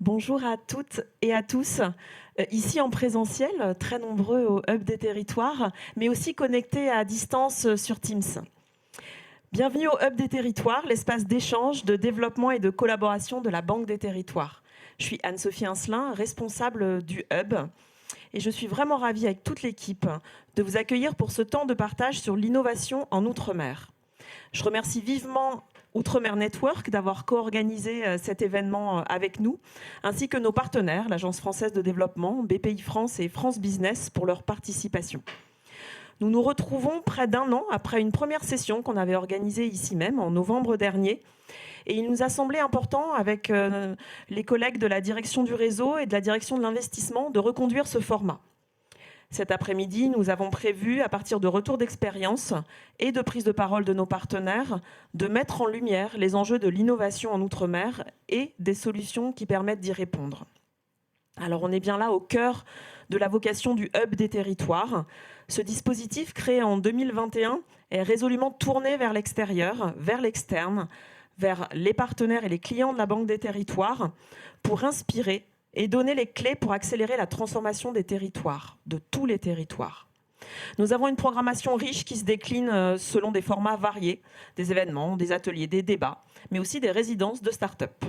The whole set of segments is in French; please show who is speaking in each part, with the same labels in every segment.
Speaker 1: Bonjour à toutes et à tous, ici en présentiel, très nombreux au Hub des Territoires, mais aussi connectés à distance sur Teams. Bienvenue au Hub des Territoires, l'espace d'échange, de développement et de collaboration de la Banque des Territoires. Je suis Anne-Sophie Incelin, responsable du Hub, et je suis vraiment ravie avec toute l'équipe de vous accueillir pour ce temps de partage sur l'innovation en Outre-mer. Je remercie vivement Outre-mer Network d'avoir co-organisé cet événement avec nous, ainsi que nos partenaires, l'Agence française de développement, BPI France et France Business, pour leur participation. Nous nous retrouvons près d'un an après une première session qu'on avait organisée ici même, en novembre dernier. Et il nous a semblé important, avec les collègues de la direction du réseau et de la direction de l'investissement, de reconduire ce format. Cet après-midi, nous avons prévu, à partir de retours d'expérience et de prise de parole de nos partenaires, de mettre en lumière les enjeux de l'innovation en Outre-mer et des solutions qui permettent d'y répondre. Alors on est bien là au cœur de la vocation du Hub des Territoires. Ce dispositif, créé en 2021, est résolument tourné vers l'extérieur, vers l'externe, vers les partenaires et les clients de la Banque des Territoires, pour inspirer et donner les clés pour accélérer la transformation des territoires, de tous les territoires. Nous avons une programmation riche qui se décline selon des formats variés, des événements, des ateliers, des débats, mais aussi des résidences de start-up.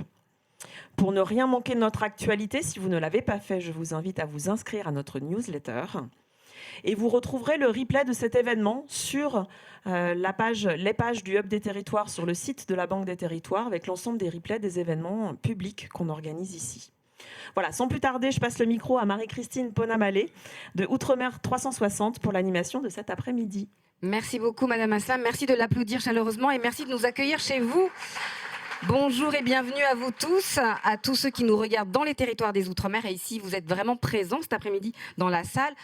Speaker 1: Pour ne rien manquer de notre actualité, si vous ne l'avez pas fait, je vous invite à vous inscrire à notre newsletter. Et vous retrouverez le replay de cet événement sur les pages du Hub des Territoires sur le site de la Banque des Territoires, avec l'ensemble des replays des événements publics qu'on organise ici. Voilà, sans plus tarder, je passe le micro à Marie-Christine Ponamalé de Outre-mer 360 pour l'animation de cet après-midi.
Speaker 2: Merci beaucoup, Madame Aslam. Merci de l'applaudir chaleureusement et merci de nous accueillir chez vous. Bonjour et bienvenue à vous tous, à tous ceux qui nous regardent dans les territoires des Outre-mer. Et ici, vous êtes vraiment présents cet après-midi dans la salle.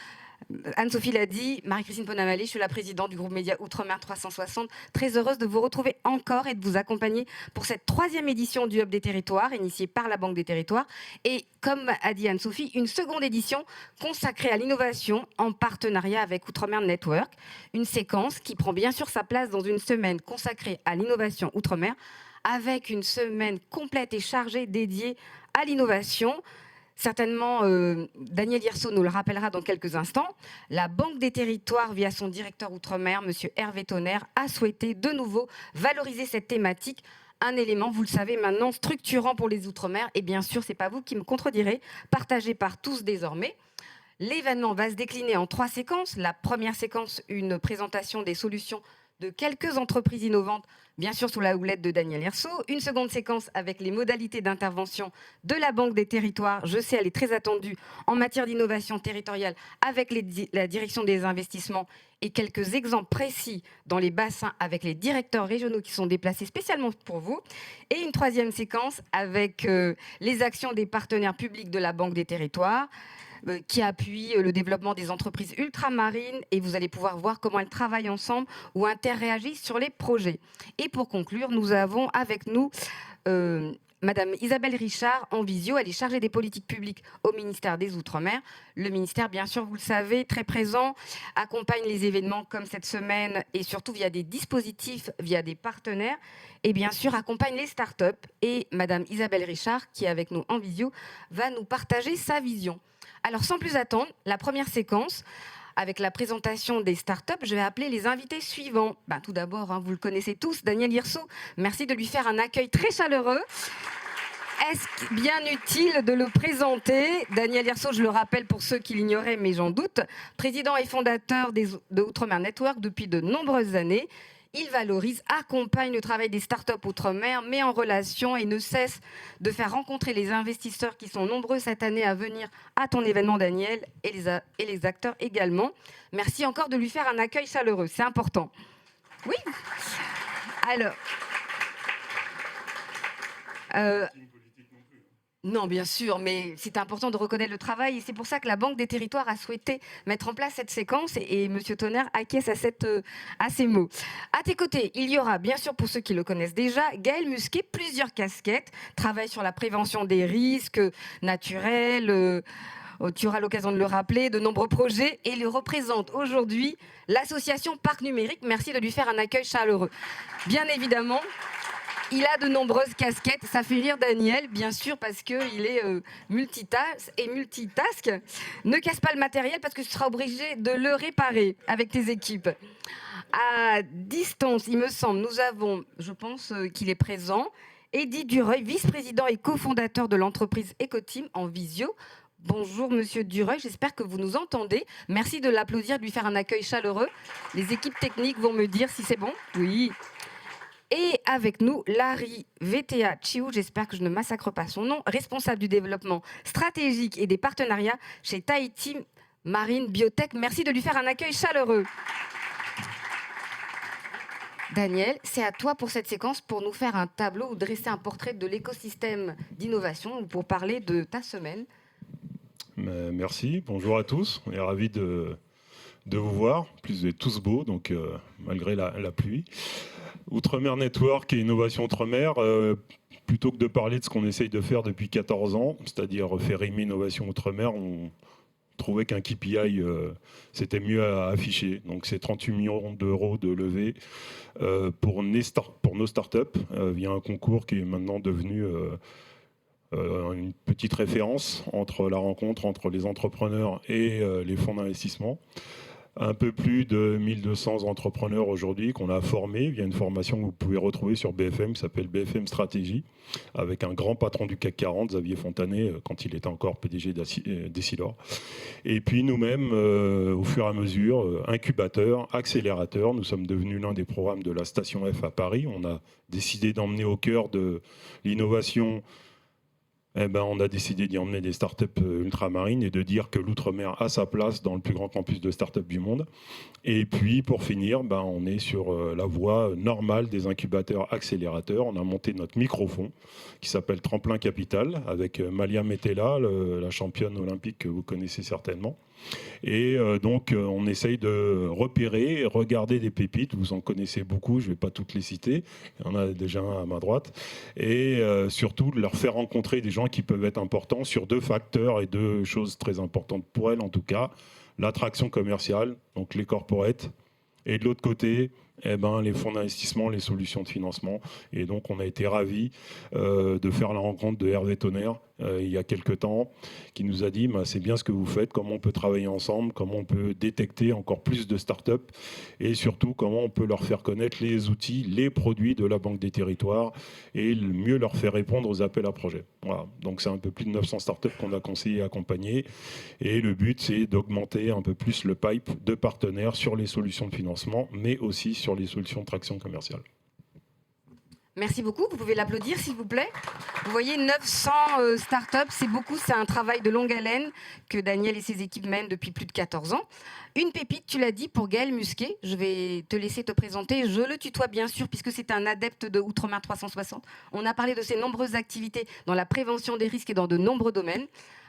Speaker 2: Anne-Sophie l'a dit, Marie-Christine Ponamalé, je suis la présidente du groupe média Outre-mer 360. Très heureuse de vous retrouver encore et de vous accompagner pour cette 3e édition du Hub des Territoires, initiée par la Banque des Territoires. Et comme a dit Anne-Sophie, une seconde édition consacrée à l'innovation en partenariat avec Outre-mer Network. Une séquence qui prend bien sûr sa place dans une semaine consacrée à l'innovation Outre-mer, avec une semaine complète et chargée dédiée à l'innovation. Certainement, Daniel Hirso nous le rappellera dans quelques instants. La Banque des Territoires, via son directeur Outre-mer, M. Hervé Tonnerre, a souhaité de nouveau valoriser cette thématique. Un élément, vous le savez maintenant, structurant pour les Outre-mer. Et bien sûr, ce n'est pas vous qui me contredirez, partagé par tous désormais. L'événement va se décliner en 3 séquences. La première séquence, une présentation des solutions de quelques entreprises innovantes, bien sûr sous la houlette de Daniel Hirso. Une seconde séquence avec les modalités d'intervention de la Banque des Territoires. Je sais, elle est très attendue en matière d'innovation territoriale avec la direction des investissements et quelques exemples précis dans les bassins avec les directeurs régionaux qui sont déplacés spécialement pour vous. Et une 3e séquence avec les actions des partenaires publics de la Banque des Territoires, qui appuie le développement des entreprises ultramarines et vous allez pouvoir voir comment elles travaillent ensemble ou interréagissent sur les projets. Et pour conclure, nous avons avec nous Madame Isabelle Richard en visio. Elle est chargée des politiques publiques au ministère des Outre-mer. Le ministère, bien sûr, vous le savez, très présent, accompagne les événements comme cette semaine et surtout via des dispositifs, via des partenaires et bien sûr accompagne les startups. Et Madame Isabelle Richard, qui est avec nous en visio, va nous partager sa vision. Alors, sans plus attendre, la première séquence, avec la présentation des startups, je vais appeler les invités suivants. Tout d'abord, vous le connaissez tous, Daniel Hirso. Merci de lui faire un accueil très chaleureux. Est-ce bien utile de le présenter? Daniel Hirso, je le rappelle pour ceux qui l'ignoraient, mais j'en doute, président et fondateur de Outre-mer Network depuis de nombreuses années. Il valorise, accompagne le travail des startups Outre-mer, met en relation et ne cesse de faire rencontrer les investisseurs qui sont nombreux cette année à venir à ton événement, Daniel, et les acteurs également. Merci encore de lui faire un accueil chaleureux, c'est important. Oui. Alors. Non, bien sûr, mais c'est important de reconnaître le travail et c'est pour ça que la Banque des Territoires a souhaité mettre en place cette séquence et M. Tonnerre acquiesce à ces mots. À tes côtés, il y aura, bien sûr, pour ceux qui le connaissent déjà, Gaël Musquet, plusieurs casquettes, travaille sur la prévention des risques naturels, tu auras l'occasion de le rappeler, de nombreux projets et il représente aujourd'hui l'association Parc Numérique. Merci de lui faire un accueil chaleureux. Bien évidemment, Il a de nombreuses casquettes. Ça fait rire Daniel, bien sûr, parce qu'il est multitask. Ne casse pas le matériel parce que tu seras obligé de le réparer avec tes équipes. À distance, il me semble, nous avons, je pense qu'il est présent, Eddy Dureuil, vice-président et cofondateur de l'entreprise Ecoteam en visio. Bonjour Monsieur Dureuil, j'espère que vous nous entendez. Merci de l'applaudir, de lui faire un accueil chaleureux. Les équipes techniques vont me dire si c'est bon. Oui. Et avec nous, Larry VTA Chiou, j'espère que je ne massacre pas son nom, responsable du développement stratégique et des partenariats chez Tahiti Marine Biotech. Merci de lui faire un accueil chaleureux. Daniel, c'est à toi pour cette séquence pour nous faire un tableau ou dresser un portrait de l'écosystème d'innovation ou pour parler de ta semaine.
Speaker 3: Merci, bonjour à tous, on est ravis de vous voir. En plus, vous êtes tous beaux, donc malgré la pluie. Outre-mer Network et Innovation Outre-mer, plutôt que de parler de ce qu'on essaye de faire depuis 14 ans, c'est-à-dire faire rimer Innovation Outre-mer, on trouvait qu'un KPI, c'était mieux à afficher. Donc c'est 38 millions d'euros de levée pour nos startups via un concours qui est maintenant devenu une petite référence entre la rencontre entre les entrepreneurs et les fonds d'investissement. Un peu plus de 1200 entrepreneurs aujourd'hui qu'on a formés via une formation que vous pouvez retrouver sur BFM qui s'appelle BFM Stratégie, avec un grand patron du CAC 40, Xavier Fontanet, quand il était encore PDG d'Essilor. Et puis nous-mêmes, au fur et à mesure, incubateurs, accélérateurs, nous sommes devenus l'un des programmes de la Station F à Paris. On a décidé d'emmener au cœur de l'innovation. On a décidé d'y emmener des startups ultramarines et de dire que l'outre-mer a sa place dans le plus grand campus de startups du monde. Et puis, pour finir, on est sur la voie normale des incubateurs accélérateurs. On a monté notre microfonds qui s'appelle Tremplin Capital avec Malia Metella, la championne olympique que vous connaissez certainement. Et donc, on essaye de repérer, regarder des pépites. Vous en connaissez beaucoup, je ne vais pas toutes les citer. Il y en a déjà un à ma droite. Et surtout, de leur faire rencontrer des gens qui peuvent être importants sur deux facteurs et deux choses très importantes pour elles, en tout cas. L'attraction commerciale, donc les corporates. Et de l'autre côté, les fonds d'investissement, les solutions de financement. Et donc, on a été ravis de faire la rencontre de Hervé Tonnerre il y a quelques temps, qui nous a dit c'est bien ce que vous faites, comment on peut travailler ensemble, comment on peut détecter encore plus de startups et surtout comment on peut leur faire connaître les outils, les produits de la Banque des Territoires et mieux leur faire répondre aux appels à projets. Voilà. Donc, c'est un peu plus de 900 startups qu'on a conseillé et accompagné. Et le but, c'est d'augmenter un peu plus le pipe de partenaires sur les solutions de financement, mais aussi sur les solutions de traction commerciale.
Speaker 2: Merci beaucoup. Vous pouvez l'applaudir, s'il vous plaît. Vous voyez, 900 startups, c'est beaucoup. C'est un travail de longue haleine que Daniel et ses équipes mènent depuis plus de 14 ans. Une pépite, tu l'as dit, pour Gaël Musquet. Je vais te laisser te présenter. Je le tutoie, bien sûr, puisque c'est un adepte de Outre-mer 360. On a parlé de ses nombreuses activités dans la prévention des risques et dans de nombreux domaines.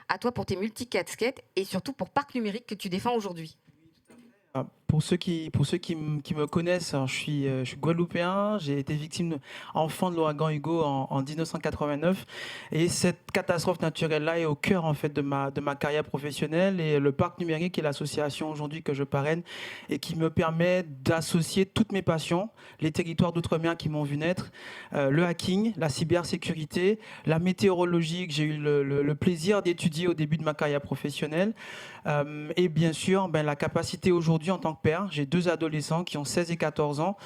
Speaker 2: À toi pour tes multi-casquettes et surtout pour Parc Numérique que tu défends aujourd'hui.
Speaker 4: Pour ceux qui me connaissent, je suis guadeloupéen, j'ai été victime enfant de l'ouragan Hugo en 1989 et cette catastrophe naturelle-là est au cœur en fait de ma carrière professionnelle et le Parc Numérique est l'association aujourd'hui que je parraine et qui me permet d'associer toutes mes passions, les territoires d'outre-mer qui m'ont vu naître, le hacking, la cybersécurité, la météorologie que j'ai eu le plaisir d'étudier au début de ma carrière professionnelle et bien sûr la capacité aujourd'hui en tant que père, j'ai 2 adolescents qui ont 16 et 14 ans,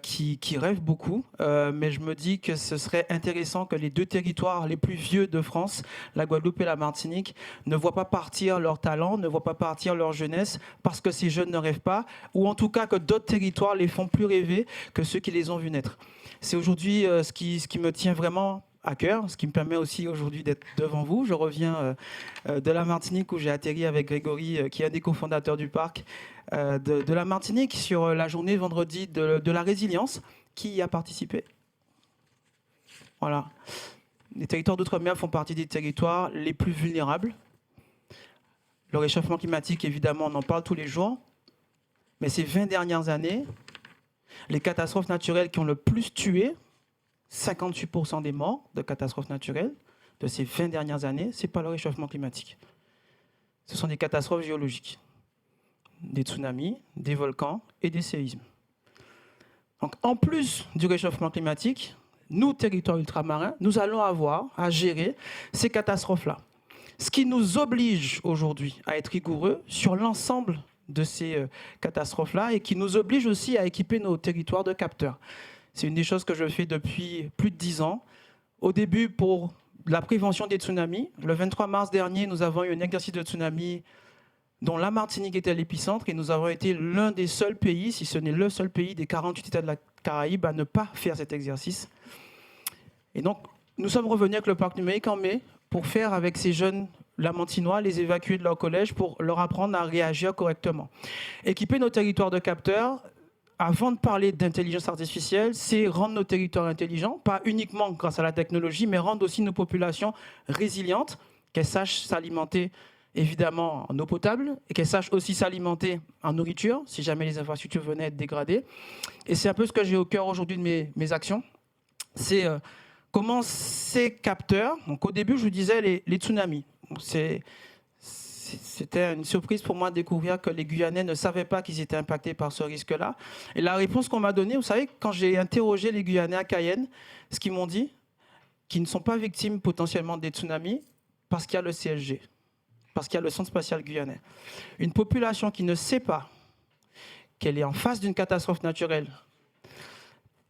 Speaker 4: qui rêvent beaucoup, mais je me dis que ce serait intéressant que les 2 territoires les plus vieux de France, la Guadeloupe et la Martinique, ne voient pas partir leur talent, ne voient pas partir leur jeunesse, parce que ces jeunes ne rêvent pas, ou en tout cas que d'autres territoires les font plus rêver que ceux qui les ont vus naître. C'est aujourd'hui ce qui me tient vraiment à cœur, ce qui me permet aussi aujourd'hui d'être devant vous. Je reviens de la Martinique où j'ai atterri avec Grégory, qui est un des cofondateurs du parc, de la Martinique sur la journée vendredi de la résilience. Qui y a participé? Voilà. Les territoires d'outre-mer font partie des territoires les plus vulnérables. Le réchauffement climatique, évidemment, on en parle tous les jours. Mais ces 20 dernières années, les catastrophes naturelles qui ont le plus tué, 58% des morts de catastrophes naturelles de ces 20 dernières années, ce n'est pas le réchauffement climatique. Ce sont des catastrophes géologiques, des tsunamis, des volcans et des séismes. Donc, en plus du réchauffement climatique, nous, territoires ultramarins, nous allons avoir à gérer ces catastrophes-là. Ce qui nous oblige aujourd'hui à être rigoureux sur l'ensemble de ces catastrophes-là et qui nous oblige aussi à équiper nos territoires de capteurs. C'est une des choses que je fais depuis plus de 10 ans. Au début, pour la prévention des tsunamis, le 23 mars dernier, nous avons eu un exercice de tsunami dont la Martinique était l'épicentre et nous avons été l'un des seuls pays, si ce n'est le seul pays des 48 États de la Caraïbe à ne pas faire cet exercice. Et donc, nous sommes revenus avec le parc numérique en mai pour faire avec ces jeunes lamantinois, les évacuer de leur collège pour leur apprendre à réagir correctement. Équiper nos territoires de capteurs, avant de parler d'intelligence artificielle, c'est rendre nos territoires intelligents, pas uniquement grâce à la technologie, mais rendre aussi nos populations résilientes, qu'elles sachent s'alimenter évidemment en eau potable et qu'elles sachent aussi s'alimenter en nourriture, si jamais les infrastructures venaient à être dégradées. Et c'est un peu ce que j'ai au cœur aujourd'hui de mes actions. C'est comment ces capteurs, donc au début je vous disais les tsunamis, c'était une surprise pour moi de découvrir que les Guyanais ne savaient pas qu'ils étaient impactés par ce risque-là. Et la réponse qu'on m'a donnée, vous savez, quand j'ai interrogé les Guyanais à Cayenne, ce qu'ils m'ont dit, qu'ils ne sont pas victimes potentiellement des tsunamis parce qu'il y a le CSG, parce qu'il y a le Centre spatial guyanais. Une population qui ne sait pas qu'elle est en face d'une catastrophe naturelle,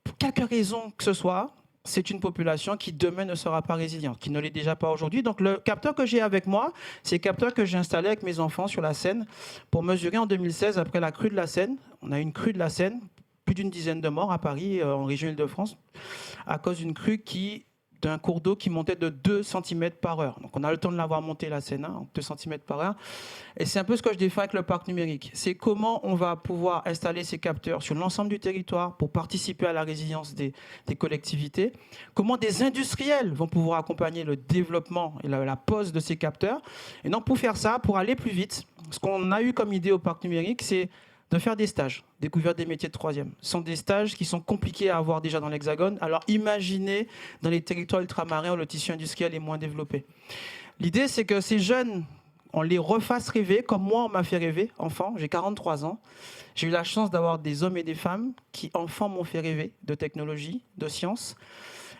Speaker 4: pour quelque raison que ce soit, c'est une population qui demain ne sera pas résiliente, qui ne l'est déjà pas aujourd'hui. Donc le capteur que j'ai avec moi, c'est le capteur que j'ai installé avec mes enfants sur la Seine pour mesurer en 2016, après la crue de la Seine. On a eu une crue de la Seine, plus d'une dizaine de morts à Paris, en région Île-de-France, à cause d'une crue d'un cours d'eau qui montait de 2 cm par heure. Donc on a le temps de l'avoir monté la Seine, 2 cm par heure. Et c'est un peu ce que je défends avec le parc numérique. C'est comment on va pouvoir installer ces capteurs sur l'ensemble du territoire pour participer à la résilience des collectivités. Comment des industriels vont pouvoir accompagner le développement et la pose de ces capteurs. Et donc pour faire ça, pour aller plus vite, ce qu'on a eu comme idée au parc numérique, c'est de faire des stages, découverte des métiers de troisième. Ce sont des stages qui sont compliqués à avoir déjà dans l'Hexagone. Alors imaginez dans les territoires ultramarins où le tissu industriel est moins développé. L'idée, c'est que ces jeunes, on les refasse rêver, comme moi on m'a fait rêver, enfant, j'ai 43 ans. J'ai eu la chance d'avoir des hommes et des femmes qui, enfants, m'ont fait rêver de technologie, de science.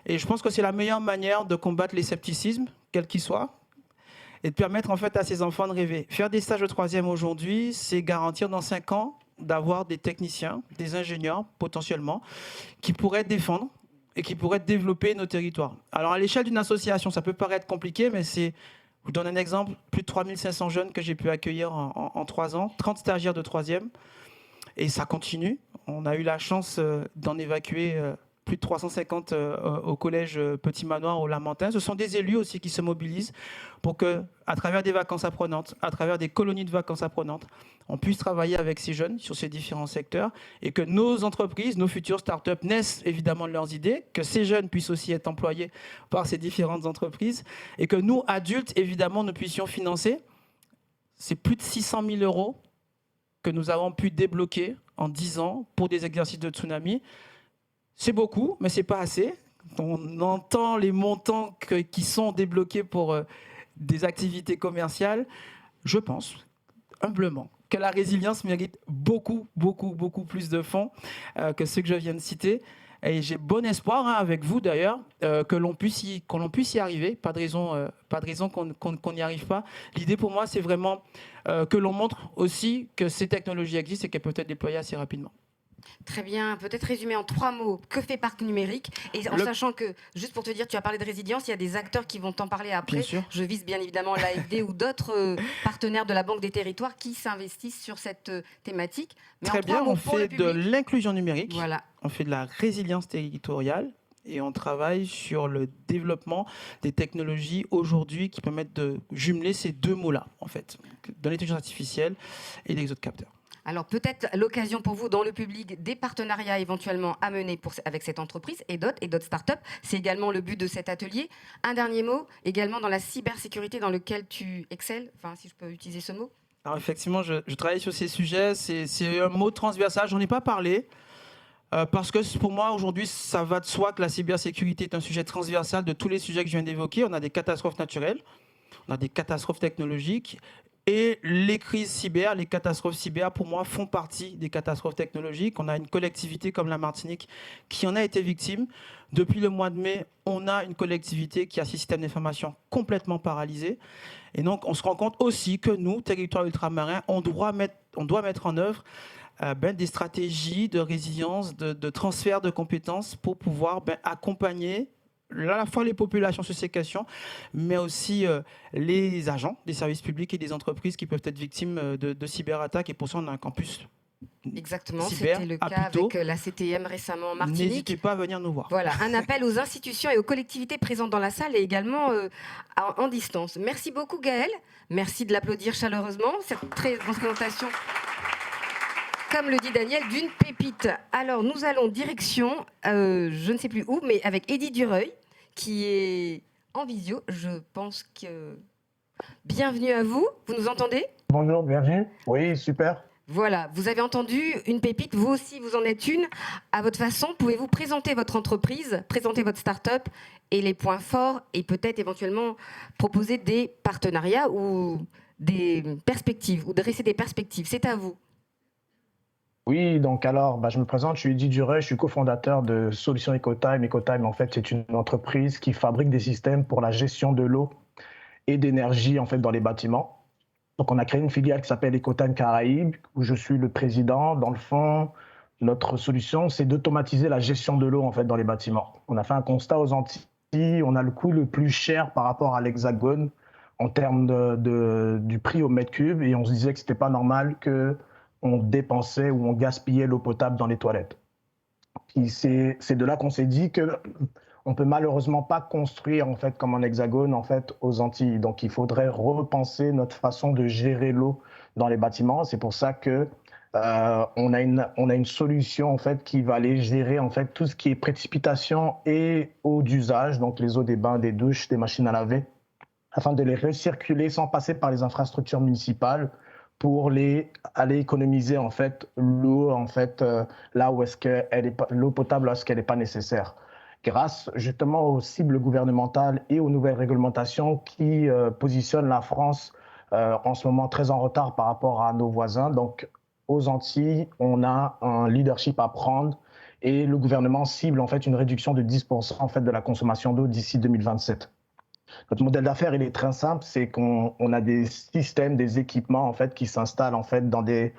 Speaker 4: Et je pense que c'est la meilleure manière de combattre les scepticismes, quel qu'il soit, et de permettre en fait à ces enfants de rêver. Faire des stages de troisième aujourd'hui, c'est garantir dans 5 ans d'avoir des techniciens, des ingénieurs potentiellement, qui pourraient défendre et qui pourraient développer nos territoires. Alors à l'échelle d'une association, ça peut paraître compliqué, mais je vous donne un exemple, plus de 3500 jeunes que j'ai pu accueillir en 3 ans, 30 stagiaires de troisième, et ça continue. On a eu la chance d'en évacuer plus de 350 au collège Petit Manoir au Lamentin. Ce sont des élus aussi qui se mobilisent pour que, à travers des vacances apprenantes, à travers des colonies de vacances apprenantes, on puisse travailler avec ces jeunes sur ces différents secteurs et que nos entreprises, nos futures startups naissent évidemment de leurs idées, que ces jeunes puissent aussi être employés par ces différentes entreprises et que nous, adultes, évidemment, nous puissions financer. C'est plus de 600 000 € que nous avons pu débloquer en 10 ans pour des exercices de tsunami. C'est beaucoup, mais ce n'est pas assez. On entend les montants qui sont débloqués pour des activités commerciales. Je pense, humblement, que la résilience mérite beaucoup, beaucoup, beaucoup plus de fonds que ceux que je viens de citer. Et j'ai bon espoir, avec vous d'ailleurs, que l'on puisse y arriver. Pas de raison qu'on n'y arrive pas. L'idée pour moi, c'est vraiment que l'on montre aussi que ces technologies existent et qu'elles peuvent être déployées assez rapidement.
Speaker 2: Très bien, peut-être résumer en 3 mots, que fait Parc Numérique? Et en sachant que, juste pour te dire, tu as parlé de résilience, il y a des acteurs qui vont t'en parler après.
Speaker 4: Bien sûr.
Speaker 2: Je vise bien évidemment l'AFD ou d'autres partenaires de la Banque des Territoires qui s'investissent sur cette thématique. Mais
Speaker 4: très bien, on fait de l'inclusion numérique,
Speaker 2: voilà.
Speaker 4: On fait de la résilience territoriale et on travaille sur le développement des technologies aujourd'hui qui permettent de jumeler ces 2 mots-là, en fait, de l'intelligence artificielle et des autres capteurs.
Speaker 2: Alors peut-être l'occasion pour vous, dans le public, des partenariats éventuellement à mener avec cette entreprise et d'autres startups. C'est également le but de cet atelier. Un dernier mot, également dans la cybersécurité dans lequel tu excelles, enfin si je peux utiliser ce mot.
Speaker 4: Alors effectivement, je travaille sur ces sujets. C'est un mot transversal, j'en ai pas parlé. Parce que pour moi, aujourd'hui, ça va de soi que la cybersécurité est un sujet transversal de tous les sujets que je viens d'évoquer. On a des catastrophes naturelles, on a des catastrophes technologiques, Et les crises cyber, les catastrophes cyber, pour moi, font partie des catastrophes technologiques. On a une collectivité comme la Martinique qui en a été victime. Depuis le mois de mai, on a une collectivité qui a ses systèmes d'information complètement paralysés. Et donc, on se rend compte aussi que nous, territoires ultramarins, on doit mettre en œuvre des stratégies de résilience, de transfert de compétences pour pouvoir accompagner à la fois les populations sur ces questions, mais aussi les agents des services publics et des entreprises qui peuvent être victimes de cyberattaques. Et pour ça, on a un campus
Speaker 2: Exactement,
Speaker 4: cyber
Speaker 2: c'était le
Speaker 4: à
Speaker 2: cas
Speaker 4: Puteaux.
Speaker 2: avec la CTM récemment en Martinique.
Speaker 4: N'hésitez pas à venir nous voir.
Speaker 2: Voilà, un appel aux institutions et aux collectivités présentes dans la salle et également en distance. Merci beaucoup Gaël, merci de l'applaudir chaleureusement, cette très bonne présentation, comme le dit Daniel, d'une pépite. Alors nous allons direction, je ne sais plus où, mais avec Eddy Dureuil, qui est en visio, je pense que... Bienvenue à vous, vous nous entendez ?
Speaker 5: Bonjour, bienvenue. Oui, super.
Speaker 2: Voilà, vous avez entendu une pépite, vous aussi vous en êtes une. À votre façon, pouvez-vous présenter votre entreprise, présenter votre start-up et les points forts et peut-être éventuellement proposer des partenariats ou des perspectives ou dresser des perspectives. C'est à vous.
Speaker 5: Oui, donc alors, je me présente, je suis Eddy Dureuil, je suis cofondateur de Solutions Ecotime. Ecotime, en fait, c'est une entreprise qui fabrique des systèmes pour la gestion de l'eau et d'énergie, en fait, dans les bâtiments. Donc, on a créé une filiale qui s'appelle Ecotime Caraïbes, où je suis le président. Dans le fond, notre solution, c'est d'automatiser la gestion de l'eau, en fait, dans les bâtiments. On a fait un constat aux Antilles, on a le coût le plus cher par rapport à l'Hexagone en termes du prix au mètre cube, et on se disait que c'était pas normal qu'on dépensait ou on gaspillait l'eau potable dans les toilettes. C'est de là qu'on s'est dit que on peut malheureusement pas construire en fait comme un hexagone en fait aux Antilles. Donc il faudrait repenser notre façon de gérer l'eau dans les bâtiments. C'est pour ça que on a une solution en fait qui va aller gérer en fait tout ce qui est précipitation et eau d'usage, donc les eaux des bains, des douches, des machines à laver, afin de les recirculer sans passer par les infrastructures municipales pour aller économiser en fait l'eau en fait là où l'eau potable lorsqu'elle n'est pas nécessaire. Grâce justement aux cibles gouvernementales et aux nouvelles réglementations qui positionnent la France en ce moment très en retard par rapport à nos voisins. Donc aux Antilles, on a un leadership à prendre et le gouvernement cible en fait une réduction de 10% en fait de la consommation d'eau d'ici 2027. Notre modèle d'affaires, il est très simple, c'est qu'on a des systèmes, des équipements en fait qui s'installent en fait dans des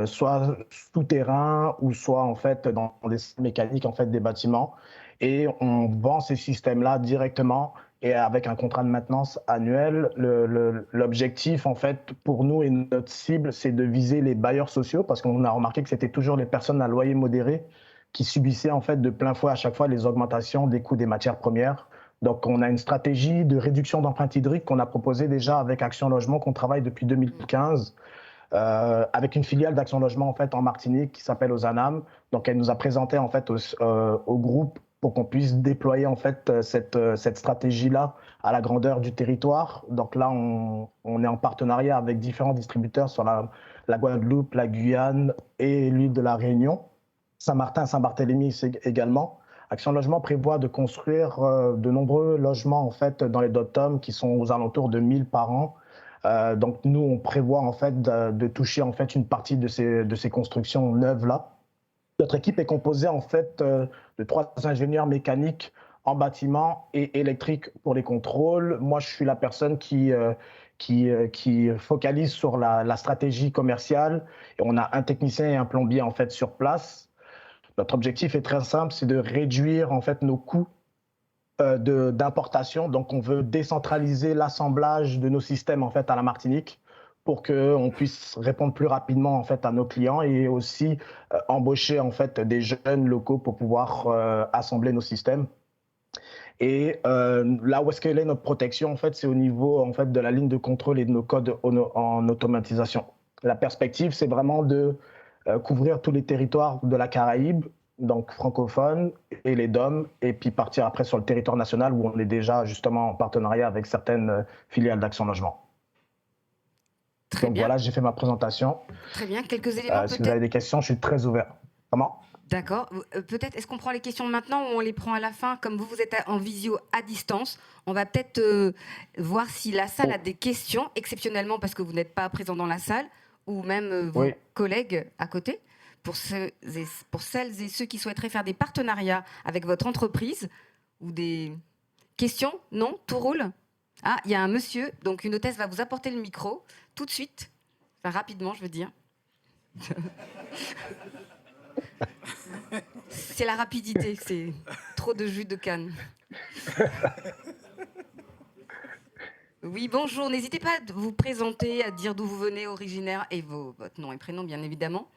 Speaker 5: soit souterrains ou soit en fait dans des mécaniques en fait des bâtiments, et on vend ces systèmes-là directement et avec un contrat de maintenance annuel. L'objectif en fait pour nous et notre cible, c'est de viser les bailleurs sociaux, parce qu'on a remarqué que c'était toujours les personnes à loyer modéré qui subissaient en fait de plein fouet à chaque fois les augmentations des coûts des matières premières. Donc, on a une stratégie de réduction d'empreinte hydrique qu'on a proposée déjà avec Action Logement, qu'on travaille depuis 2015, avec une filiale d'Action Logement en fait en Martinique qui s'appelle Ozanam. Donc, elle nous a présenté en fait au groupe pour qu'on puisse déployer en fait cette stratégie-là à la grandeur du territoire. Donc là, on est en partenariat avec différents distributeurs sur la Guadeloupe, la Guyane et l'île de la Réunion, Saint-Martin, Saint-Barthélemy également. Action Logement prévoit de construire de nombreux logements en fait dans les dom-toms qui sont aux alentours de 1000 par an. Donc nous, on prévoit en fait de toucher en fait une partie de ces constructions neuves là. Notre équipe est composée en fait de 3 ingénieurs mécaniques en bâtiment et électrique pour les contrôles. Moi, je suis la personne qui focalise sur la stratégie commerciale, et on a un technicien et un plombier en fait sur place. Notre objectif est très simple, c'est de réduire en fait nos coûts d'importation. Donc, on veut décentraliser l'assemblage de nos systèmes en fait à la Martinique pour qu'on puisse répondre plus rapidement en fait à nos clients, et aussi embaucher en fait des jeunes locaux pour pouvoir assembler nos systèmes. Et là où est-ce qu'elle est notre protection en fait, c'est au niveau en fait de la ligne de contrôle et de nos codes en automatisation. La perspective, c'est vraiment de couvrir tous les territoires de la Caraïbe, donc francophone et les DOM, et puis partir après sur le territoire national où on est déjà justement en partenariat avec certaines filiales d'Action Logement.
Speaker 2: Très
Speaker 5: donc
Speaker 2: bien.
Speaker 5: Voilà, j'ai fait ma présentation.
Speaker 2: Très bien, quelques éléments
Speaker 5: si vous avez des questions, je suis très ouvert. Comment ?
Speaker 2: D'accord. Peut-être, est-ce qu'on prend les questions maintenant ou on les prend à la fin? Comme vous êtes en visio à distance, on va peut-être voir si la salle a des questions, exceptionnellement parce que vous n'êtes pas présent dans la salle, ou même vos collègues à côté. Pour celles et ceux qui souhaiteraient faire des partenariats avec votre entreprise, ou des questions? Non? Tout roule? Ah, il y a un monsieur, donc une hôtesse va vous apporter le micro, tout de suite. Enfin, rapidement, je veux dire. C'est la rapidité, c'est trop de jus de canne. Oui, bonjour. N'hésitez pas à vous présenter, à dire d'où vous venez, originaire, et votre nom et prénom, bien évidemment.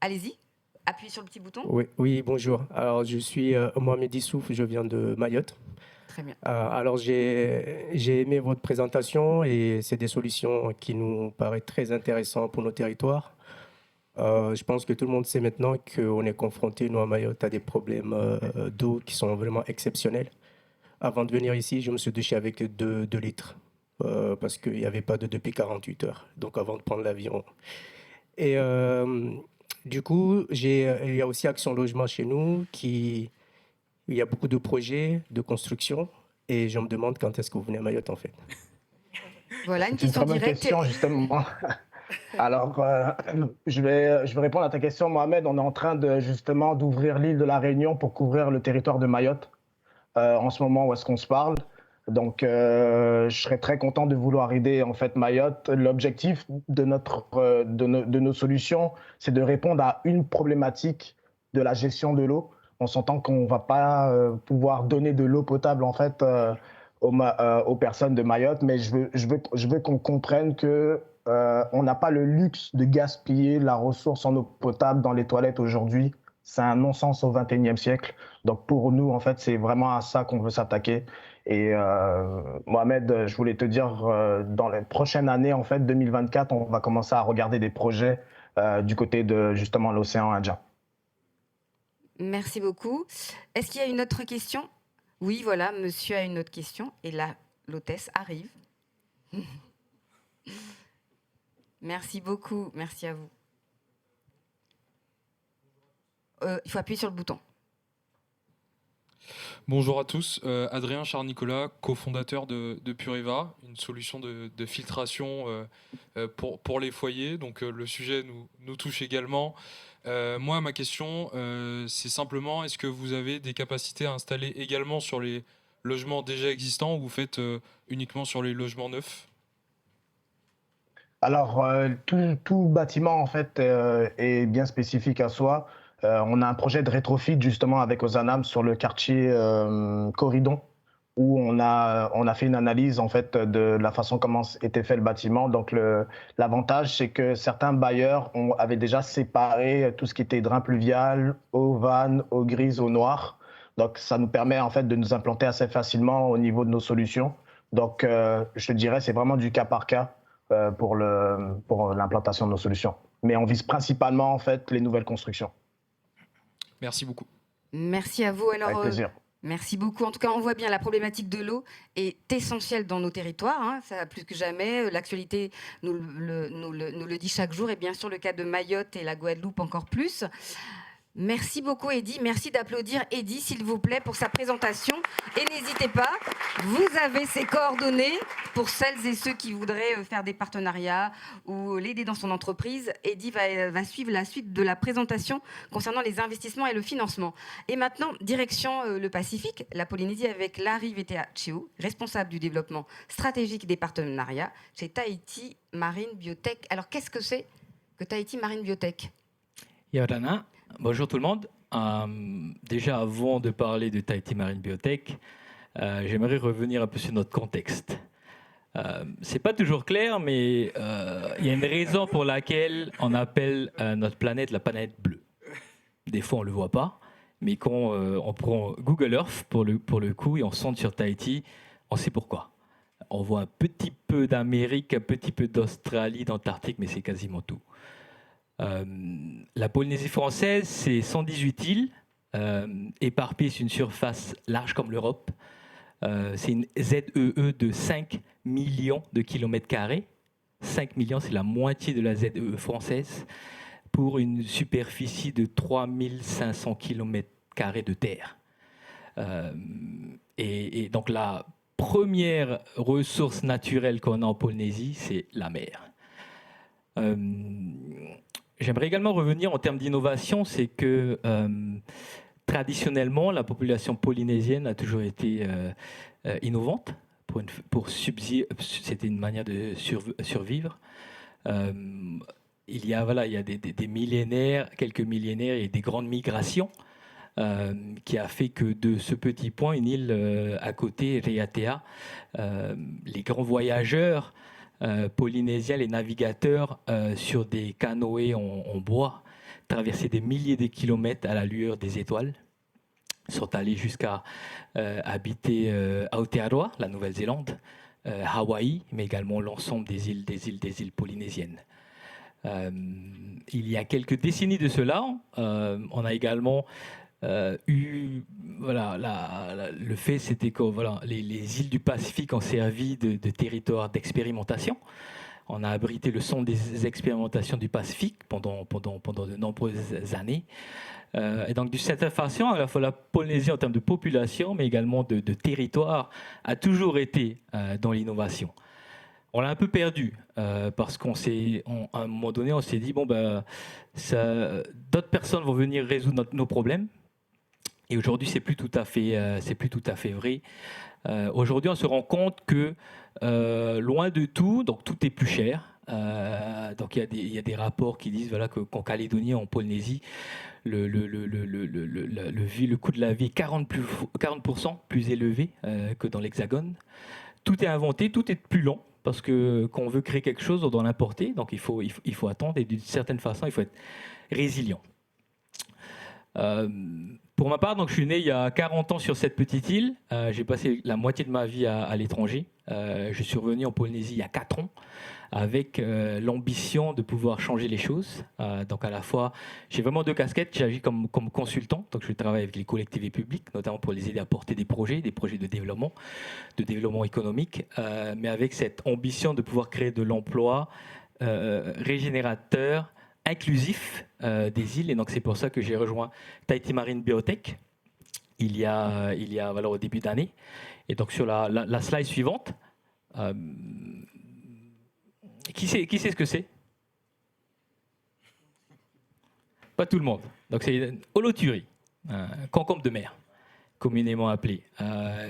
Speaker 2: Allez-y, appuyez sur le petit bouton.
Speaker 6: Oui, bonjour. Alors, je suis Mohamed Issouf, je viens de Mayotte.
Speaker 2: Très bien.
Speaker 6: Alors, j'ai aimé votre présentation et c'est des solutions qui nous paraissent très intéressantes pour nos territoires. Je pense que tout le monde sait maintenant qu'on est confronté, nous, à Mayotte, à des problèmes d'eau qui sont vraiment exceptionnels. Avant de venir ici, je me suis douché avec 2 litres parce qu'il n'y avait pas d'eau depuis 48 heures, donc avant de prendre l'avion. Et du coup, il y a aussi Action Logement chez nous, il y a beaucoup de projets de construction et je me demande quand est-ce que vous venez à Mayotte, en fait.
Speaker 2: Voilà, une question directe.
Speaker 5: Très bonne question, justement. Alors, je vais répondre à ta question, Mohamed. On est en train justement d'ouvrir l'île de la Réunion pour couvrir le territoire de Mayotte en ce moment où est-ce qu'on se parle. Donc, je serais très content de vouloir aider en fait Mayotte. L'objectif de nos solutions, c'est de répondre à une problématique de la gestion de l'eau. On s'entend qu'on ne va pas pouvoir donner de l'eau potable en fait aux personnes de Mayotte, mais je veux qu'on comprenne que on n'a pas le luxe de gaspiller la ressource en eau potable dans les toilettes aujourd'hui. C'est un non-sens au XXIe siècle. Donc pour nous, en fait, c'est vraiment à ça qu'on veut s'attaquer. Et Mohamed, je voulais te dire, dans les prochaines années, en fait, 2024, on va commencer à regarder des projets du côté de justement l'océan Indien.
Speaker 2: Merci beaucoup. Est-ce qu'il y a une autre question? Oui, voilà, monsieur a une autre question. Et là, l'hôtesse arrive. Merci beaucoup, merci à vous. Il faut appuyer sur le bouton.
Speaker 7: Bonjour à tous, Adrien Charnicolas, cofondateur de Pureva, une solution de filtration pour les foyers. Donc le sujet nous touche également. Moi, ma question, c'est simplement, est-ce que vous avez des capacités à installer également sur les logements déjà existants ou vous faites uniquement sur les logements neufs?
Speaker 5: Alors, tout bâtiment, en fait, est bien spécifique à soi. On a un projet de rétrofit, justement, avec Ozanam sur le quartier Corridon, où on a fait une analyse, en fait, de la façon comment était fait le bâtiment. Donc, l'avantage, c'est que certains bailleurs avaient déjà séparé tout ce qui était drain pluvial, eau vanne, eau grise, eau noire. Donc, ça nous permet, en fait, de nous implanter assez facilement au niveau de nos solutions. Donc, je te dirais, c'est vraiment du cas par cas. Pour l'implantation de nos solutions. Mais on vise principalement en fait les nouvelles constructions.
Speaker 7: Merci beaucoup.
Speaker 2: Merci à vous. Alors,
Speaker 5: avec plaisir.
Speaker 2: Merci beaucoup. En tout cas, on voit bien la problématique de l'eau est essentielle dans nos territoires. Hein. Ça, plus que jamais, l'actualité nous le dit chaque jour. Et bien sûr, le cas de Mayotte et la Guadeloupe encore plus. Merci beaucoup, Eddy. Merci d'applaudir Eddy, s'il vous plaît, pour sa présentation. Et n'hésitez pas, vous avez ses coordonnées pour celles et ceux qui voudraient faire des partenariats ou l'aider dans son entreprise. Eddy va suivre la suite de la présentation concernant les investissements et le financement. Et maintenant, direction le Pacifique, la Polynésie, avec Larry Vetea-Cheo, responsable du développement stratégique des partenariats chez Tahiti Marine Biotech. Alors, qu'est-ce que c'est que Tahiti Marine Biotech?
Speaker 8: Yordana. Bonjour tout le monde. Déjà, avant de parler de Tahiti Marine Biotech, j'aimerais revenir un peu sur notre contexte. C'est pas toujours clair, mais il y a une raison pour laquelle on appelle notre planète la planète bleue. Des fois, on le voit pas, mais quand on prend Google Earth pour le coup et on centre sur Tahiti, on sait pourquoi. On voit un petit peu d'Amérique, un petit peu d'Australie, d'Antarctique, mais c'est quasiment tout. La Polynésie française, c'est 118 îles éparpillées sur une surface large comme l'Europe. C'est une ZEE de 5 millions de kilomètres carrés. 5 millions, c'est la moitié de la ZEE française. pour une superficie de 3500 km² de terre. Et donc la première ressource naturelle qu'on a en Polynésie, c'est la mer. J'aimerais également revenir en termes d'innovation, c'est que traditionnellement, la population polynésienne a toujours été innovante. C'était une manière de survivre. Il y a des millénaires, quelques millénaires et des grandes migrations qui a fait que de ce petit point, une île à côté, Raiatea, les grands voyageurs polynésiens, les navigateurs sur des canoës en bois, traversaient des milliers de kilomètres à la lueur des étoiles, sont allés jusqu'à habiter Aotearoa, la Nouvelle-Zélande, Hawaï, mais également l'ensemble des îles polynésiennes. Il y a quelques décennies de cela, on a également le fait, c'était que les îles du Pacifique ont servi de territoire d'expérimentation. On a abrité le centre des expérimentations du Pacifique pendant de nombreuses années. Et donc, de cette façon, à la fois la Polynésie en termes de population, mais également de territoire, a toujours été dans l'innovation. On l'a un peu perdu parce qu'à un moment donné, on s'est dit d'autres personnes vont venir résoudre nos problèmes. Et aujourd'hui, c'est plus tout à fait vrai. Aujourd'hui, on se rend compte que loin de tout, donc tout est plus cher. Donc il y a des rapports qui disent qu'en Calédonie, en Polynésie, le coût de la vie est 40% plus élevé que dans l'Hexagone. Tout est inventé, tout est plus long. Parce que quand on veut créer quelque chose, on doit l'importer. Donc il faut attendre et d'une certaine façon, il faut être résilient. Pour ma part, donc, je suis né il y a 40 ans sur cette petite île. J'ai passé la moitié de ma vie à l'étranger. Je suis revenu en Polynésie il y a 4 ans avec l'ambition de pouvoir changer les choses. Donc à la fois, j'ai vraiment 2 casquettes. J'agis comme consultant. Donc je travaille avec les collectivités publiques, notamment pour les aider à porter des projets de développement économique, mais avec cette ambition de pouvoir créer de l'emploi régénérateur, inclusif des îles. Et donc c'est pour ça que j'ai rejoint Tahiti Marine Biotech il y a au début d'année. Et donc sur la slide suivante, qui sait ce que c'est? Pas tout le monde. Donc c'est une holoturie, un concombre de mer, communément appelé.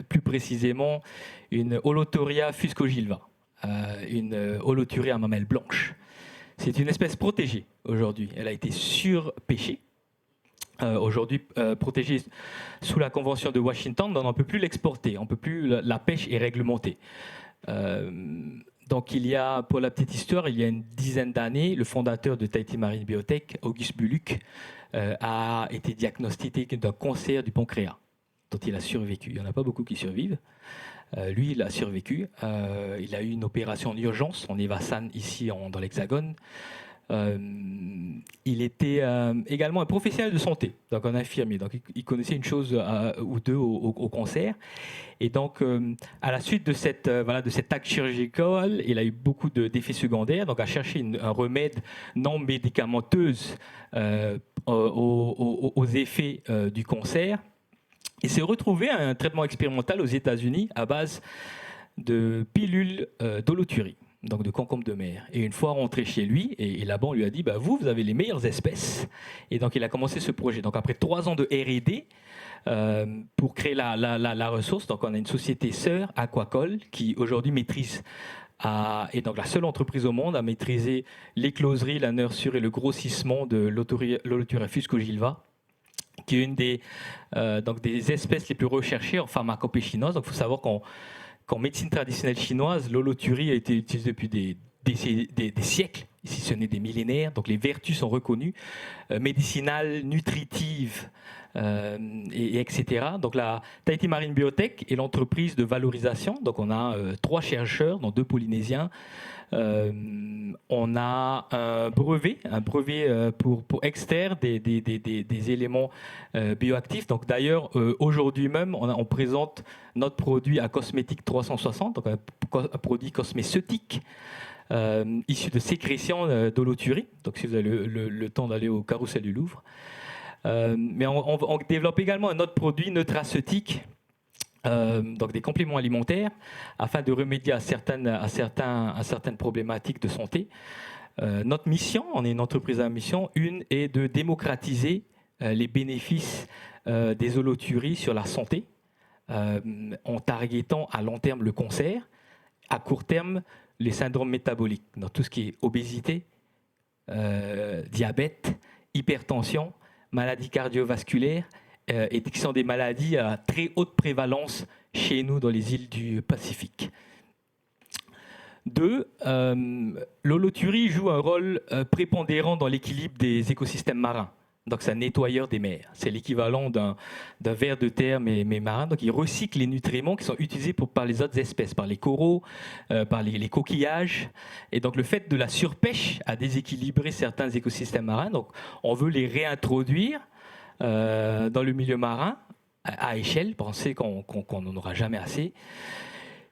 Speaker 8: Plus précisément, une Holoturia fuscogilva, une holoturie à mamelles blanches. C'est une espèce protégée aujourd'hui. Elle a été surpêchée. Aujourd'hui protégée sous la Convention de Washington, on ne peut plus l'exporter. La pêche est réglementée. Donc pour la petite histoire, il y a une dizaine d'années, le fondateur de Tahiti Marine Biotech, Auguste Buluc, a été diagnostiqué d'un cancer du pancréas, dont il a survécu. Il n'y en a pas beaucoup qui survivent. Lui, il a survécu. Il a eu une opération en urgence en Evasan, ici dans l'Hexagone. Il était également un professionnel de santé, donc un infirmier. Donc, il connaissait une chose ou deux au cancer. Et donc, à la suite de cet acte chirurgical, il a eu beaucoup d'effets secondaires. Donc, a cherché un remède non médicamenteux aux effets du cancer. Il s'est retrouvé à un traitement expérimental aux États-Unis à base de pilules d'holoturie, donc de concombre de mer. Et une fois rentré chez lui, et là-bas on lui a dit vous avez les meilleures espèces. Et donc il a commencé ce projet. Donc après 3 ans de R&D pour créer la ressource, donc on a une société sœur, Aquacol, qui aujourd'hui maîtrise et donc la seule entreprise au monde à maîtriser l'écloserie, la nurserie et le grossissement de l'Holoturia fuscogilva, qui est une des espèces les plus recherchées en pharmacopée chinoise. Donc il faut savoir qu'en médecine traditionnelle chinoise, l'holoturie a été utilisée depuis des siècles, si ce n'est des millénaires. Donc les vertus sont reconnues, médicinales, nutritives, etc. Donc la Tahiti Marine Biotech est l'entreprise de valorisation. Donc on a 3 chercheurs, dont 2 Polynésiens. On a un brevet pour extraire des éléments bioactifs. Donc d'ailleurs, aujourd'hui même, on présente notre produit à Cosmétique 360, donc un produit cosmétique issus de sécrétion d'holothurie. Donc, si vous avez le temps d'aller au Carrousel du Louvre. Mais on développe également un autre produit nutraceutique, donc des compléments alimentaires, afin de remédier à certaines problématiques de santé. Notre mission, on est une entreprise à mission, est de démocratiser les bénéfices des holothuries sur la santé, en targetant à long terme le cancer, à court terme les syndromes métaboliques, dans tout ce qui est obésité, diabète, hypertension, maladies cardiovasculaires, et qui sont des maladies à très haute prévalence chez nous dans les îles du Pacifique. 2. L'holothurie joue un rôle prépondérant dans l'équilibre des écosystèmes marins. Donc, c'est un nettoyeur des mers. C'est l'équivalent d'un ver de terre, mais marin. Donc, il recycle les nutriments qui sont utilisés par les autres espèces, par les coraux, par les coquillages. Et donc, le fait de la surpêche a déséquilibré certains écosystèmes marins. Donc, on veut les réintroduire dans le milieu marin à échelle. Pensez qu'on n'en aura jamais assez.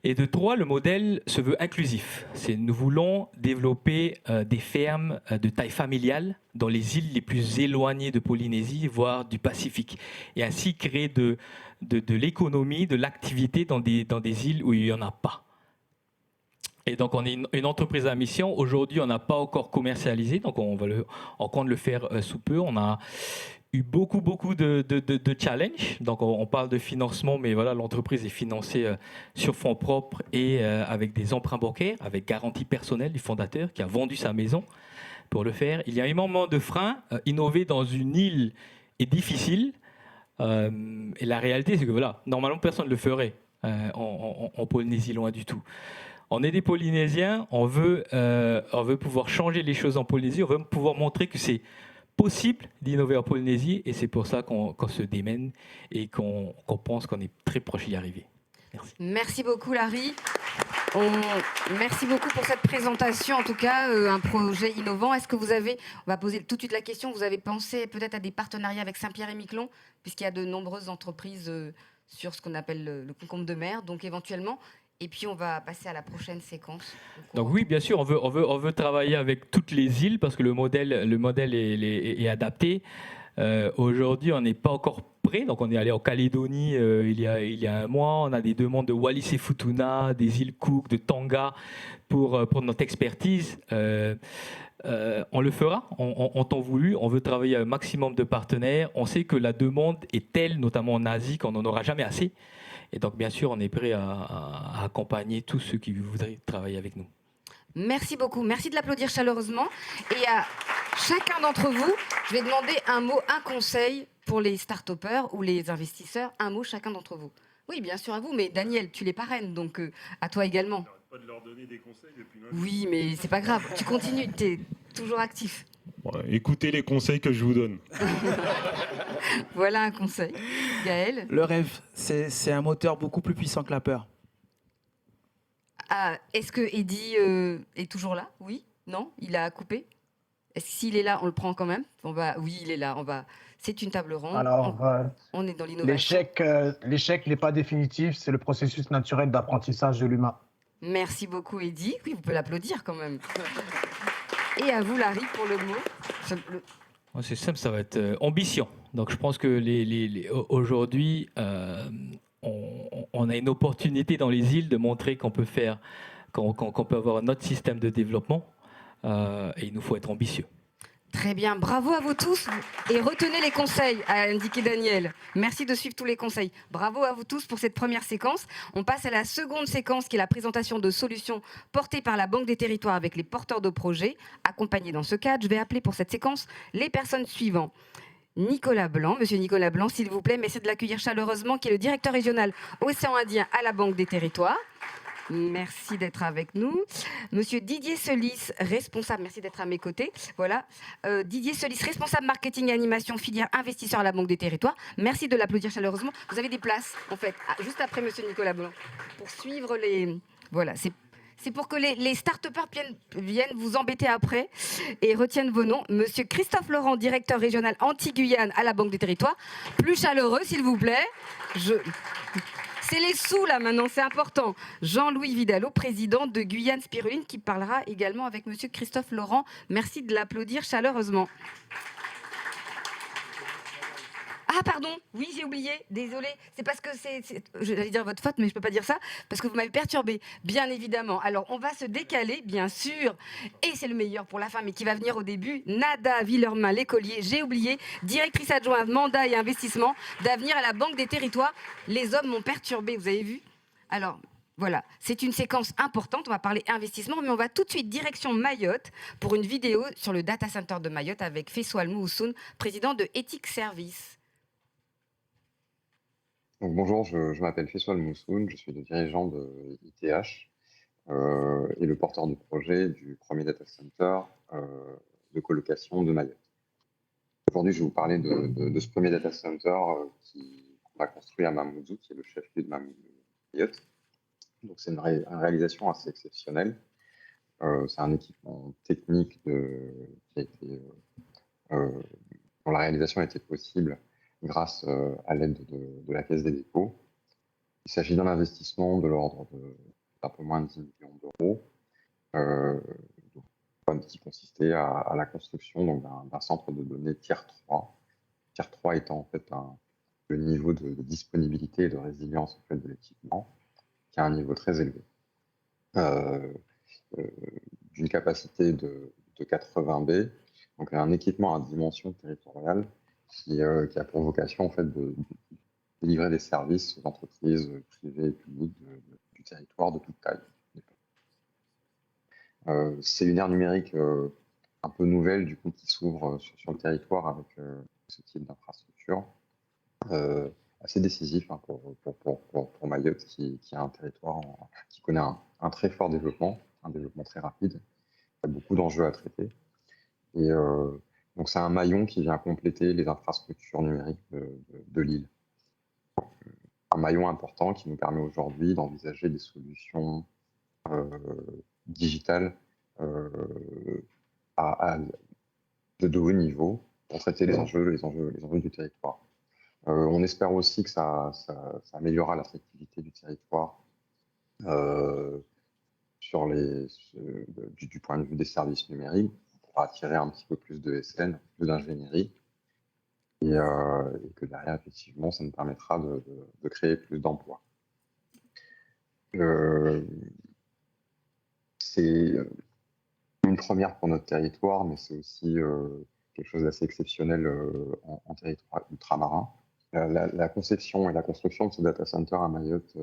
Speaker 8: Et de 3, le modèle se veut inclusif. Nous voulons développer des fermes de taille familiale dans les îles les plus éloignées de Polynésie, voire du Pacifique. Et ainsi créer de l'économie, de l'activité dans des îles où il n'y en a pas. Et donc, on est une entreprise à mission. Aujourd'hui, on n'a pas encore commercialisé, donc on compte le faire sous peu. On a eu beaucoup de challenges. Donc, on parle de financement, mais voilà, l'entreprise est financée sur fonds propres et avec des emprunts bancaires, avec garantie personnelle du fondateur qui a vendu sa maison pour le faire. Il y a énormément de freins. Innover dans une île est difficile. Et la réalité, c'est que voilà, normalement, personne ne le ferait en Polynésie, loin du tout. On est des Polynésiens, on veut pouvoir changer les choses en Polynésie, on veut pouvoir montrer que c'est possible d'innover en Polynésie, et c'est pour ça qu'on se démène et qu'on pense qu'on est très proche d'y arriver. Merci.
Speaker 2: Merci beaucoup, Larry. Merci beaucoup pour cette présentation, en tout cas, un projet innovant. Est-ce que on va poser tout de suite la question, vous avez pensé peut-être à des partenariats avec Saint-Pierre et Miquelon, puisqu'il y a de nombreuses entreprises sur ce qu'on appelle le concombre de mer, donc éventuellement. Et puis, on va passer à la prochaine séquence.
Speaker 8: Donc oui, bien sûr, on veut travailler avec toutes les îles parce que le modèle est adapté. Aujourd'hui, on n'est pas encore prêt. Donc, on est allé en Calédonie il y a un mois. On a des demandes de Wallis et Futuna, des îles Cook, de Tonga pour notre expertise. On le fera, en temps voulu. On veut travailler avec un maximum de partenaires. On sait que la demande est telle, notamment en Asie, qu'on n'en aura jamais assez. Et donc, bien sûr, on est prêt à accompagner tous ceux qui voudraient travailler avec nous.
Speaker 2: Merci beaucoup. Merci de l'applaudir chaleureusement. Et à chacun d'entre vous, je vais demander un mot, un conseil pour les start-upers ou les investisseurs. Un mot, chacun d'entre vous. Oui, bien sûr, à vous. Mais Daniel, tu les parraines, donc à toi également.
Speaker 3: Pas de leur donner des conseils depuis
Speaker 2: oui, mais c'est pas grave. Tu continues, tu es toujours actif.
Speaker 3: Ouais, écoutez les conseils que je vous donne.
Speaker 2: Voilà un conseil. Gaël ?
Speaker 4: Le rêve, c'est un moteur beaucoup plus puissant que la peur.
Speaker 2: Est-ce que Eddy est toujours là ? Oui ? Non ? Il a coupé ? Est-ce s'il est là, on le prend quand même ? Oui, il est là. C'est une table ronde.
Speaker 5: Alors,
Speaker 2: on est dans l'innovation.
Speaker 5: L'échec n'est pas définitif, c'est le processus naturel d'apprentissage de l'humain.
Speaker 2: Merci beaucoup, Eddy. Oui, vous pouvez l'applaudir quand même. Et à vous, Larry, pour le mot.
Speaker 8: C'est simple, ça va être ambition. Donc, je pense que aujourd'hui, on a une opportunité dans les îles de montrer qu'on peut avoir un autre système de développement, et il nous faut être ambitieux.
Speaker 2: Très bien, bravo à vous tous et retenez les conseils, a indiqué Daniel. Merci de suivre tous les conseils. Bravo à vous tous pour cette première séquence. On passe à la seconde séquence qui est la présentation de solutions portées par la Banque des Territoires avec les porteurs de projets. Accompagnés dans ce cadre, je vais appeler pour cette séquence les personnes suivantes. Nicolas Blanc, monsieur Nicolas Blanc, s'il vous plaît, merci de l'accueillir chaleureusement, qui est le directeur régional Océan Indien à la Banque des Territoires. Merci d'être avec nous. Monsieur Didier Solis, responsable, merci d'être à mes côtés. Voilà, Didier Solis, responsable marketing et animation filière investisseur à la Banque des Territoires. Merci de l'applaudir chaleureusement. Vous avez des places, en fait, juste après monsieur Nicolas Blanc, pour suivre les... Voilà, c'est pour que les start-upers viennent vous embêter après et retiennent vos noms. Monsieur Christophe Laurent, directeur régional Antilles-Guyane à la Banque des Territoires. Plus chaleureux, s'il vous plaît. C'est les sous là maintenant, c'est important. Jean-Louis Vidalot, président de Guyane Spiruline, qui parlera également avec monsieur Christophe Laurent. Merci de l'applaudir chaleureusement. Ah pardon, oui j'ai oublié, désolé. C'est parce que j'allais dire votre faute, mais je peux pas dire ça parce que vous m'avez perturbé, bien évidemment. Alors on va se décaler, bien sûr, et c'est le meilleur pour la fin, mais qui va venir au début. Nada Villermain, l'écolier, j'ai oublié, directrice adjointe mandat et investissement d'avenir à la Banque des Territoires. Les hommes m'ont perturbé, vous avez vu. Alors voilà, c'est une séquence importante. On va parler investissement, mais on va tout de suite direction Mayotte pour une vidéo sur le data center de Mayotte avec Fessoal Moussoun, président de Ethic Service.
Speaker 9: Donc, bonjour, je m'appelle Fessoal Moussoun, je suis le dirigeant de ITH et le porteur de projet du premier data center de colocation de Mayotte. Aujourd'hui, je vais vous parler de ce premier data center qu'on a construit à Mamoudzou, qui est le chef-lieu de Mayotte. Donc, c'est une réalisation assez exceptionnelle. C'est un équipement technique dont la réalisation a été possible grâce à l'aide de la Caisse des dépôts. Il s'agit d'un investissement de l'ordre d'un peu moins de 10 millions d'euros, qui consistait à la construction d'un centre de données Tier 3. Tier 3 étant en fait le niveau de disponibilité et de résilience en fait, de l'équipement, qui a un niveau très élevé, d'une capacité de 80 B, donc un équipement à dimension territoriale qui a pour vocation en fait, de délivrer des services aux entreprises privées et publiques du territoire de toute taille. C'est une ère numérique un peu nouvelle du coup, qui s'ouvre sur le territoire avec ce type d'infrastructure, assez décisif hein, pour Mayotte, qui a un territoire qui connaît un très fort développement, un développement très rapide, il y a beaucoup d'enjeux à traiter. Et donc c'est un maillon qui vient compléter les infrastructures numériques de l'île. Un maillon important qui nous permet aujourd'hui d'envisager des solutions digitales de haut niveau pour traiter les enjeux du territoire. On espère aussi que ça améliorera l'attractivité du territoire du point de vue des services numériques, pour attirer un petit peu plus de SN, plus d'ingénierie, et que derrière, effectivement, ça nous permettra de créer plus d'emplois. C'est une première pour notre territoire, mais c'est aussi quelque chose d'assez exceptionnel en territoire ultramarin. La conception et la construction de ce data center à Mayotte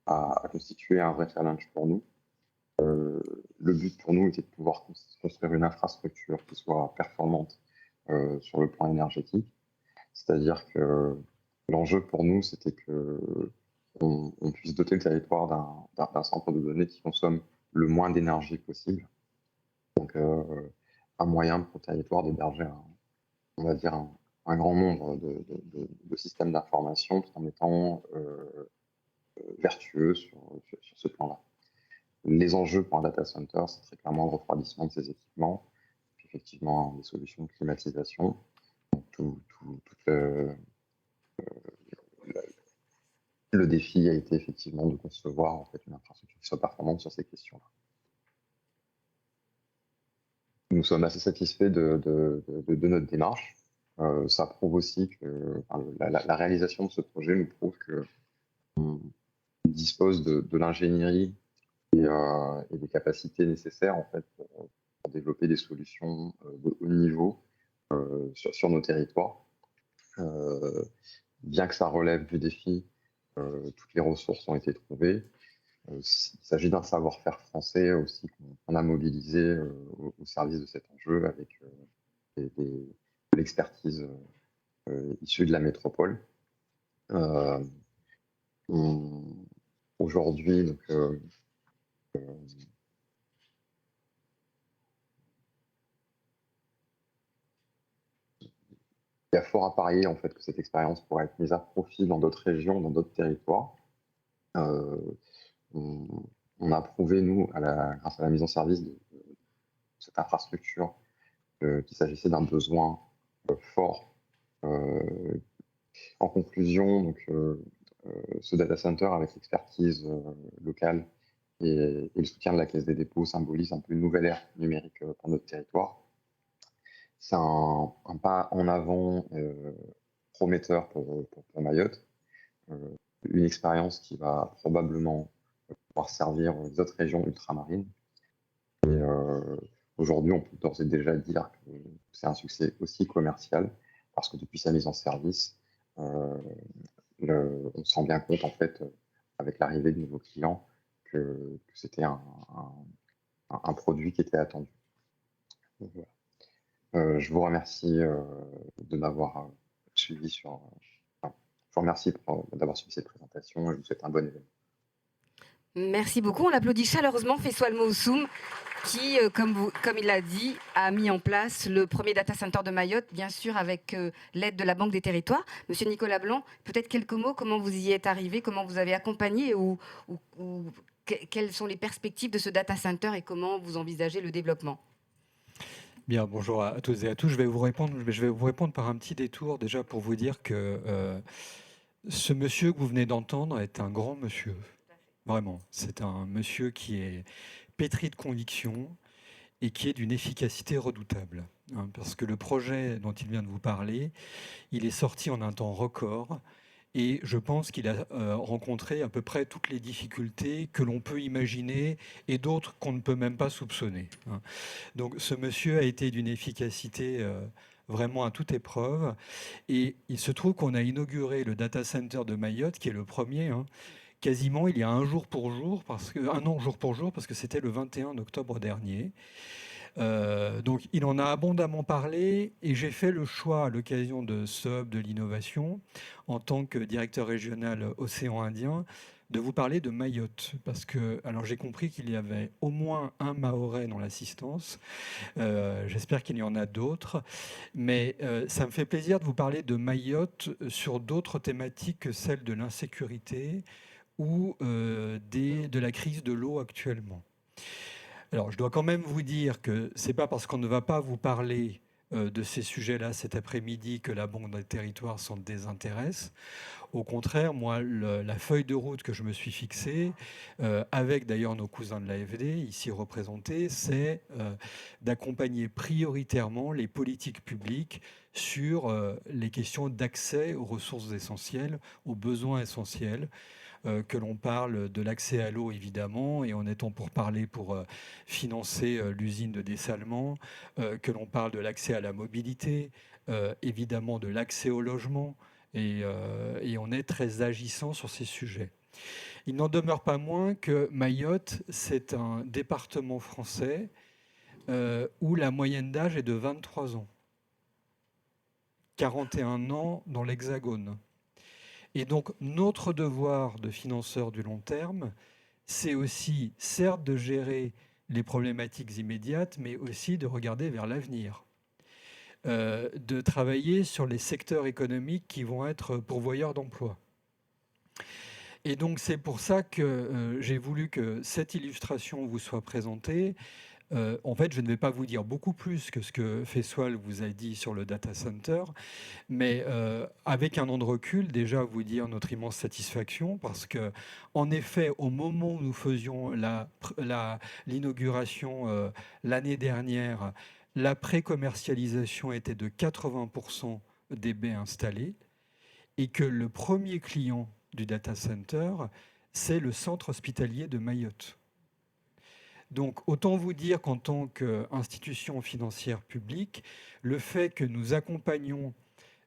Speaker 9: a constitué un vrai challenge pour nous. Le but pour nous était de pouvoir construire une infrastructure qui soit performante sur le plan énergétique. C'est-à-dire que l'enjeu pour nous, c'était qu'on puisse doter le territoire d'un centre de données qui consomme le moins d'énergie possible. Donc, un moyen pour le territoire d'héberger, on va dire, un grand nombre de systèmes d'information tout en étant vertueux sur ce plan-là. Les enjeux pour un data center, c'est très clairement le refroidissement de ces équipements, puis effectivement des solutions de climatisation. Donc le défi a été effectivement de concevoir en fait, une infrastructure qui soit performante sur ces questions-là. Nous sommes assez satisfaits de notre démarche. Ça prouve aussi que la réalisation de ce projet nous prouve qu'on dispose de l'ingénierie et des capacités nécessaires en fait, pour développer des solutions de haut niveau sur nos territoires. Bien que ça relève du défi, toutes les ressources ont été trouvées. Il s'agit d'un savoir-faire français aussi qu'on a mobilisé au service de cet enjeu avec de l'expertise issue de la métropole. Aujourd'hui, donc, il y a fort à parier en fait, que cette expérience pourrait être mise à profit dans d'autres régions, dans d'autres territoires. On a prouvé, nous, grâce à la mise en service de cette infrastructure, qu'il s'agissait d'un besoin fort. En conclusion, donc, ce data center avec l'expertise locale et le soutien de la Caisse des dépôts symbolise un peu une nouvelle ère numérique pour notre territoire. C'est un pas en avant prometteur pour Mayotte, une expérience qui va probablement pouvoir servir les autres régions ultramarines. Et aujourd'hui, on peut d'ores et déjà dire que c'est un succès aussi commercial, parce que depuis sa mise en service, on se rend bien compte, en fait, avec l'arrivée de nouveaux clients, que c'était un produit qui était attendu. Donc, voilà. Je vous remercie de m'avoir suivi je vous remercie d'avoir suivi cette présentation et je vous souhaite un bon événement.
Speaker 2: Merci beaucoup. On applaudit chaleureusement Fessoal Moussoum qui, comme il l'a dit, a mis en place le premier data center de Mayotte, bien sûr avec l'aide de la Banque des Territoires. Monsieur Nicolas Blanc, peut-être quelques mots, comment vous y êtes arrivé, comment vous avez accompagné ou quelles sont les perspectives de ce data center et comment vous envisagez le développement?
Speaker 10: Bien, bonjour à toutes et à tous. Je vais vous répondre par un petit détour déjà pour vous dire que ce monsieur que vous venez d'entendre est un grand monsieur. Vraiment, c'est un monsieur qui est pétri de conviction et qui est d'une efficacité redoutable. Hein, parce que le projet dont il vient de vous parler, il est sorti en un temps record et je pense qu'il a rencontré à peu près toutes les difficultés que l'on peut imaginer et d'autres qu'on ne peut même pas soupçonner. Hein. Donc ce monsieur a été d'une efficacité vraiment à toute épreuve et il se trouve qu'on a inauguré le data center de Mayotte, qui est le premier, hein, quasiment il y a un an jour pour jour, parce que c'était le 21 octobre dernier. Donc il en a abondamment parlé et j'ai fait le choix à l'occasion de ce hub de l'innovation en tant que directeur régional Océan Indien de vous parler de Mayotte, parce que alors j'ai compris qu'il y avait au moins un Mahorais dans l'assistance. J'espère qu'il y en a d'autres, mais ça me fait plaisir de vous parler de Mayotte sur d'autres thématiques que celle de l'insécurité ou de la crise de l'eau actuellement. Alors, je dois quand même vous dire que ce n'est pas parce qu'on ne va pas vous parler de ces sujets-là cet après-midi que la Banque des Territoires s'en désintéresse. Au contraire, moi, la feuille de route que je me suis fixée, avec d'ailleurs nos cousins de l'AFD, ici représentés, c'est d'accompagner prioritairement les politiques publiques sur les questions d'accès aux ressources essentielles, aux besoins essentiels, que l'on parle de l'accès à l'eau évidemment, et en étant pour parler pour financer l'usine de dessalement, que l'on parle de l'accès à la mobilité, évidemment de l'accès au logement, et on est très agissant sur ces sujets. Il n'en demeure pas moins que Mayotte, c'est un département français où la moyenne d'âge est de 23 ans. 41 ans dans l'Hexagone. Et donc, notre devoir de financeur du long terme, c'est aussi, certes, de gérer les problématiques immédiates, mais aussi de regarder vers l'avenir, de travailler sur les secteurs économiques qui vont être pourvoyeurs d'emplois. Et donc, c'est pour ça que j'ai voulu que cette illustration vous soit présentée. En fait, je ne vais pas vous dire beaucoup plus que ce que Fessoal vous a dit sur le data center, mais avec un an de recul, déjà vous dire notre immense satisfaction, parce que, en effet, au moment où nous faisions l'inauguration l'année dernière, la pré-commercialisation était de 80% des baies installés, et que le premier client du data center, c'est le centre hospitalier de Mayotte. Donc, autant vous dire qu'en tant qu'institution financière publique, le fait que nous accompagnons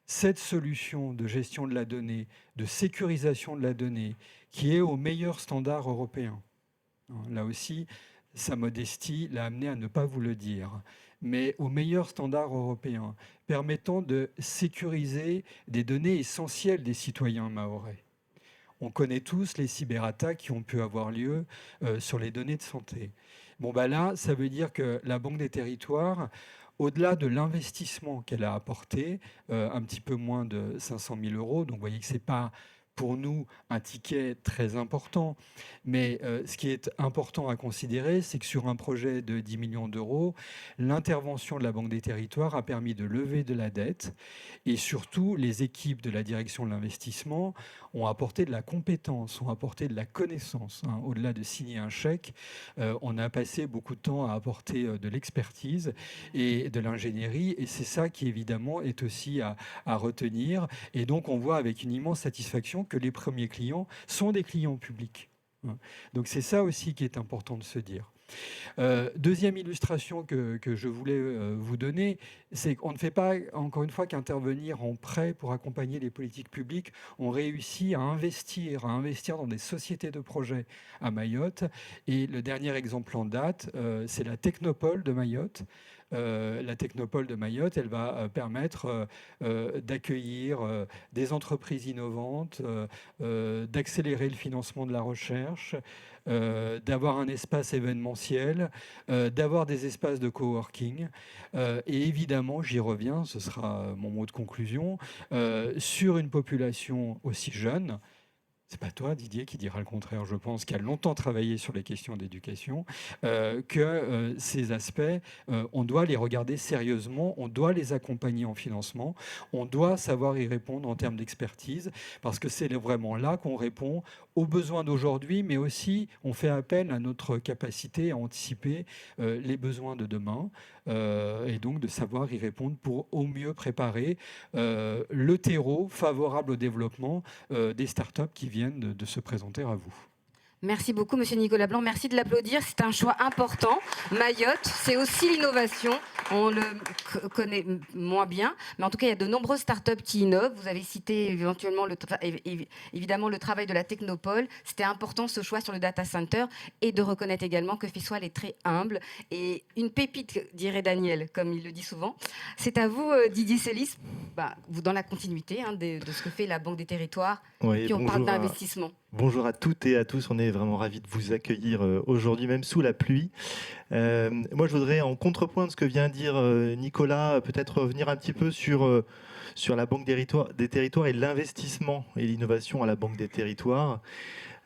Speaker 10: cette solution de gestion de la donnée, de sécurisation de la donnée, qui est au meilleur standard européen. Là aussi, sa modestie l'a amené à ne pas vous le dire, mais au meilleur standard européen, permettant de sécuriser des données essentielles des citoyens mahorais. On connaît tous les cyberattaques qui ont pu avoir lieu sur les données de santé. Bon, bah là, ça veut dire que la Banque des Territoires, au-delà de l'investissement qu'elle a apporté, un petit peu moins de 500 000 €, donc vous voyez que ce n'est pas pour nous un ticket très important. Mais ce qui est important à considérer, c'est que sur un projet de 10 millions d'euros, l'intervention de la Banque des Territoires a permis de lever de la dette et surtout les équipes de la direction de l'investissement ont apporté de la compétence, ont apporté de la connaissance. Au-delà de signer un chèque, on a passé beaucoup de temps à apporter de l'expertise et de l'ingénierie et c'est ça qui évidemment est aussi à retenir. Et donc on voit avec une immense satisfaction que les premiers clients sont des clients publics. Donc c'est ça aussi qui est important de se dire. Deuxième illustration que je voulais vous donner, c'est qu'on ne fait pas, encore une fois, qu'intervenir en prêt pour accompagner les politiques publiques. On réussit à investir dans des sociétés de projets à Mayotte. Et le dernier exemple en date, c'est la Technopole de Mayotte. La Technopole de Mayotte, elle va permettre d'accueillir des entreprises innovantes, d'accélérer le financement de la recherche, d'avoir un espace événementiel, d'avoir des espaces de coworking. Et évidemment, j'y reviens, ce sera mon mot de conclusion, sur une population aussi jeune. C'est pas toi, Didier, qui dira le contraire, je pense, qui a longtemps travaillé sur les questions d'éducation, que ces aspects, on doit les regarder sérieusement, on doit les accompagner en financement, on doit savoir y répondre en termes d'expertise, parce que c'est vraiment là qu'on répond aux besoins d'aujourd'hui, mais aussi on fait appel à notre capacité à anticiper les besoins de demain, et donc de savoir y répondre pour au mieux préparer le terreau favorable au développement des startups qui viennent de se présenter à vous.
Speaker 2: Merci beaucoup, Monsieur Nicolas Blanc. Merci de l'applaudir. C'est un choix important. Mayotte, c'est aussi l'innovation. On le connaît moins bien, mais en tout cas, il y a de nombreuses startups qui innovent. Vous avez cité évidemment le travail de la Technopole. C'était important ce choix sur le data center et de reconnaître également que Fiswal est très humble et une pépite, dirait Daniel, comme il le dit souvent. C'est à vous, Didier Celis, vous dans la continuité de ce que fait la Banque des Territoires.
Speaker 11: Oui,
Speaker 2: puis on parle d'investissement.
Speaker 11: Bonjour à toutes et à tous, on est vraiment ravis de vous accueillir aujourd'hui, même sous la pluie. Moi, je voudrais, en contrepoint de ce que vient de dire Nicolas, peut-être revenir un petit peu sur la Banque des Territoires et l'investissement et l'innovation à la Banque des Territoires.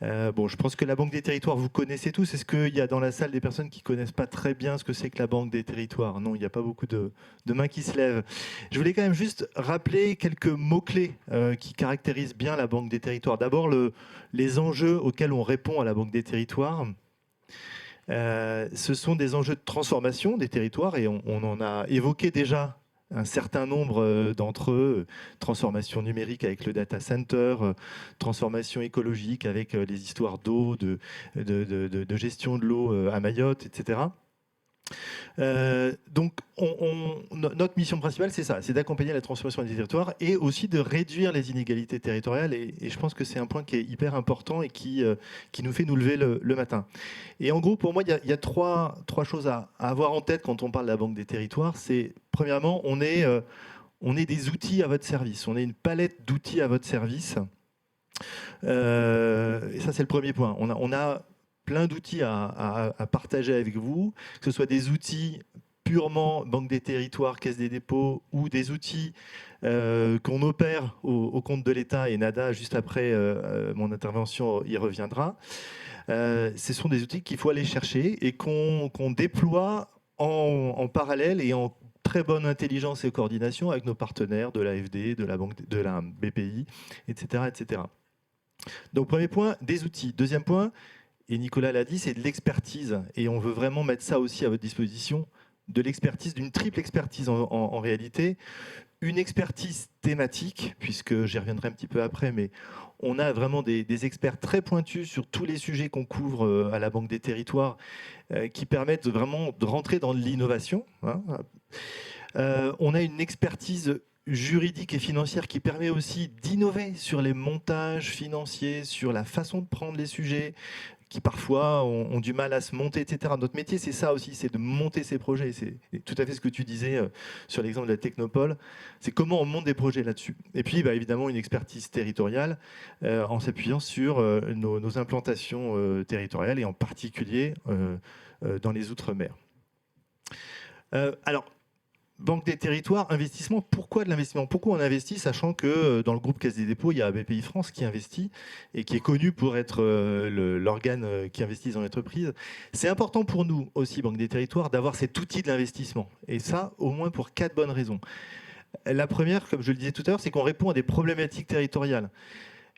Speaker 11: Je pense que la Banque des Territoires, vous connaissez tous. Est-ce qu'il y a dans la salle des personnes qui ne connaissent pas très bien ce que c'est que la Banque des Territoires? Non, il n'y a pas beaucoup de mains qui se lèvent. Je voulais quand même juste rappeler quelques mots-clés qui caractérisent bien la Banque des Territoires. D'abord, les enjeux auxquels on répond à la Banque des Territoires. Ce sont des enjeux de transformation des territoires et on en a évoqué déjà un certain nombre d'entre eux, transformation numérique avec le data center, transformation écologique avec les histoires d'eau, de gestion de l'eau à Mayotte, etc. Donc notre mission principale, c'est ça, c'est d'accompagner la transformation des territoires et aussi de réduire les inégalités territoriales et je pense que c'est un point qui est hyper important et qui nous fait nous lever le matin. Et en gros, pour moi, il y a trois choses à avoir en tête quand on parle de la Banque des Territoires. C'est, premièrement, on est des outils à votre service, on est une palette d'outils à votre service. Et ça, c'est le premier point. On a plein d'outils à partager avec vous, que ce soit des outils purement Banque des Territoires, Caisse des dépôts, ou des outils qu'on opère au compte de l'État, et Nada, juste après mon intervention, y reviendra. Ce sont des outils qu'il faut aller chercher et qu'on déploie en parallèle et en très bonne intelligence et coordination avec nos partenaires de l'AFD, de la BPI, etc., etc. Donc, premier point, des outils. Deuxième point, et Nicolas l'a dit, c'est de l'expertise. Et on veut vraiment mettre ça aussi à votre disposition, de l'expertise, d'une triple expertise en réalité. Une expertise thématique, puisque j'y reviendrai un petit peu après, mais on a vraiment des experts très pointus sur tous les sujets qu'on couvre à la Banque des Territoires, qui permettent vraiment de rentrer dans l'innovation. On a une expertise juridique et financière qui permet aussi d'innover sur les montages financiers, sur la façon de prendre les sujets, qui parfois ont du mal à se monter, etc. Notre métier, c'est ça aussi, c'est de monter ces projets. C'est tout à fait ce que tu disais sur l'exemple de la Technopole. C'est comment on monte des projets là-dessus. Et puis, évidemment, une expertise territoriale en s'appuyant sur nos implantations territoriales et en particulier dans les Outre-mer. Alors, Banque des territoires, investissement. Pourquoi de l'investissement? Pourquoi on investit, sachant que dans le groupe Caisse des dépôts, il y a BPI France qui investit et qui est connu pour être l'organe qui investit dans l'entreprise. C'est important pour nous aussi, Banque des territoires, d'avoir cet outil de l'investissement. Et ça, au moins pour 4 bonnes raisons. La première, comme je le disais tout à l'heure, c'est qu'on répond à des problématiques territoriales.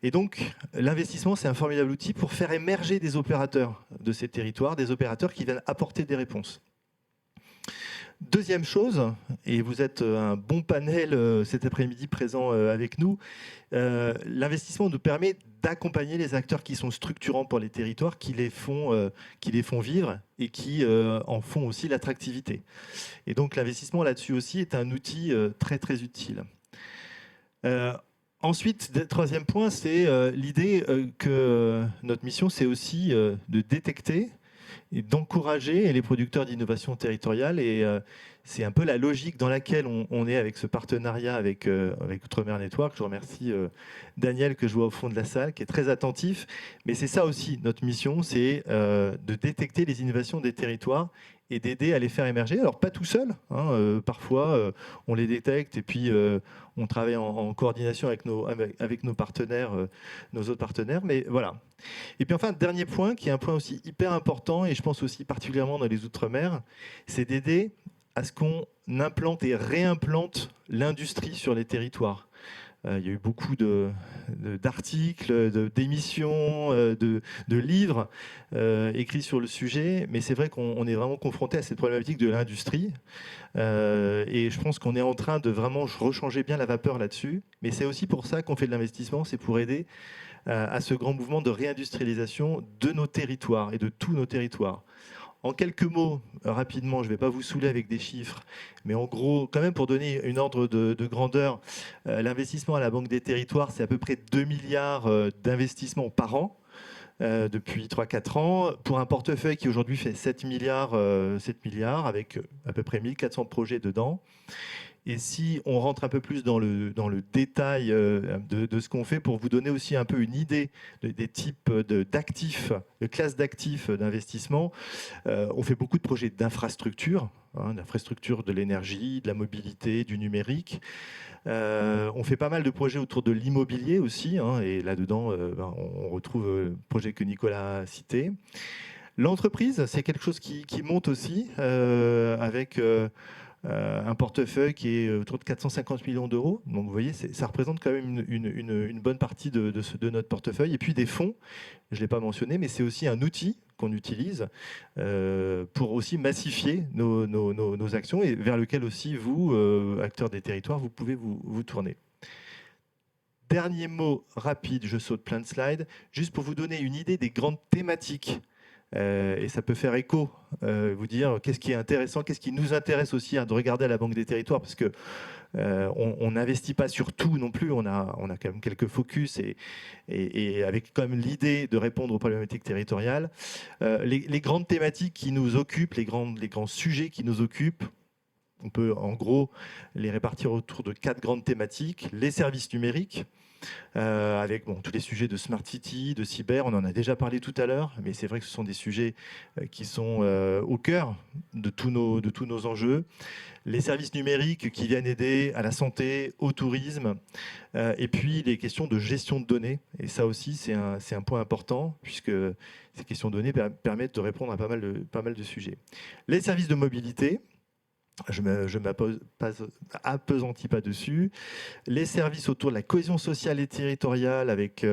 Speaker 11: Et donc, l'investissement, c'est un formidable outil pour faire émerger des opérateurs de ces territoires, des opérateurs qui viennent apporter des réponses. Deuxième chose, et vous êtes un bon panel cet après-midi présent avec nous, l'investissement nous permet d'accompagner les acteurs qui sont structurants pour les territoires, qui les font vivre et qui en font aussi l'attractivité. Et donc l'investissement là-dessus aussi est un outil très très utile. Ensuite, troisième point, c'est l'idée que notre mission, c'est aussi de détecter et d'encourager les producteurs d'innovation territoriale. Et c'est un peu la logique dans laquelle on est avec ce partenariat avec Outremer Network. Je remercie Daniel, que je vois au fond de la salle, qui est très attentif. Mais c'est ça aussi, notre mission, c'est de détecter les innovations des territoires et d'aider à les faire émerger. Alors, pas tout seul. Parfois, on les détecte et puis on travaille en coordination avec nos partenaires, nos autres partenaires. Mais voilà. Et puis enfin, dernier point, qui est un point aussi hyper important, et je pense aussi particulièrement dans les Outre-mer, c'est d'aider à ce qu'on implante et réimplante l'industrie sur les territoires. Il y a eu beaucoup d'articles, d'émissions, de livres écrits sur le sujet, mais c'est vrai qu'on est vraiment confronté à cette problématique de l'industrie. Et je pense qu'on est en train de vraiment rechanger bien la vapeur là-dessus. Mais c'est aussi pour ça qu'on fait de l'investissement, c'est pour aider à ce grand mouvement de réindustrialisation de nos territoires et de tous nos territoires. En quelques mots, rapidement, je ne vais pas vous saouler avec des chiffres, mais en gros, quand même pour donner une ordre de grandeur, l'investissement à la Banque des territoires, c'est à peu près 2 milliards d'investissements par an depuis 3-4 ans, pour un portefeuille qui aujourd'hui fait 7 milliards, avec à peu près 1400 projets dedans. Et si on rentre un peu plus dans le détail de ce qu'on fait, pour vous donner aussi un peu une idée des types d'actifs, de classes d'actifs d'investissement, on fait beaucoup de projets d'infrastructure, d'infrastructure de l'énergie, de la mobilité, du numérique. On fait pas mal de projets autour de l'immobilier aussi, et là-dedans, on retrouve le projet que Nicolas a cité. L'entreprise, c'est quelque chose qui monte aussi, avec un portefeuille qui est autour de 450 millions d'euros. Donc vous voyez, ça représente quand même une bonne partie de notre portefeuille. Et puis des fonds, je ne l'ai pas mentionné, mais c'est aussi un outil qu'on utilise pour aussi massifier nos actions et vers lequel aussi vous, acteurs des territoires, vous pouvez vous tourner. Dernier mot rapide, je saute plein de slides, juste pour vous donner une idée des grandes thématiques. Et ça peut faire écho, vous dire qu'est-ce qui est intéressant, qu'est-ce qui nous intéresse aussi de regarder à la Banque des territoires, parce que on n'investit pas sur tout non plus, on a quand même quelques focus et avec quand même l'idée de répondre aux problématiques territoriales. Les grandes thématiques qui nous occupent, les grands sujets qui nous occupent, on peut en gros les répartir autour de 4 grandes thématiques. Les services numériques, avec tous les sujets de Smart City, de cyber, on en a déjà parlé tout à l'heure, mais c'est vrai que ce sont des sujets qui sont au cœur de tous nos enjeux. Les services numériques qui viennent aider à la santé, au tourisme, et puis les questions de gestion de données. Et ça aussi, c'est un point important, puisque ces questions de données permettent de répondre à pas mal de sujets. Les services de mobilité, je ne m'appesantis pas dessus. Les services autour de la cohésion sociale et territoriale, avec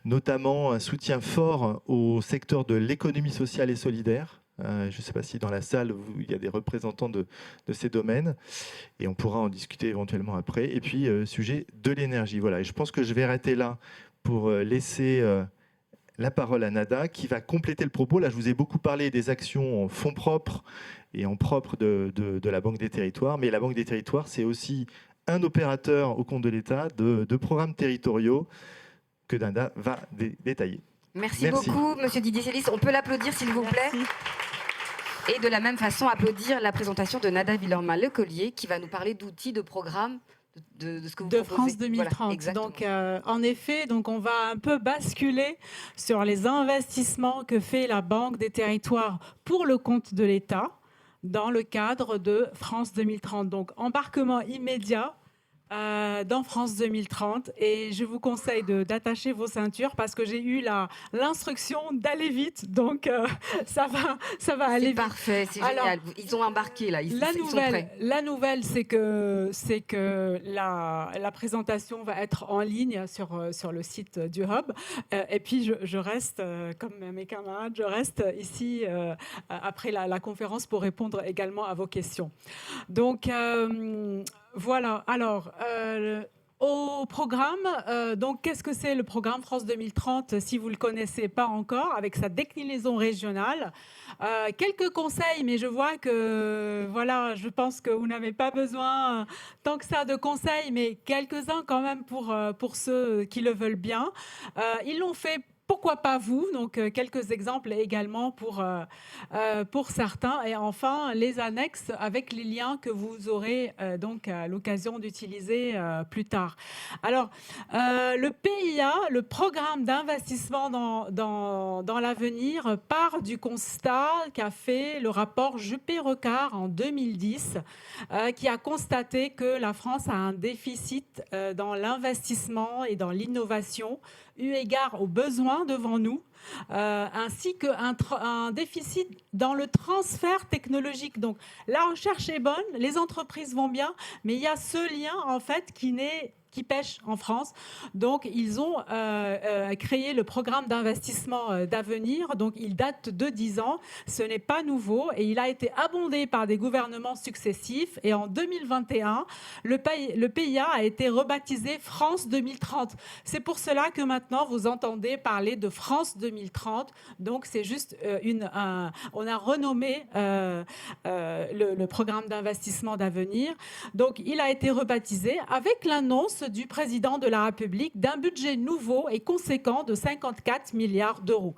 Speaker 11: notamment un soutien fort au secteur de l'économie sociale et solidaire. Je ne sais pas si dans la salle, il y a des représentants de ces domaines, et on pourra en discuter éventuellement après. Et puis, sujet de l'énergie. Voilà. Et je pense que je vais arrêter là pour laisser la parole à Nada, qui va compléter le propos. Là, je vous ai beaucoup parlé des actions en fonds propres et en propre de la Banque des territoires. Mais la Banque des territoires, c'est aussi un opérateur au compte de l'État de programmes territoriaux que Nada va détailler.
Speaker 2: Merci beaucoup, Monsieur Didier Célis. On peut l'applaudir, s'il vous plaît. Et de la même façon, applaudir la présentation de Nada Villormin-Lecollier, qui va nous parler d'outils, de programmes, de ce que vous proposez.
Speaker 12: France 2030. Voilà, donc, en effet, on va un peu basculer sur les investissements que fait la Banque des territoires pour le compte de l'État. dans le cadre de France 2030. Donc, embarquement immédiat dans France 2030 et je vous conseille d'attacher vos ceintures parce que j'ai eu l'instruction d'aller vite, donc ça va aller vite.
Speaker 2: Parfait, c'est génial. Ils ont embarqué là, ils sont prêts.
Speaker 12: La nouvelle, c'est que la présentation va être en ligne sur le site du Hub et puis je reste, comme mes camarades, je reste ici après la conférence pour répondre également à vos questions. Donc, voilà, alors, au programme, donc qu'est-ce que c'est le programme France 2030 si vous ne le connaissez pas encore, avec sa déclinaison régionale. Quelques conseils, mais je vois que, voilà, je pense que vous n'avez pas besoin tant que ça de conseils, mais quelques-uns quand même pour ceux qui le veulent bien. Ils l'ont fait. Pourquoi pas vous? Donc, quelques exemples également pour certains. Et enfin, les annexes avec les liens que vous aurez donc l'occasion d'utiliser plus tard. Alors, le PIA, le programme d'investissement dans l'avenir, part du constat qu'a fait le rapport Juppé-Rocard en 2010, qui a constaté que la France a un déficit dans l'investissement et dans l'innovation, eu égard aux besoins devant nous, ainsi qu'un déficit dans le transfert technologique. Donc, la recherche est bonne, les entreprises vont bien, mais il y a ce lien, en fait, qui pêche en France. Donc, ils ont créé le programme d'investissement d'avenir. Donc, il date de 10 ans. Ce n'est pas nouveau et il a été abondé par des gouvernements successifs. Et en 2021, le PIA a été rebaptisé France 2030. C'est pour cela que maintenant, vous entendez parler de France 2030. Donc, c'est juste on a renommé le programme d'investissement d'avenir. Donc, il a été rebaptisé avec l'annonce du président de la République d'un budget nouveau et conséquent de 54 milliards d'euros.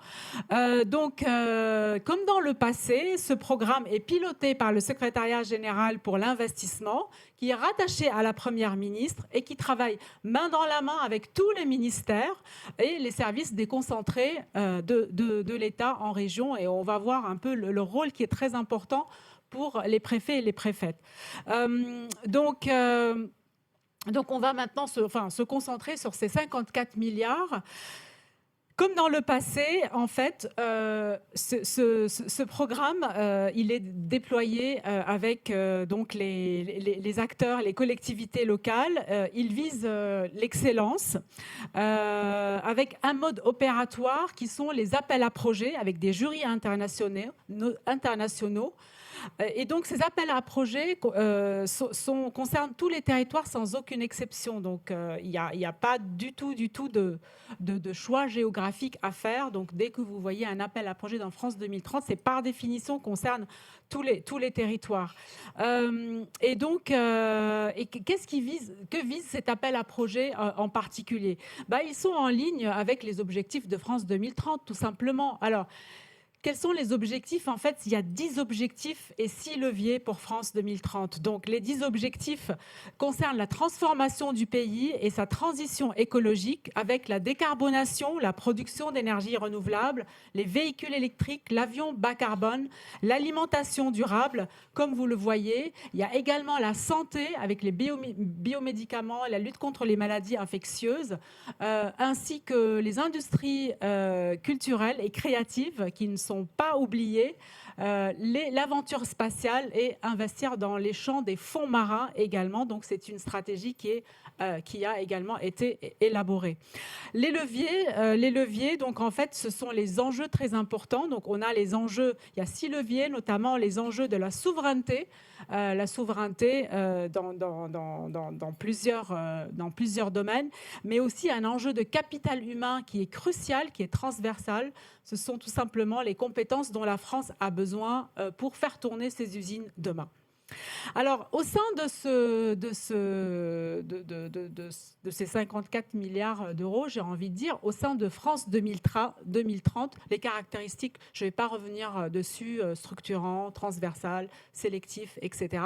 Speaker 12: Donc, comme dans le passé, ce programme est piloté par le secrétariat général pour l'investissement, qui est rattaché à la Première ministre et qui travaille main dans la main avec tous les ministères et les services déconcentrés de l'État en région. Et on va voir un peu le rôle qui est très important pour les préfets et les préfètes. Donc, on va maintenant se concentrer sur ces 54 milliards. Comme dans le passé, en fait, ce programme, il est déployé avec donc les acteurs, les collectivités locales. Il vise l'excellence avec un mode opératoire qui sont les appels à projets avec des jurys internationaux. Et donc, ces appels à projets concernent tous les territoires sans aucune exception. Donc, il n'y a pas du tout de choix géographique à faire. Donc, dès que vous voyez un appel à projet dans France 2030, c'est par définition concerne tous les territoires. Et donc, que vise cet appel à projet en particulier? Ils sont en ligne avec les objectifs de France 2030, tout simplement. Alors, quels sont les objectifs? En fait, il y a 10 objectifs et 6 leviers pour France 2030. Donc, les 10 objectifs concernent la transformation du pays et sa transition écologique avec la décarbonation, la production d'énergie renouvelable, les véhicules électriques, l'avion bas carbone, l'alimentation durable. Comme vous le voyez, il y a également la santé avec les biomédicaments, la lutte contre les maladies infectieuses, ainsi que les industries culturelles et créatives qui ne sont pas oubliées, l'aventure spatiale et investir dans les champs des fonds marins également. Donc, c'est une stratégie qui a également été élaborée. Les leviers, donc en fait, ce sont les enjeux très importants. Donc, on a les enjeux, il y a 6 leviers, notamment les enjeux de la souveraineté dans plusieurs domaines, mais aussi un enjeu de capital humain qui est crucial, qui est transversal. Ce sont tout simplement les compétences dont la France a besoin pour faire tourner ses usines demain. Alors, au sein de ces 54 milliards d'euros, j'ai envie de dire, au sein de France 2030, les caractéristiques, je ne vais pas revenir dessus, structurant, transversal, sélectif, etc.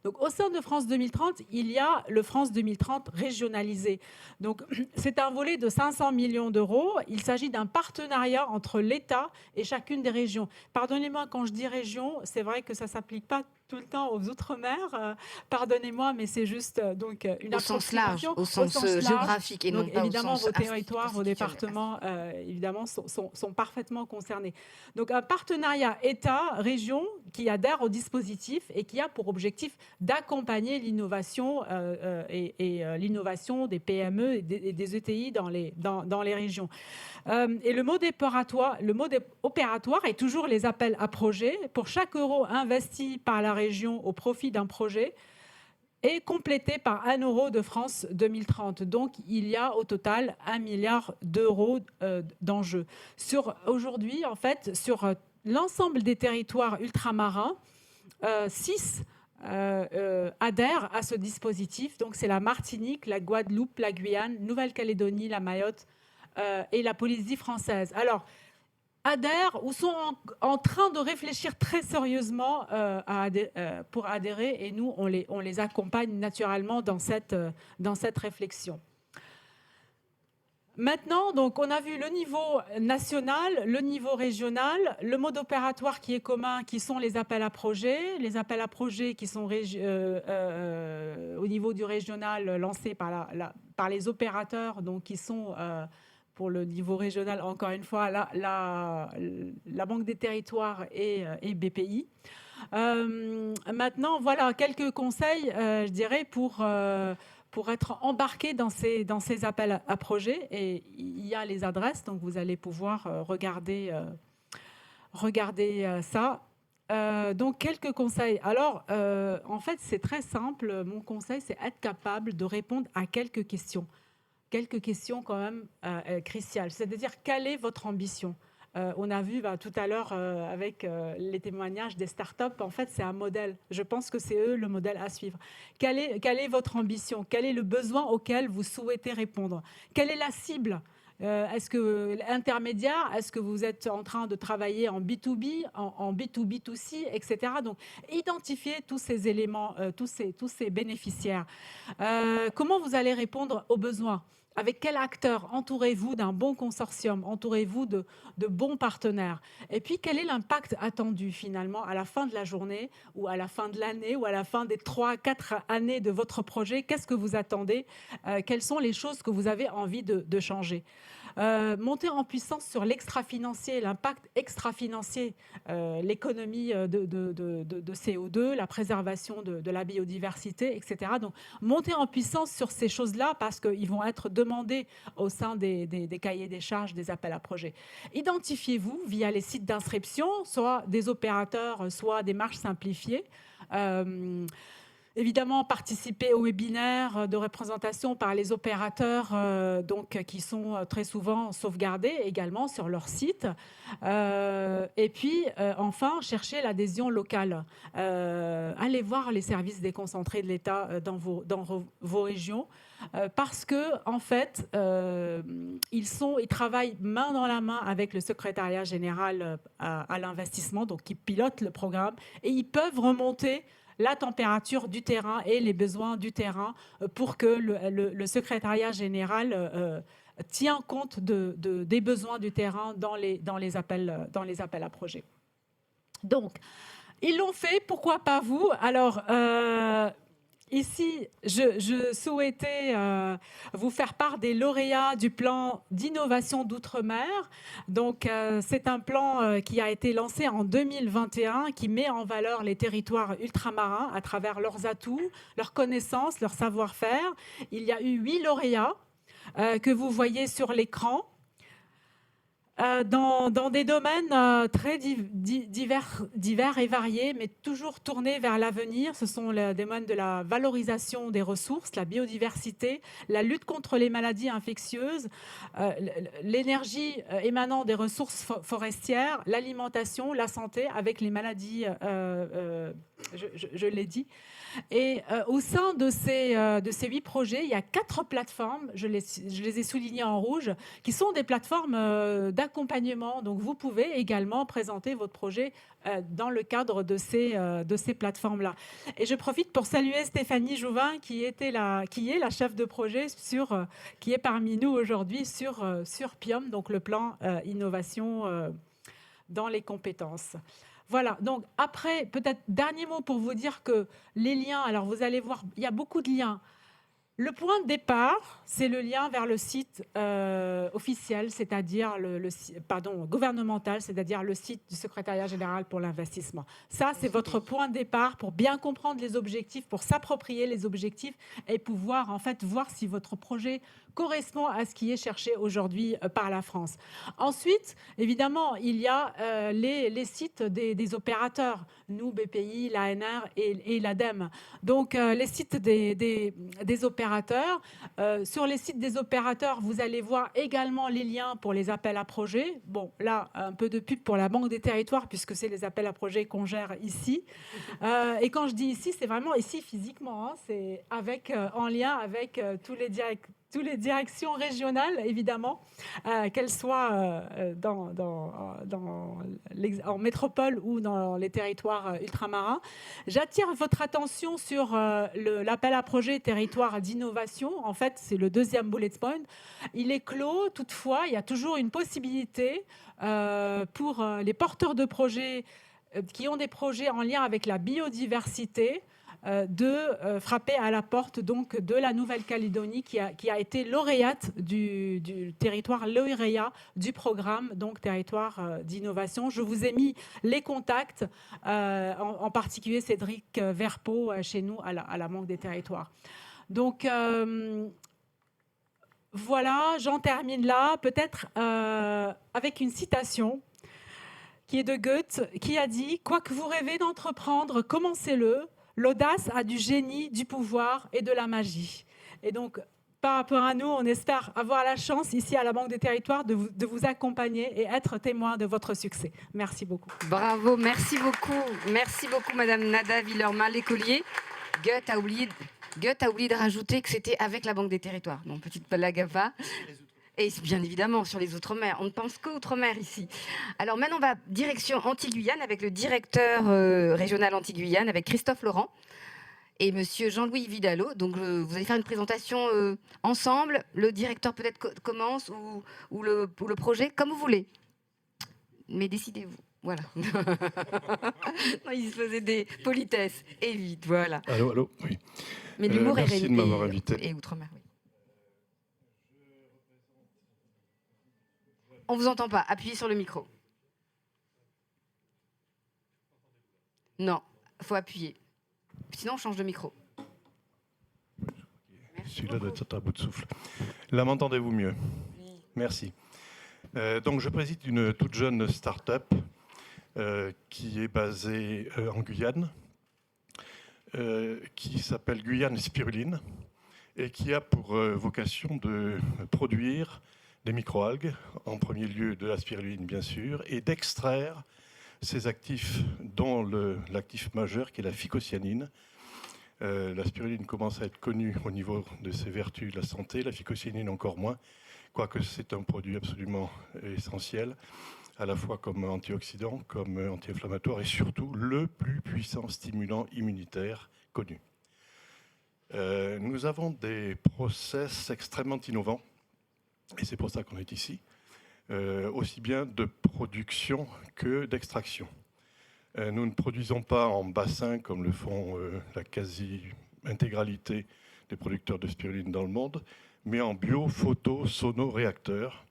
Speaker 12: Donc, au sein de France 2030, il y a le France 2030 régionalisé. Donc, c'est un volet de 500 millions d'euros. Il s'agit d'un partenariat entre l'État et chacune des régions. Pardonnez-moi, quand je dis région, c'est vrai que ça ne s'applique pas tout le temps aux Outre-mer, pardonnez-moi, mais c'est juste donc une
Speaker 2: au sens large,
Speaker 12: approximation
Speaker 2: au sens
Speaker 12: large.
Speaker 2: géographique et non
Speaker 12: Donc,
Speaker 2: pas
Speaker 12: évidemment,
Speaker 2: au sens
Speaker 12: vos territoires, vos
Speaker 2: institutionnel.
Speaker 12: départements, évidemment, sont parfaitement concernés. Donc, un partenariat État-région qui adhère au dispositif et qui a pour objectif d'accompagner l'innovation et l'innovation des PME et des ETI dans les régions. Et le mode opératoire est toujours les appels à projets. Pour chaque euro investi par la région au profit d'un projet, est complété par 1 euro de France 2030. Donc, il y a au total 1 milliard d'euros d'enjeux. Aujourd'hui, en fait, sur l'ensemble des territoires ultramarins, 6 adhèrent à ce dispositif. Donc, c'est la Martinique, la Guadeloupe, la Guyane, Nouvelle-Calédonie, la Mayotte et la Polynésie française. Alors, adhèrent ou sont en train de réfléchir très sérieusement pour adhérer, et nous, on les accompagne naturellement dans cette réflexion. Maintenant, donc, on a vu le niveau national, le niveau régional, le mode opératoire qui est commun, qui sont les appels à projets. Les appels à projets qui sont au niveau du régional lancés par les opérateurs, donc qui sont... pour le niveau régional, encore une fois, la Banque des Territoires et BPI. Maintenant, voilà quelques conseils, je dirais, pour être embarqué dans ces appels à projets. Et il y a les adresses, donc vous allez pouvoir regarder ça. Donc, quelques conseils. Alors, en fait, c'est très simple. Mon conseil, c'est être capable de répondre à quelques questions. Quelques questions quand même cruciales. C'est-à-dire, quelle est votre ambition ? On a vu tout à l'heure avec les témoignages des startups, en fait, c'est un modèle. Je pense que c'est eux le modèle à suivre. Quelle est votre ambition ? Quel est le besoin auquel vous souhaitez répondre ? Quelle est la cible ? Est-ce que l'intermédiaire, est-ce que vous êtes en train de travailler en B2B, en B2B2C, etc. Donc, identifiez tous ces éléments, tous ces bénéficiaires. Comment vous allez répondre aux besoins ? Avec quel acteur? Entourez-vous d'un bon consortium, entourez-vous de bons partenaires. Et puis, quel est l'impact attendu finalement à la fin de la journée ou à la fin de l'année ou à la fin des 3-4 années de votre projet? Qu'est-ce que vous attendez? Quelles sont les choses que vous avez envie de changer? Monter en puissance sur l'extra-financier, l'impact extra-financier, l'économie de CO2, la préservation de la biodiversité, etc. Donc, monter en puissance sur ces choses-là parce qu'ils vont être demandés au sein des cahiers des charges, des appels à projets. Identifiez-vous via les sites d'inscription, soit des opérateurs, soit des marges simplifiées. Évidemment, participer aux webinaires de représentation par les opérateurs qui sont très souvent sauvegardés également sur leur site. Et puis, enfin, chercher l'adhésion locale. Allez voir les services déconcentrés de l'État dans vos régions parce que, en fait, ils travaillent main dans la main avec le secrétariat général à l'investissement, donc qui pilote le programme, et ils peuvent remonter la température du terrain et les besoins du terrain pour que le secrétariat général tient compte des besoins du terrain dans les appels à projets. Donc, ils l'ont fait, pourquoi pas vous? Alors, ici, je souhaitais vous faire part des lauréats du plan d'innovation d'outre-mer. Donc, c'est un plan qui a été lancé en 2021, qui met en valeur les territoires ultramarins à travers leurs atouts, leurs connaissances, leur savoir-faire. Il y a eu 8 lauréats que vous voyez sur l'écran. Dans des domaines très divers et variés, mais toujours tournés vers l'avenir. Ce sont les domaines de la valorisation des ressources, la biodiversité, la lutte contre les maladies infectieuses, l'énergie émanant des ressources forestières, l'alimentation, la santé avec les maladies je l'ai dit. Et au sein de ces 8 projets, il y a 4 plateformes, je les ai soulignées en rouge, qui sont des plateformes d'accompagnement. Donc, vous pouvez également présenter votre projet dans le cadre de ces plateformes-là. Et je profite pour saluer Stéphanie Jouvin, qui est la chef de projet, qui est parmi nous aujourd'hui sur PIOM, donc le plan innovation dans les compétences. Voilà, donc après, peut-être dernier mot pour vous dire que les liens, alors vous allez voir, il y a beaucoup de liens. Le point de départ, c'est le lien vers le site officiel, c'est-à-dire gouvernemental, c'est-à-dire le site du Secrétariat général pour l'investissement. Ça, c'est votre point de départ pour bien comprendre les objectifs, pour s'approprier les objectifs et pouvoir en fait voir si votre projet correspond à ce qui est cherché aujourd'hui par la France. Ensuite, évidemment, il y a les sites des opérateurs, nous, BPI, l'ANR et l'ADEME. Donc, les sites des opérateurs. Sur les sites des opérateurs, vous allez voir également les liens pour les appels à projets. Bon, là, un peu de pub pour la Banque des Territoires, puisque c'est les appels à projets qu'on gère ici. Et quand je dis ici, c'est vraiment ici physiquement. Hein, c'est en lien avec toutes les directions régionales, évidemment, qu'elles soient en métropole ou dans les territoires ultramarins. J'attire votre attention sur l'appel à projet territoire d'innovation. En fait, c'est le deuxième bullet point. Il est clos, toutefois, il y a toujours une possibilité pour les porteurs de projets qui ont des projets en lien avec la biodiversité de frapper à la porte donc, de la Nouvelle-Calédonie qui a été lauréate du territoire lauréat du programme donc territoire d'innovation. Je vous ai mis les contacts, en particulier Cédric Verpeau chez nous à la Banque des Territoires. Donc voilà, j'en termine là, peut-être avec une citation qui est de Goethe, qui a dit « Quoi que vous rêvez d'entreprendre, commencez-le. L'audace a du génie, du pouvoir et de la magie. » Et donc, par rapport à nous, on espère avoir la chance ici à la Banque des Territoires de vous accompagner et être témoin de votre succès. Merci beaucoup.
Speaker 2: Bravo, merci beaucoup. Merci beaucoup, Madame Nada Villermain-Lécollier. Goethe a oublié de rajouter que c'était avec la Banque des Territoires. Donc, petite blague à part. Et bien évidemment, sur les Outre-mer. On ne pense qu'aux-Outre-mer ici. Alors maintenant, on va direction Antilles-Guyane avec le directeur régional Antilles-Guyane, avec Christophe Laurent et monsieur Jean-Louis Vidalot. Donc, vous allez faire une présentation ensemble. Le directeur peut-être commence ou le projet, comme vous voulez. Mais décidez-vous. Voilà. Non, il se faisait des politesses. Et vite, voilà.
Speaker 13: Allô, oui.
Speaker 2: Mais l'humour est
Speaker 13: merci de m'avoir invité.
Speaker 2: Et Outre-mer, oui. On ne vous entend pas. Appuyez sur le micro. Non, il faut appuyer. Sinon, on change de micro.
Speaker 13: Celui-là doit être à bout de souffle. Là, m'entendez-vous mieux? Merci. Donc, je préside une toute jeune start-up qui est basée en Guyane, qui s'appelle Guyane Spiruline et qui a pour vocation de produire des microalgues, en premier lieu de la spiruline bien sûr, et d'extraire ces actifs, dont l'actif majeur qui est la phycocyanine. La spiruline commence à être connue au niveau de ses vertus de la santé, la phycocyanine encore moins, quoique c'est un produit absolument essentiel, à la fois comme antioxydant, comme anti-inflammatoire, et surtout le plus puissant stimulant immunitaire connu. Nous avons des process extrêmement innovants, et c'est pour ça qu'on est ici, aussi bien de production que d'extraction. Nous ne produisons pas en bassin comme le font la quasi-intégralité des producteurs de spiruline dans le monde, mais en bio-photo-sono-réacteurs,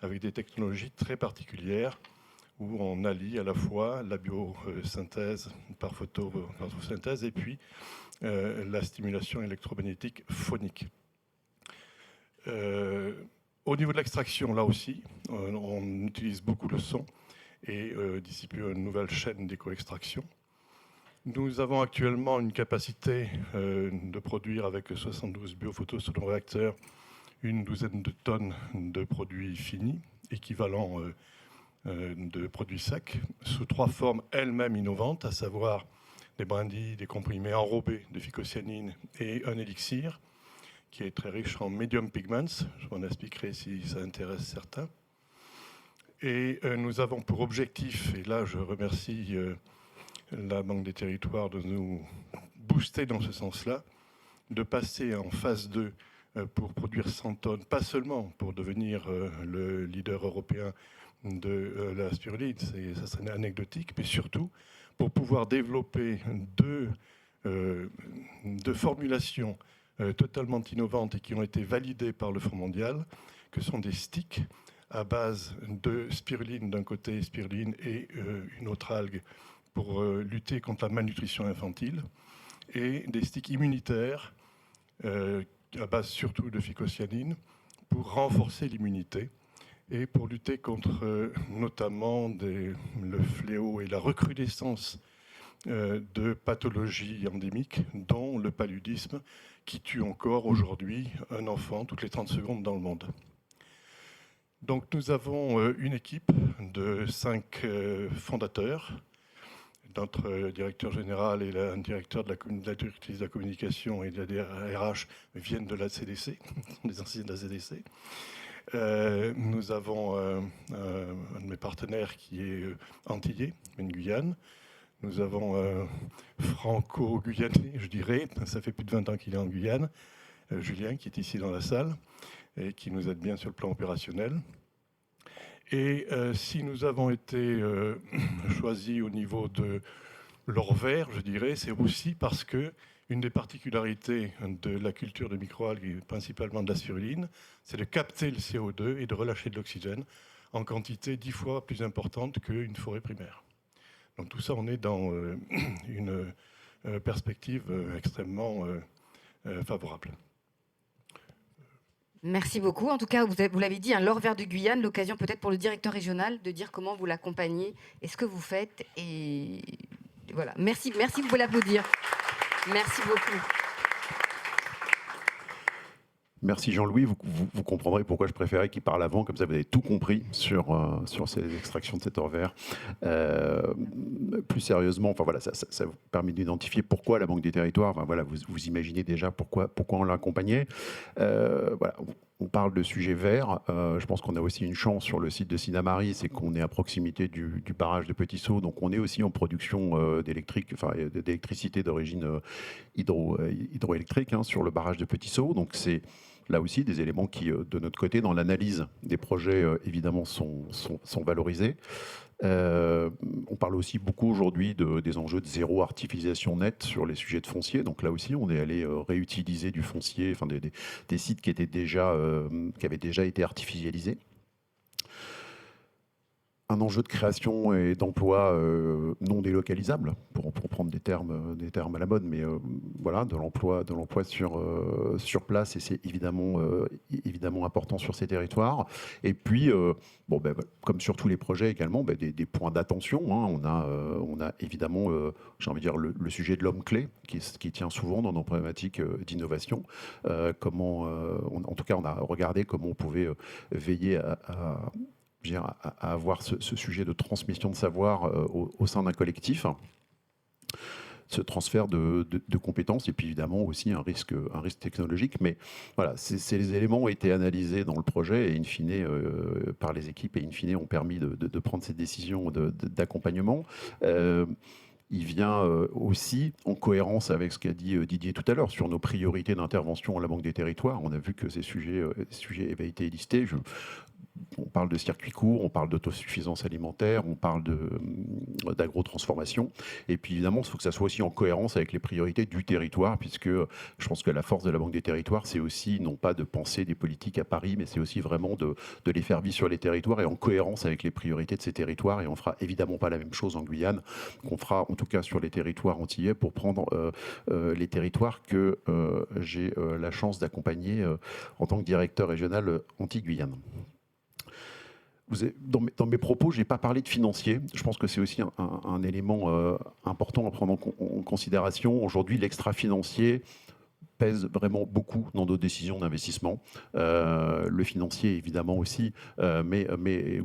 Speaker 13: avec des technologies très particulières, où on allie à la fois la biosynthèse par photosynthèse et puis la stimulation électromagnétique phonique. Au niveau de l'extraction, là aussi, on utilise beaucoup le son et d'ici peu une nouvelle chaîne d'éco-extraction. Nous avons actuellement une capacité de produire avec 72 biophotosonoréacteurs une douzaine de tonnes de produits finis, équivalent de produits secs, sous 3 formes elles-mêmes innovantes, à savoir des brandies, des comprimés enrobés de phycocyanine et un élixir qui est très riche en medium pigments. Je m'en expliquerai si ça intéresse certains. Et nous avons pour objectif, et là je remercie la Banque des Territoires de nous booster dans ce sens-là, de passer en phase 2 pour produire 100 tonnes, pas seulement pour devenir le leader européen de la spiruline, ça serait anecdotique, mais surtout pour pouvoir développer deux formulations totalement innovantes et qui ont été validées par le Fonds mondial, que sont des sticks à base de spiruline d'un côté, spiruline et une autre algue pour lutter contre la malnutrition infantile, et des sticks immunitaires à base surtout de phycocyanine pour renforcer l'immunité et pour lutter contre notamment le fléau et la recrudescence de pathologies endémiques, dont le paludisme, qui tue encore aujourd'hui un enfant toutes les 30 secondes dans le monde. Donc nous avons une équipe de 5 fondateurs. Notre directeur général et la directeur de la directrice de la communication et de la DRH viennent de la CDC, des anciens de la CDC. Nous avons un de mes partenaires qui est antillais, une Guyane. Nous avons franco-guyanais, je dirais, ça fait plus de 20 ans qu'il est en Guyane, Julien, qui est ici dans la salle et qui nous aide bien sur le plan opérationnel. Et si nous avons été choisis au niveau de l'or vert, je dirais, c'est aussi parce que une des particularités de la culture de microalgues, et principalement de la spiruline, c'est de capter le CO2 et de relâcher de l'oxygène en quantité 10 fois plus importante qu'une forêt primaire. Donc tout ça, on est dans une perspective extrêmement favorable.
Speaker 2: Merci beaucoup. En tout cas, vous l'avez dit, l'or vert de Guyane, l'occasion peut-être pour le directeur régional de dire comment vous l'accompagnez et ce que vous faites. Et voilà, merci, vous pouvez l'applaudir. Merci beaucoup.
Speaker 14: Merci Jean-Louis, vous comprendrez pourquoi je préférais qu'il parle avant, comme ça vous avez tout compris sur ces extractions de cet or vert. Plus sérieusement, enfin, voilà, ça vous permet d'identifier pourquoi la Banque des Territoires, enfin, voilà, vous imaginez déjà pourquoi on l'a accompagné. Voilà, on parle de sujets verts. Je pense qu'on a aussi une chance sur le site de Sinnamary, c'est qu'on est à proximité du barrage de Petit-Saut, donc on est aussi en production d'électricité d'origine hydroélectrique sur le barrage de Petit-Saut. Donc c'est là aussi des éléments qui, de notre côté, dans l'analyse des projets, évidemment, sont valorisés. On parle aussi beaucoup aujourd'hui des enjeux de zéro artificialisation nette sur les sujets de foncier. Donc là aussi, on est allé réutiliser du foncier, enfin des sites qui avaient déjà été artificialisés. Un enjeu de création et d'emploi non délocalisables, pour prendre des termes à la mode, mais voilà, de l'emploi sur place, et c'est évidemment important sur ces territoires. Et puis, comme sur tous les projets également, des points d'attention. On a évidemment, j'ai envie de dire, le sujet de l'homme clé, qui tient souvent dans nos problématiques d'innovation. En tout cas, on a regardé comment on pouvait veiller à avoir ce sujet de transmission de savoir au sein d'un collectif, ce transfert de compétences, et puis évidemment aussi un risque technologique. Mais voilà, ces éléments ont été analysés dans le projet et in fine par les équipes, et in fine ont permis de prendre cette décision d'accompagnement. Il vient aussi en cohérence avec ce qu'a dit Didier tout à l'heure sur nos priorités d'intervention à la Banque des Territoires. On a vu que ces sujets avaient été listés. On parle de circuits courts, on parle d'autosuffisance alimentaire, on parle d'agrotransformation. Et puis évidemment, il faut que ça soit aussi en cohérence avec les priorités du territoire, puisque je pense que la force de la Banque des Territoires, c'est aussi non pas de penser des politiques à Paris, mais c'est aussi vraiment de les faire vivre sur les territoires et en cohérence avec les priorités de ces territoires. Et on ne fera évidemment pas la même chose en Guyane qu'on fera en tout cas sur les territoires antillais, pour prendre les territoires que j'ai la chance d'accompagner en tant que directeur régional Antilles-Guyane. Dans mes propos, je n'ai pas parlé de financier. Je pense que c'est aussi un élément important à prendre en considération. Aujourd'hui, l'extra-financier pèse vraiment beaucoup dans nos décisions d'investissement. Le financier, évidemment aussi, mais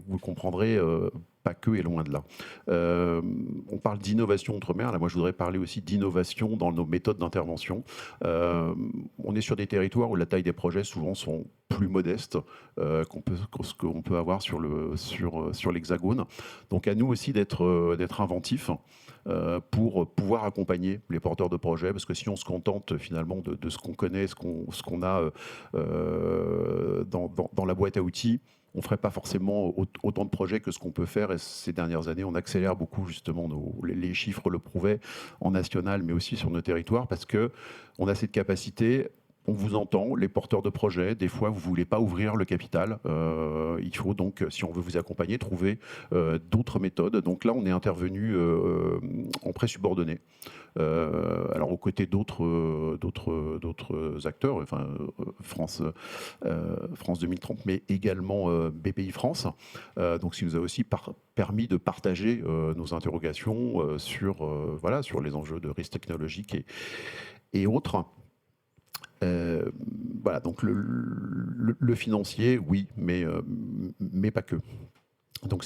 Speaker 14: vous le comprendrez, pas que et loin de là. On parle d'innovation outre-mer, là moi je voudrais parler aussi d'innovation dans nos méthodes d'intervention. On est sur des territoires où la taille des projets souvent sont plus modestes que ce qu'on peut avoir sur l'Hexagone. Donc à nous aussi d'être inventifs pour pouvoir accompagner les porteurs de projets, parce que si on se contente finalement de ce qu'on connaît, ce qu'on a dans la boîte à outils, on ne ferait pas forcément autant de projets que ce qu'on peut faire. Et ces dernières années, on accélère beaucoup, justement, les chiffres le prouvaient, en national, mais aussi sur nos territoires, parce qu'on a cette capacité. On vous entend, les porteurs de projets, des fois vous ne voulez pas ouvrir le capital. Il faut donc, si on veut vous accompagner, trouver d'autres méthodes. Donc là, on est intervenu en prêt subordonné. Alors aux côtés d'autres acteurs, enfin France 2030, mais également BPI France. Donc ce qui nous a aussi permis de partager nos interrogations sur les enjeux de risque technologique et autres. Voilà, donc le financier, oui, mais pas que. Donc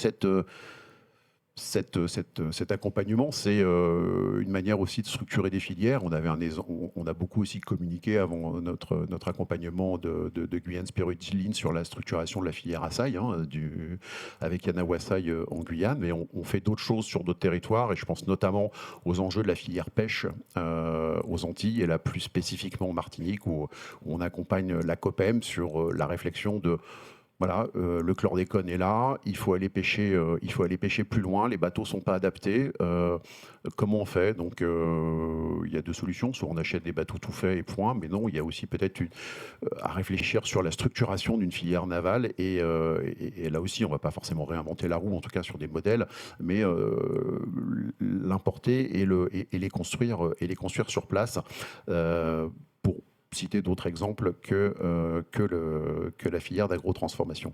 Speaker 14: cet accompagnement, c'est une manière aussi de structurer des filières. On a beaucoup aussi communiqué avant notre accompagnement de Guyane Spiruline sur la structuration de la filière Assaï, avec Yana Wassaï en Guyane. Mais on fait d'autres choses sur d'autres territoires, et je pense notamment aux enjeux de la filière pêche aux Antilles, et là plus spécifiquement en Martinique, où on accompagne la COPEM sur la réflexion de... Voilà, le chlordécone est là, il faut aller pêcher plus loin, les bateaux ne sont pas adaptés. Comment on fait? Donc il y a deux solutions, soit on achète des bateaux tout faits et point, mais non, il y a aussi peut-être à réfléchir sur la structuration d'une filière navale, et là aussi on ne va pas forcément réinventer la roue, en tout cas sur des modèles, mais l'importer et les construire sur place pour citer d'autres exemples que la filière d'agrotransformation.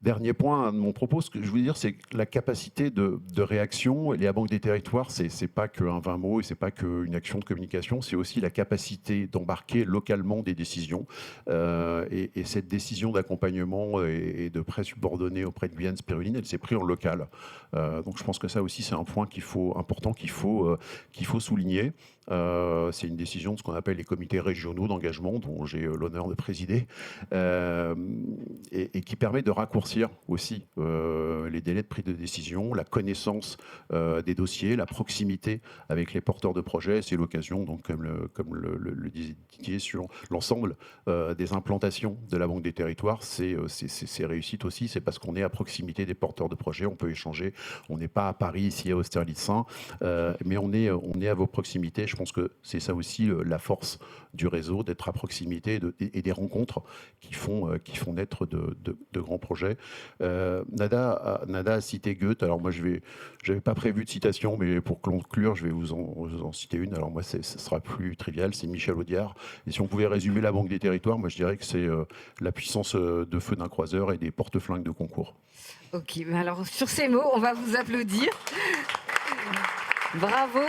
Speaker 14: Dernier point de mon propos, ce que je veux dire, c'est que la capacité de réaction, et la Banque des territoires, c'est pas qu'un 20 mots et c'est pas qu'une action de communication, c'est aussi la capacité d'embarquer localement des décisions. Et cette décision d'accompagnement et de prêt subordonné auprès de Guyane Spiruline, elle s'est prise en local. Donc je pense que ça aussi, c'est un point important qu'il faut souligner. C'est une décision de ce qu'on appelle les comités régionaux d'engagement, dont j'ai l'honneur de présider, et qui permet de raccourcir aussi les délais de prise de décision, la connaissance des dossiers, la proximité avec les porteurs de projets. C'est l'occasion, donc, comme le disait Didier, sur l'ensemble des implantations de la Banque des territoires. C'est réussite aussi, c'est parce qu'on est à proximité des porteurs de projets, on peut échanger. On n'est pas à Paris, ici à Austerlitz-Saint, mais on est à vos proximités. Je pense que c'est ça aussi la force du réseau, d'être à proximité et des rencontres qui font naître de grands projets. Nada a cité Goethe. Alors moi, je n'avais pas prévu de citation, mais pour conclure, je vais vous en citer une. Alors moi, ce sera plus trivial, c'est Michel Audiard. Et si on pouvait résumer la Banque des territoires, moi je dirais que c'est la puissance de feu d'un croiseur et des porte-flingues de concours.
Speaker 2: Ok, mais alors sur ces mots, on va vous applaudir. Bravo.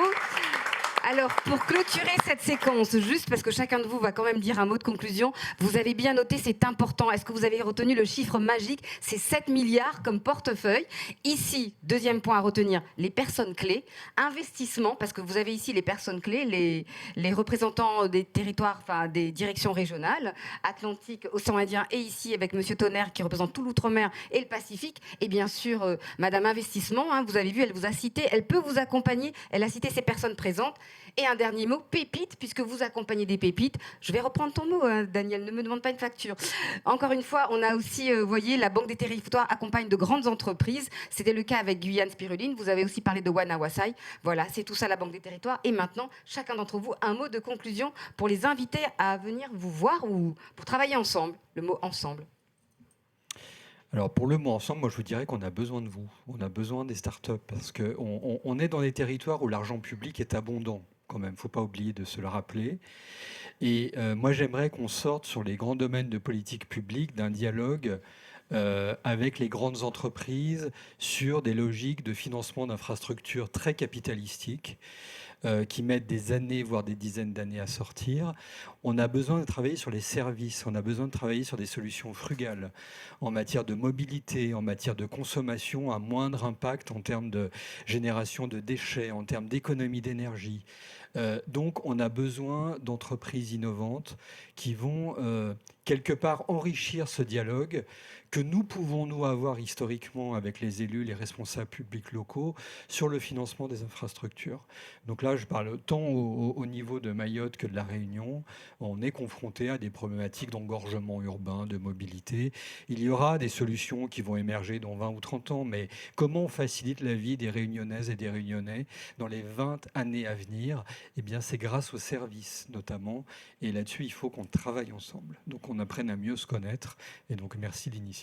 Speaker 2: Alors, pour clôturer cette séquence, juste parce que chacun de vous va quand même dire un mot de conclusion, vous avez bien noté, c'est important. Est-ce que vous avez retenu le chiffre magique? C'est 7 milliards comme portefeuille. Ici, deuxième point à retenir, les personnes clés. Investissement, parce que vous avez ici les personnes clés, les représentants des territoires, enfin des directions régionales, Atlantique, Océan Indien, et ici avec Monsieur Tonnerre qui représente tout l'outre-mer et le Pacifique. Et bien sûr, Madame Investissement, vous avez vu, elle vous a cité, elle peut vous accompagner, elle a cité ces personnes présentes. Et un dernier mot, pépites, puisque vous accompagnez des pépites. Je vais reprendre ton mot, Daniel, ne me demande pas une facture. Encore une fois, on a aussi, vous voyez, la Banque des territoires accompagne de grandes entreprises. C'était le cas avec Guyane Spiruline. Vous avez aussi parlé de Yana Wassaï. Voilà, c'est tout ça la Banque des territoires. Et maintenant, chacun d'entre vous, un mot de conclusion pour les inviter à venir vous voir ou pour travailler ensemble. Le mot ensemble.
Speaker 10: Alors pour le mot ensemble, moi je vous dirais qu'on a besoin de vous. On a besoin des startups parce qu'on est dans des territoires où l'argent public est abondant. Quand même, il ne faut pas oublier de se le rappeler. Et moi, j'aimerais qu'on sorte sur les grands domaines de politique publique d'un dialogue avec les grandes entreprises sur des logiques de financement d'infrastructures très capitalistiques. qui mettent des années, voire des dizaines d'années à sortir. On a besoin de travailler sur les services, on a besoin de travailler sur des solutions frugales en matière de mobilité, en matière de consommation à moindre impact en termes de génération de déchets, en termes d'économie d'énergie. Donc on a besoin d'entreprises innovantes qui vont quelque part enrichir ce dialogue que nous pouvons nous avoir historiquement avec les élus, les responsables publics locaux sur le financement des infrastructures. Donc là, je parle tant au niveau de Mayotte que de la Réunion. On est confronté à des problématiques d'engorgement urbain, de mobilité. Il y aura des solutions qui vont émerger dans 20 ou 30 ans, mais comment on facilite la vie des Réunionnaises et des Réunionnais dans les 20 années à venir? Eh bien, c'est grâce aux services notamment. Et là-dessus, il faut qu'on travaille ensemble. Donc, on apprenne à mieux se connaître. Et donc, merci de l'initiative.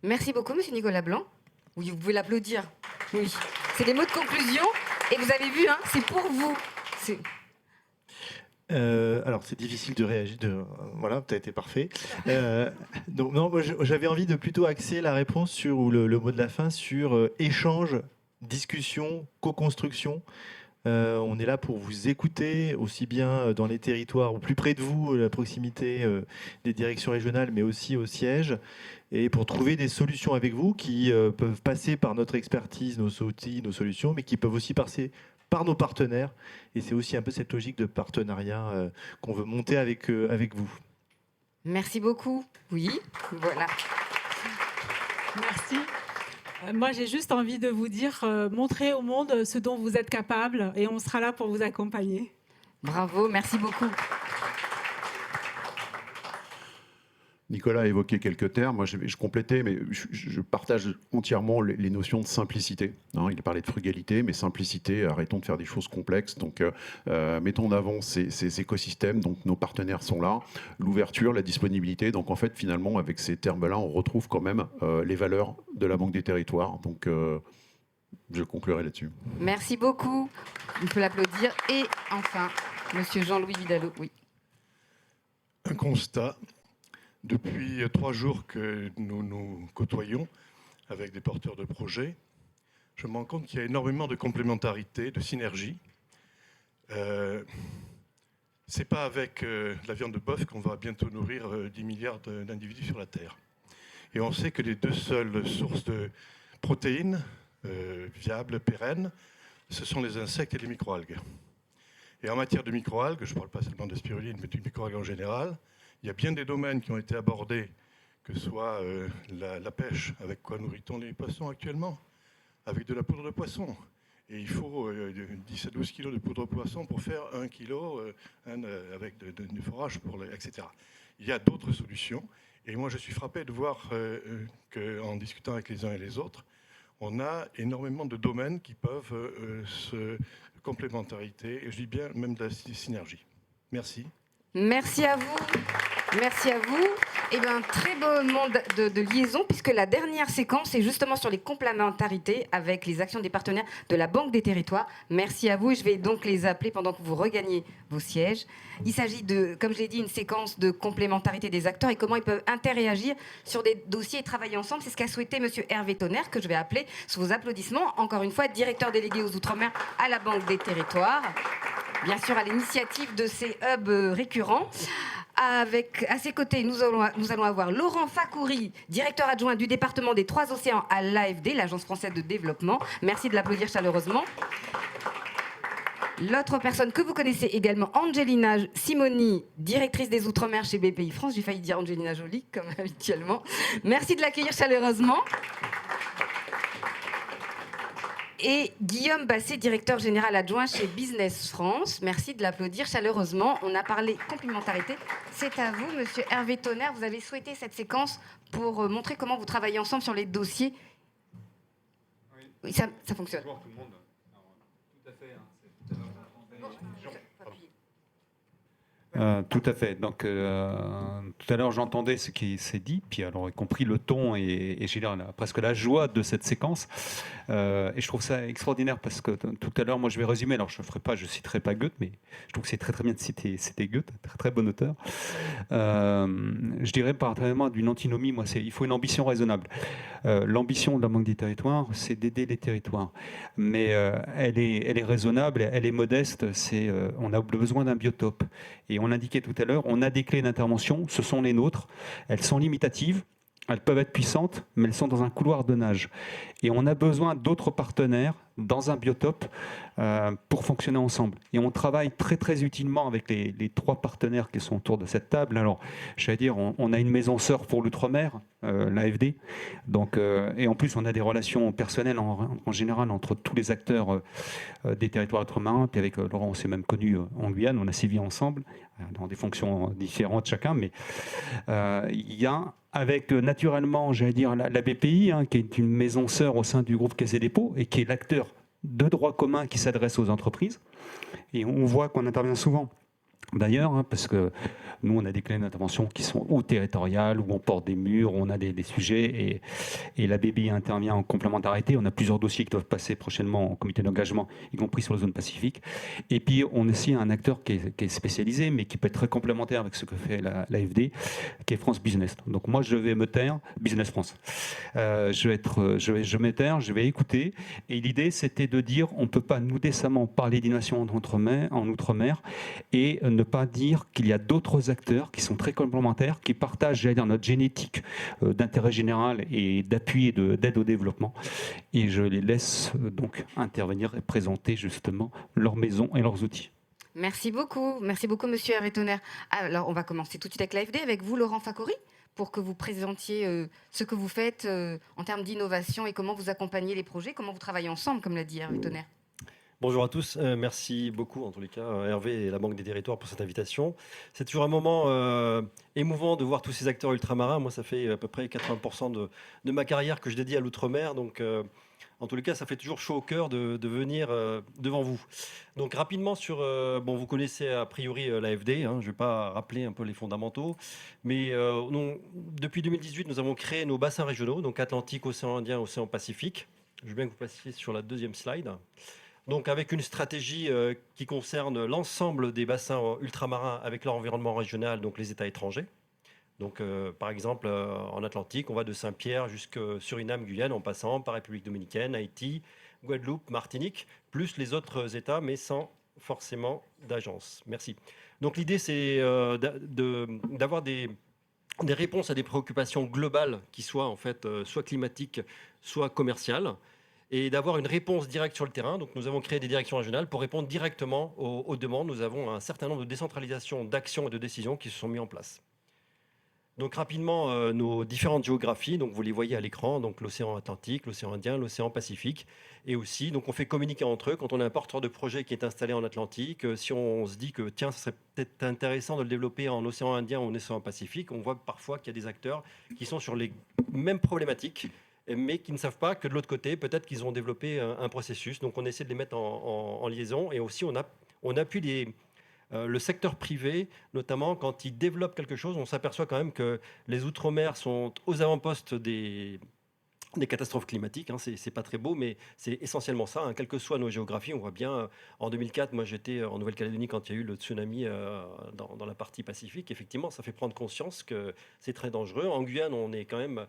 Speaker 2: Merci beaucoup, Monsieur Nicolas Blanc. Oui, vous pouvez l'applaudir. Oui, c'est des mots de conclusion. Et vous avez vu, hein, c'est pour vous.
Speaker 11: Alors, c'est difficile de réagir. Voilà, tu as été parfait. Donc, non, moi, j'avais envie de plutôt axer la réponse sur, ou le mot de la fin sur échange, discussion, co-construction. On est là pour vous écouter, aussi bien dans les territoires, au plus près de vous, à la proximité des directions régionales, mais aussi au siège, et pour trouver des solutions avec vous qui peuvent passer par notre expertise, nos outils, nos solutions, mais qui peuvent aussi passer par nos partenaires. Et c'est aussi un peu cette logique de partenariat qu'on veut monter avec vous.
Speaker 2: Merci beaucoup. Oui, voilà.
Speaker 12: Merci. Moi, j'ai juste envie de vous dire, montrez au monde ce dont vous êtes capable et on sera là pour vous accompagner.
Speaker 2: Bravo, merci beaucoup.
Speaker 14: Nicolas a évoqué quelques termes, moi je complétais, mais je partage entièrement les notions de simplicité. Hein, il parlait de frugalité, mais simplicité, arrêtons de faire des choses complexes. Donc mettons en avant ces écosystèmes, donc nos partenaires sont là, l'ouverture, la disponibilité. Donc en fait, finalement, avec ces termes-là, on retrouve quand même les valeurs de la Banque des Territoires. Donc je conclurai là-dessus.
Speaker 2: Merci beaucoup. On peut l'applaudir. Et enfin, Monsieur Jean-Louis Vidalot, oui.
Speaker 13: Un constat. Depuis 3 jours que nous nous côtoyons avec des porteurs de projets, je me rends compte qu'il y a énormément de complémentarité, de synergie. C'est pas avec la viande de bœuf qu'on va bientôt nourrir 10 milliards d'individus sur la Terre. Et on sait que les 2 seules sources de protéines viables, pérennes, ce sont les insectes et les microalgues. Et en matière de microalgues, je ne parle pas seulement de spiruline, mais de microalgues en général, il y a bien des domaines qui ont été abordés, que ce soit la pêche, avec quoi nourrit-on les poissons actuellement? Avec de la poudre de poisson. Et il faut 10 à 12 kilos de poudre de poisson pour faire 1 kilo avec du forage, etc. Il y a d'autres solutions. Et moi, je suis frappé de voir qu'en discutant avec les uns et les autres, on a énormément de domaines qui peuvent se complémentarité, et je dis bien même de la synergie. Merci.
Speaker 2: Merci à vous. Merci à vous. Et bien, très beau monde de liaison, puisque la dernière séquence est justement sur les complémentarités avec les actions des partenaires de la Banque des Territoires. Merci à vous et je vais donc les appeler pendant que vous regagnez vos sièges. Il s'agit de, comme je l'ai dit, une séquence de complémentarité des acteurs et comment ils peuvent interréagir sur des dossiers et travailler ensemble. C'est ce qu'a souhaité Monsieur Hervé Tonnerre, que je vais appeler sous vos applaudissements, encore une fois, directeur délégué aux Outre-mer à la Banque des Territoires. Bien sûr, à l'initiative de ces hubs récurrents. À ses côtés, nous allons avoir Laurent Fakouri, directeur adjoint du département des 3 océans à l'AFD, l'Agence française de développement. Merci de l'applaudir chaleureusement. L'autre personne que vous connaissez également, Angelina Simoni, directrice des Outre-mer chez BPI France. J'ai failli dire Angelina Jolie, comme habituellement. Merci de l'accueillir chaleureusement. Et Guillaume Basset, directeur général adjoint chez Business France. Merci de l'applaudir chaleureusement. On a parlé complémentarité. C'est à vous, Monsieur Hervé Tonnerre. Vous avez souhaité cette séquence pour montrer comment vous travaillez ensemble sur les dossiers. Oui, ça fonctionne.
Speaker 15: Bonjour tout le monde. Alors, tout à fait. Tout à fait. Donc, tout à l'heure, j'entendais ce qui s'est dit, puis alors, y compris le ton et j'ai presque la joie de cette séquence. Et je trouve ça extraordinaire parce que tout à l'heure, moi, je vais résumer. Alors, je citerai pas Goethe, mais je trouve que c'est très très bien de citer Goethe, très très bon auteur. Je dirais parallèlement d'une antinomie. Moi, il faut une ambition raisonnable. L'ambition de la Banque des territoires, c'est d'aider les territoires, mais elle est raisonnable, elle est modeste. On a besoin d'un biotope. Et on l'indiquait tout à l'heure, on a des clés d'intervention, ce sont les nôtres. Elles sont limitatives, elles peuvent être puissantes, mais elles sont dans un couloir de nage. Et on a besoin d'autres partenaires dans un biotope pour fonctionner ensemble. Et on travaille très très utilement avec les 3 partenaires qui sont autour de cette table. Alors, j'allais dire, on a une maison sœur pour l'outre-mer, l'AFD. Donc, et en plus, on a des relations personnelles en général entre tous les acteurs des territoires outre-marins. Puis avec Laurent, on s'est même connus en Guyane, on a sévi ensemble, dans des fonctions différentes chacun. Mais il y a, avec naturellement, j'allais dire, la BPI, qui est une maison sœur au sein du groupe Caisse des dépôts et qui est l'acteur de droit commun qui s'adresse aux entreprises. Et on voit qu'on intervient souvent. D'ailleurs, parce que nous, on a des clés d'intervention qui sont ou territoriales, où on porte des murs, où on a des sujets, et la BPI intervient en complémentarité. On a plusieurs dossiers qui doivent passer prochainement en comité d'engagement, y compris sur la zone Pacifique. Et puis, on a aussi un acteur qui est spécialisé, mais qui peut être très complémentaire avec ce que fait l'AFD, qui est France Business. Donc moi, je vais me taire, Business France. Je vais me taire, je vais écouter. Et l'idée, c'était de dire, on ne peut pas nous décemment parler d'innovation en Outre-mer et ne pas dire qu'il y a d'autres acteurs qui sont très complémentaires, qui partagent, j'allais dire, notre génétique d'intérêt général et d'appui et d'aide au développement. Et je les laisse donc intervenir et présenter justement leur maison et leurs outils.
Speaker 2: Merci beaucoup, monsieur Hervé Tonnerre. Alors, on va commencer tout de suite avec l'AFD, avec vous, Laurent Facori, pour que vous présentiez ce que vous faites en termes d'innovation et comment vous accompagnez les projets, comment vous travaillez ensemble, comme l'a dit Hervé Tonnerre.
Speaker 16: Bonjour à tous, merci beaucoup en tous les cas Hervé et la Banque des Territoires pour cette invitation. C'est toujours un moment émouvant de voir tous ces acteurs ultramarins. Moi ça fait à peu près 80% de ma carrière que je dédie à l'outre-mer, donc en tous les cas ça fait toujours chaud au cœur de venir devant vous. Donc rapidement sur, vous connaissez a priori l'AFD, je ne vais pas rappeler un peu les fondamentaux, mais depuis 2018 nous avons créé nos bassins régionaux, donc Atlantique, Océan Indien, Océan Pacifique. Je veux bien que vous passiez sur la deuxième slide. Donc avec une stratégie qui concerne l'ensemble des bassins ultramarins avec leur environnement régional, donc les États étrangers. Donc par exemple en Atlantique, on va de Saint-Pierre jusqu'à Suriname, Guyane, en passant par République dominicaine, Haïti, Guadeloupe, Martinique, plus les autres États, mais sans forcément d'agence. Merci. Donc l'idée, c'est d'avoir des réponses à des préoccupations globales qui soient en fait soit climatiques, soit commerciales, et d'avoir une réponse directe sur le terrain. Donc nous avons créé des directions régionales pour répondre directement aux demandes. Nous avons un certain nombre de décentralisations d'actions et de décisions qui se sont mis en place. Donc rapidement, nos différentes géographies, donc vous les voyez à l'écran, donc l'océan Atlantique, l'océan Indien, l'océan Pacifique, et aussi, donc on fait communiquer entre eux. Quand on a un porteur de projet qui est installé en Atlantique, si on se dit que tiens, ce serait peut-être intéressant de le développer en océan Indien ou en océan Pacifique, on voit parfois qu'il y a des acteurs qui sont sur les mêmes problématiques, mais qui ne savent pas que de l'autre côté, peut-être qu'ils ont développé un processus. Donc on essaie de les mettre en liaison, et aussi on appuie le secteur privé, notamment quand il développe quelque chose. On s'aperçoit quand même que les Outre-mer sont aux avant-postes des catastrophes climatiques. C'est pas très beau, mais c'est essentiellement ça. Quelles que soient nos géographies, on voit bien, en 2004, moi j'étais en Nouvelle-Calédonie quand il y a eu le tsunami dans la partie Pacifique. Effectivement, ça fait prendre conscience que c'est très dangereux. En Guyane, on est quand même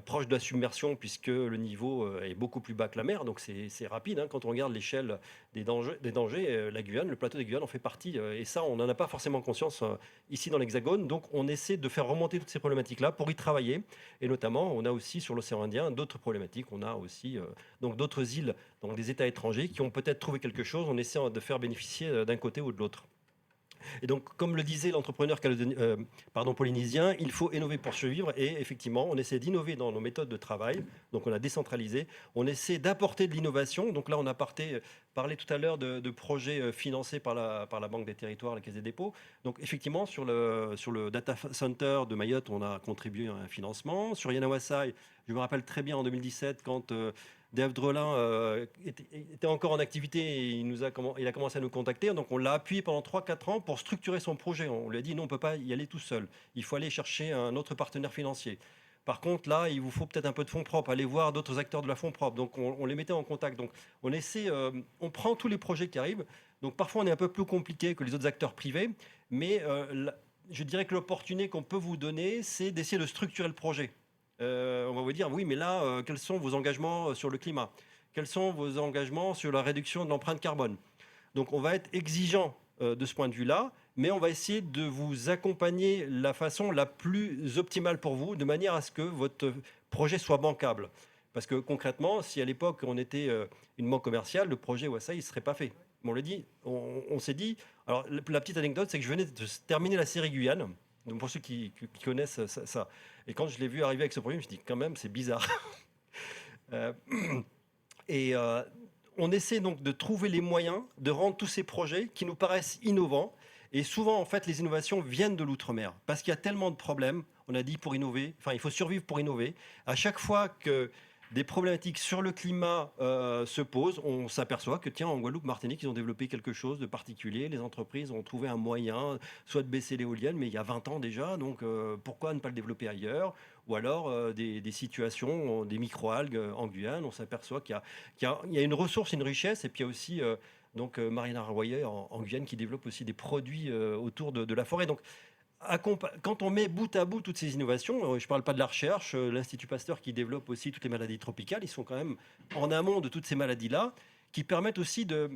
Speaker 16: proche de la submersion puisque le niveau est beaucoup plus bas que la mer, donc c'est rapide. Quand on regarde l'échelle des dangers, la Guyane, le plateau des Guyanes en fait partie, et ça on n'en a pas forcément conscience ici dans l'Hexagone. Donc on essaie de faire remonter toutes ces problématiques-là pour y travailler, et notamment on a aussi sur l'océan Indien d'autres problématiques. On a aussi donc d'autres îles, donc des États étrangers qui ont peut-être trouvé quelque chose. On essaie de faire bénéficier d'un côté ou de l'autre. Et donc, comme le disait l'entrepreneur polynésien, il faut innover pour survivre. Et effectivement, on essaie d'innover dans nos méthodes de travail. Donc, on a décentralisé. On essaie d'apporter de l'innovation. Donc là, on a parlé tout à l'heure de projets financés par la Banque des Territoires, la Caisse des dépôts. Donc, effectivement, sur le data center de Mayotte, on a contribué à un financement. Sur Yanawasai, je me rappelle très bien en 2017, quand Dave Drelin était encore en activité et il a commencé à nous contacter. Donc on l'a appuyé pendant 3-4 ans pour structurer son projet. On lui a dit non, on ne peut pas y aller tout seul. Il faut aller chercher un autre partenaire financier. Par contre, là, il vous faut peut-être un peu de fonds propres. Allez voir d'autres acteurs de la fonds propres. Donc on les mettait en contact. Donc on prend tous les projets qui arrivent. Donc parfois on est un peu plus compliqué que les autres acteurs privés. Mais je dirais que l'opportunité qu'on peut vous donner, c'est d'essayer de structurer le projet. On va vous dire, oui, mais là, quels sont vos engagements sur le climat? Quels sont vos engagements sur la réduction de l'empreinte carbone? Donc, on va être exigeant de ce point de vue-là, mais on va essayer de vous accompagner la façon la plus optimale pour vous, de manière à ce que votre projet soit bancable. Parce que concrètement, si à l'époque, on était une banque commerciale, le projet OSA, il ne serait pas fait. Mais on l'a dit, on s'est dit... Alors, la petite anecdote, c'est que je venais de terminer la série Guyane. Donc pour ceux qui connaissent ça. Et quand je l'ai vu arriver avec ce projet, je me suis dit quand même c'est bizarre. On essaie donc de trouver les moyens de rendre tous ces projets qui nous paraissent innovants. Et souvent en fait les innovations viennent de l'outre-mer parce qu'il y a tellement de problèmes. On a dit pour innover, il faut survivre pour innover. À chaque fois que des problématiques sur le climat se posent, on s'aperçoit que, tiens, en Guadeloupe, Martinique, ils ont développé quelque chose de particulier. Les entreprises ont trouvé un moyen, soit de baisser l'éolienne, mais il y a 20 ans déjà, donc pourquoi ne pas le développer ailleurs? Ou alors des situations, des microalgues en Guyane, on s'aperçoit qu'il y a une ressource, une richesse, et puis il y a aussi Marina Royer en Guyane qui développe aussi des produits autour de la forêt. Donc, quand on met bout à bout toutes ces innovations, je ne parle pas de la recherche, l'Institut Pasteur qui développe aussi toutes les maladies tropicales, ils sont quand même en amont de toutes ces maladies-là, qui permettent aussi de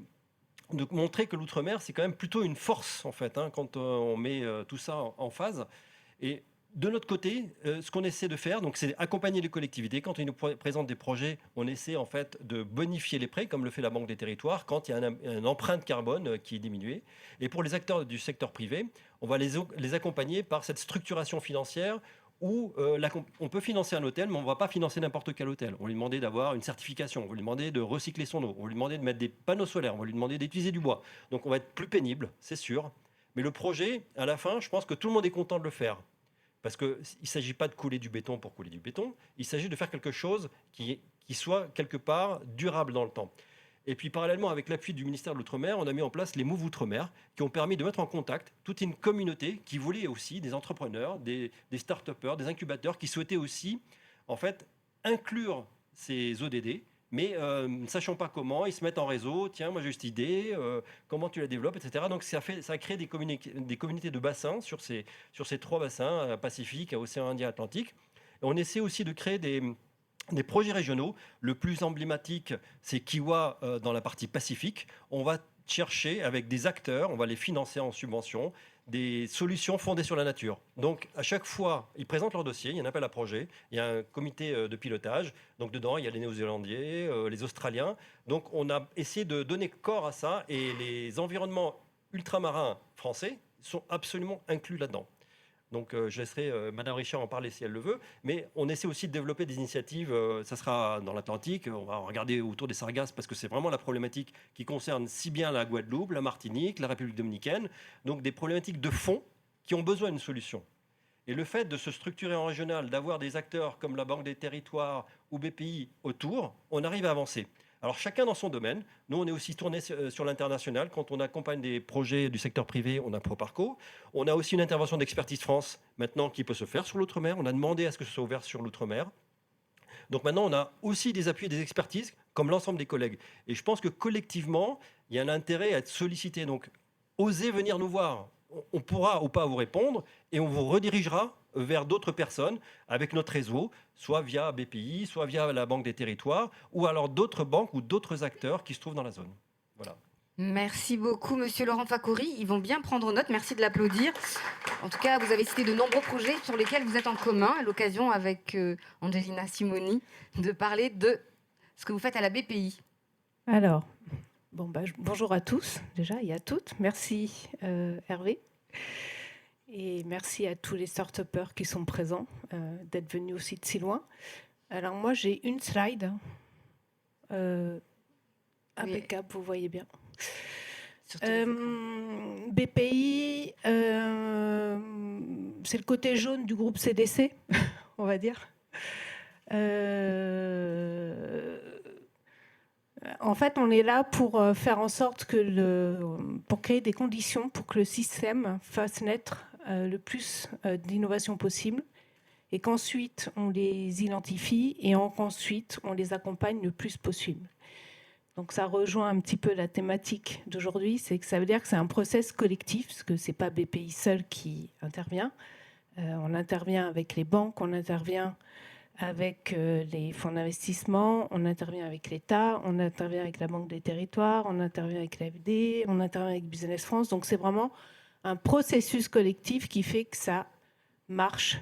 Speaker 16: montrer que l'outre-mer, c'est quand même plutôt une force, en fait, quand on met tout ça en phase. Et de notre côté, ce qu'on essaie de faire, donc, c'est accompagner les collectivités. Quand ils nous présentent des projets, on essaie en fait de bonifier les prêts, comme le fait la Banque des Territoires, quand il y a une empreinte carbone qui est diminuée. Et pour les acteurs du secteur privé, on va les accompagner par cette structuration financière où on peut financer un hôtel, mais on ne va pas financer n'importe quel hôtel. On va lui demander d'avoir une certification, on va lui demander de recycler son eau, on va lui demander de mettre des panneaux solaires, on va lui demander d'utiliser du bois. Donc on va être plus pénible, c'est sûr. Mais le projet, à la fin, je pense que tout le monde est content de le faire. Parce qu'il ne s'agit pas de couler du béton pour couler du béton, il s'agit de faire quelque chose qui soit quelque part durable dans le temps. Et puis parallèlement, avec l'appui du ministère de l'Outre-mer, on a mis en place les Move Outre-mer, qui ont permis de mettre en contact toute une communauté qui voulait aussi des entrepreneurs, des start-upers, des incubateurs, qui souhaitaient aussi en fait inclure ces ODD, mais ne sachant pas comment, ils se mettent en réseau, tiens, moi j'ai cette idée, comment tu la développes, etc. Donc ça a créé des communautés de bassins sur ces 3 bassins, Pacifique, Océan Indien, Atlantique. Et on essaie aussi de créer des projets régionaux. Le plus emblématique, c'est Kiwa dans la partie Pacifique. On va chercher avec des acteurs, on va les financer en subvention, des solutions fondées sur la nature. Donc, à chaque fois, ils présentent leur dossier, il y a un appel à projet, il y a un comité de pilotage. Donc, dedans, il y a les Néo-Zélandais, les Australiens. Donc, on a essayé de donner corps à ça et les environnements ultramarins français sont absolument inclus là-dedans. Donc, je laisserai Madame Richard en parler si elle le veut. Mais on essaie aussi de développer des initiatives. Ça sera dans l'Atlantique. On va regarder autour des sargasses parce que c'est vraiment la problématique qui concerne si bien la Guadeloupe, la Martinique, la République dominicaine. Donc, des problématiques de fond qui ont besoin d'une solution. Et le fait de se structurer en régional, d'avoir des acteurs comme la Banque des Territoires ou BPI autour, on arrive à avancer. Alors chacun dans son domaine. Nous, on est aussi tourné sur l'international. Quand on accompagne des projets du secteur privé, on a Proparco. On a aussi une intervention d'Expertise France maintenant qui peut se faire sur l'outre-mer. On a demandé à ce que ce soit ouvert sur l'outre-mer. Donc maintenant, on a aussi des appuis et des expertises comme l'ensemble des collègues. Et je pense que collectivement, il y a un intérêt à être sollicité. Donc, osez venir nous voir. On pourra ou pas vous répondre et on vous redirigera vers d'autres personnes avec notre réseau, soit via BPI, soit via la Banque des Territoires, ou alors d'autres banques ou d'autres acteurs qui se trouvent dans la zone. Voilà.
Speaker 2: Merci beaucoup, Monsieur Laurent Facoury. Ils vont bien prendre note. Merci de l'applaudir. En tout cas, vous avez cité de nombreux projets sur lesquels vous êtes en commun, à l'occasion avec Angelina Simoni, de parler de ce que vous faites à la BPI.
Speaker 17: Alors, bonjour à tous, déjà, et à toutes. Merci, Hervé. Et merci à tous les start-upers qui sont présents, d'être venus aussi de si loin. Alors moi, j'ai une slide. Impeccable, vous voyez bien. BPI, c'est le côté jaune du groupe CDC, on va dire. En fait, on est là pour faire en sorte pour créer des conditions pour que le système fasse naître le plus d'innovations possible et qu'ensuite on les identifie et qu'ensuite on les accompagne le plus possible. Donc ça rejoint un petit peu la thématique d'aujourd'hui, c'est que ça veut dire que c'est un process collectif, parce que c'est pas BPI seul qui intervient. On intervient avec les banques, on intervient avec les fonds d'investissement, on intervient avec l'État, on intervient avec la Banque des Territoires, on intervient avec l'AFD, on intervient avec Business France. Donc c'est vraiment un processus collectif qui fait que ça marche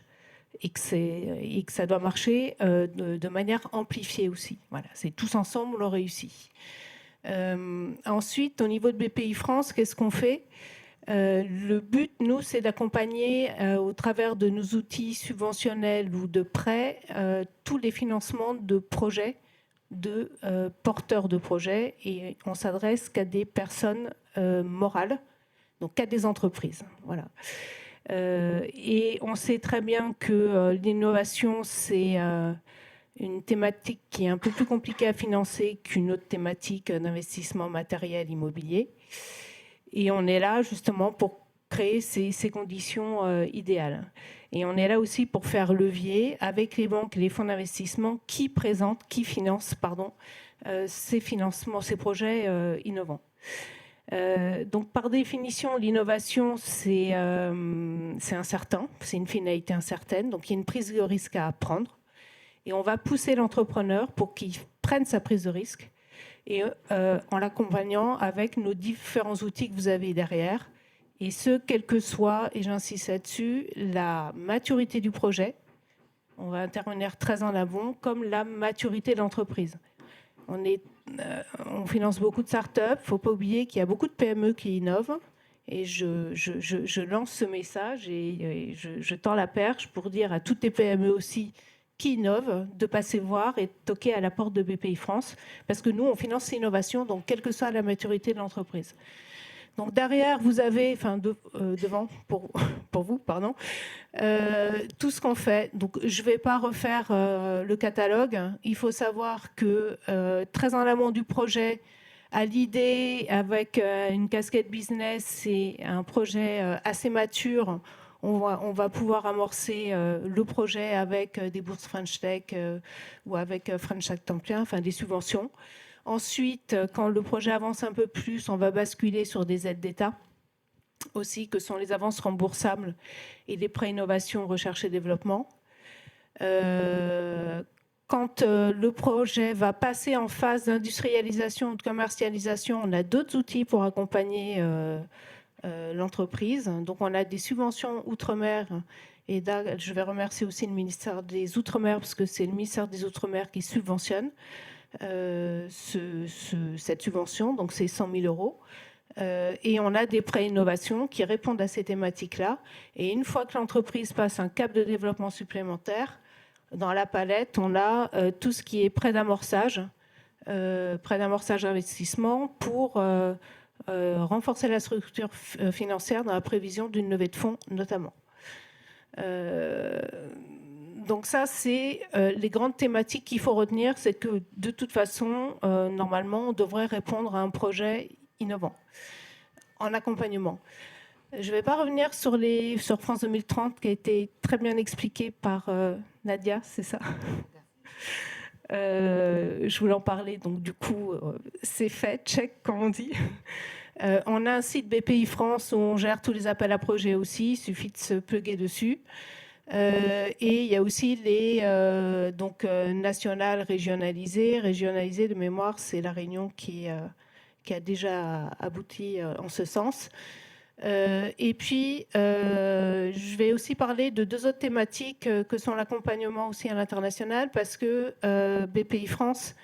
Speaker 17: et que ça doit marcher de manière amplifiée aussi. Voilà, c'est tous ensemble, on réussit. Ensuite, au niveau de BPI France, qu'est-ce qu'on fait ? Le but, nous, c'est d'accompagner au travers de nos outils subventionnels ou de prêts tous les financements de projets, de porteurs de projets, et on s'adresse qu'à des personnes morales, donc qu'à des entreprises. Voilà. Et on sait très bien que l'innovation, c'est une thématique qui est un peu plus compliquée à financer qu'une autre thématique d'investissement matériel immobilier. Et on est là justement pour créer ces conditions idéales. Et on est là aussi pour faire levier avec les banques et les fonds d'investissement qui financent ces projets innovants. Donc par définition, l'innovation, c'est incertain, c'est une finalité incertaine, donc il y a une prise de risque à prendre. Et on va pousser l'entrepreneur pour qu'il prenne sa prise de risque, et en l'accompagnant avec nos différents outils que vous avez derrière, et ce, quel que soit, et j'insiste là-dessus, la maturité du projet. On va intervenir très en amont, comme la maturité de l'entreprise. On finance beaucoup de startups, il ne faut pas oublier qu'il y a beaucoup de PME qui innovent, et je lance ce message, et je tends la perche pour dire à toutes les PME aussi qui innovent, de passer voir et de toquer à la porte de BPI France, parce que nous, on finance l'innovation, donc quelle que soit la maturité de l'entreprise. Donc derrière, vous avez, devant, pour vous, pardon, tout ce qu'on fait. Donc je ne vais pas refaire le catalogue. Il faut savoir que très en amont du projet, à l'idée, avec une casquette business, c'est un projet assez mature. On va pouvoir amorcer le projet avec des bourses French Tech ou avec French Tech temps plein, enfin des subventions. Ensuite, quand le projet avance un peu plus, on va basculer sur des aides d'État aussi, que sont les avances remboursables et les prêts innovation, recherche et développement. Quand le projet va passer en phase d'industrialisation ou de commercialisation, on a d'autres outils pour accompagner l'entreprise. Donc on a des subventions Outre-mer, et là, je vais remercier aussi le ministère des Outre-mer, parce que c'est le ministère des Outre-mer qui subventionne cette subvention, donc c'est 100 000 euros. Et on a des prêts innovation qui répondent à ces thématiques-là. Et une fois que l'entreprise passe un cap de développement supplémentaire, dans la palette, on a tout ce qui est prêt d'amorçage investissement pour renforcer la structure financière dans la prévision d'une levée de fonds notamment. Donc ça, c'est les grandes thématiques qu'il faut retenir, c'est que de toute façon, normalement, on devrait répondre à un projet innovant en accompagnement. Je ne vais pas revenir sur France 2030, qui a été très bien expliqué par Nadia, c'est ça ? Je voulais en parler, donc du coup, c'est fait, check, comme on dit. On a un site BPI France où on gère tous les appels à projets aussi, il suffit de se plugger dessus. Et il y a aussi les nationales régionalisées. Régionalisées de mémoire, c'est la Réunion qui a déjà abouti en ce sens. Et puis, je vais aussi parler de deux autres thématiques que sont l'accompagnement aussi à l'international, parce que BPI France,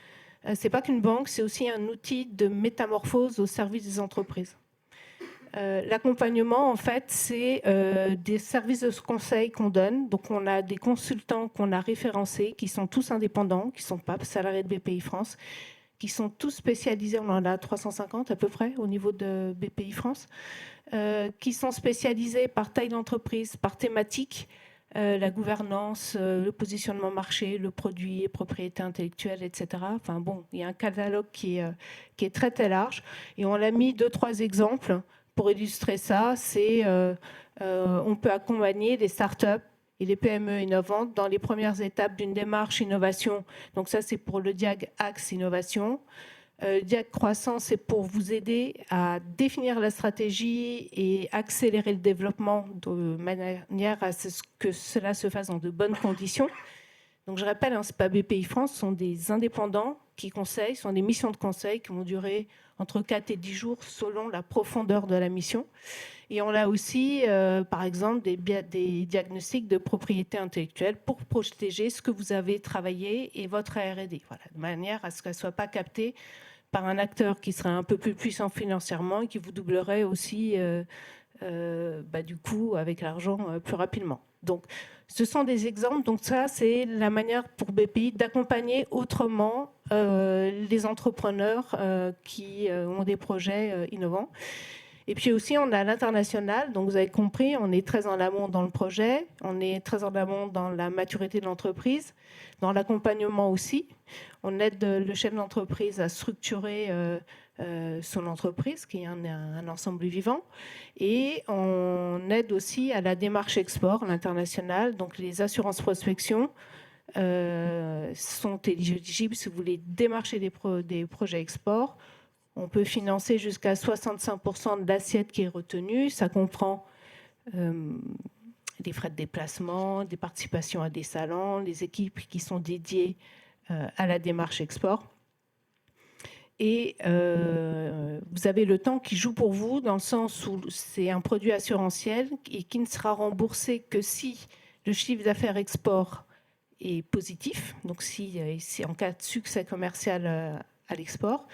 Speaker 17: c'est pas qu'une banque, c'est aussi un outil de métamorphose au service des entreprises. L'accompagnement, en fait, c'est des services de conseil qu'on donne. Donc, on a des consultants qu'on a référencés, qui sont tous indépendants, qui ne sont pas salariés de BPI France, qui sont tous spécialisés, on en a 350 à peu près au niveau de BPI France, qui sont spécialisés par taille d'entreprise, par thématique, la gouvernance, le positionnement marché, le produit, propriété intellectuelle, etc. Enfin bon, il y a un catalogue qui est très très large. Et on a mis 2-3 exemples pour illustrer ça. C'est on peut accompagner les startups et les PME innovantes dans les premières étapes d'une démarche innovation. Donc ça, c'est pour le DIAG Axe Innovation. DIAG Croissance, c'est pour vous aider à définir la stratégie et accélérer le développement de manière à ce que cela se fasse dans de bonnes conditions. Donc je rappelle, ce n'est pas BPI France, ce sont des indépendants qui conseillent, ce sont des missions de conseil qui vont durer entre 4 et 10 jours selon la profondeur de la mission. Et on a aussi, par exemple, des diagnostics de propriété intellectuelle pour protéger ce que vous avez travaillé et votre R&D, voilà, de manière à ce qu'elle ne soit pas captée par un acteur qui serait un peu plus puissant financièrement et qui vous doublerait aussi, du coup, avec l'argent plus rapidement. Donc, ce sont des exemples. Donc ça, c'est la manière pour BPI d'accompagner autrement les entrepreneurs qui ont des projets innovants. Et puis aussi, on a l'international. Donc vous avez compris, on est très en amont dans le projet, on est très en amont dans la maturité de l'entreprise, dans l'accompagnement aussi. On aide le chef d'entreprise à structurer son entreprise, qui est un ensemble vivant. Et on aide aussi à la démarche export, l'international. Donc les assurances prospection sont éligibles si vous voulez démarcher des projets export. On peut financer jusqu'à 65% de l'assiette qui est retenue. Ça comprend des frais de déplacement, des participations à des salons, les équipes qui sont dédiées à la démarche export. Et vous avez le temps qui joue pour vous, dans le sens où c'est un produit assurantiel et qui ne sera remboursé que si le chiffre d'affaires export est positif, donc si en cas de succès commercial à l'export.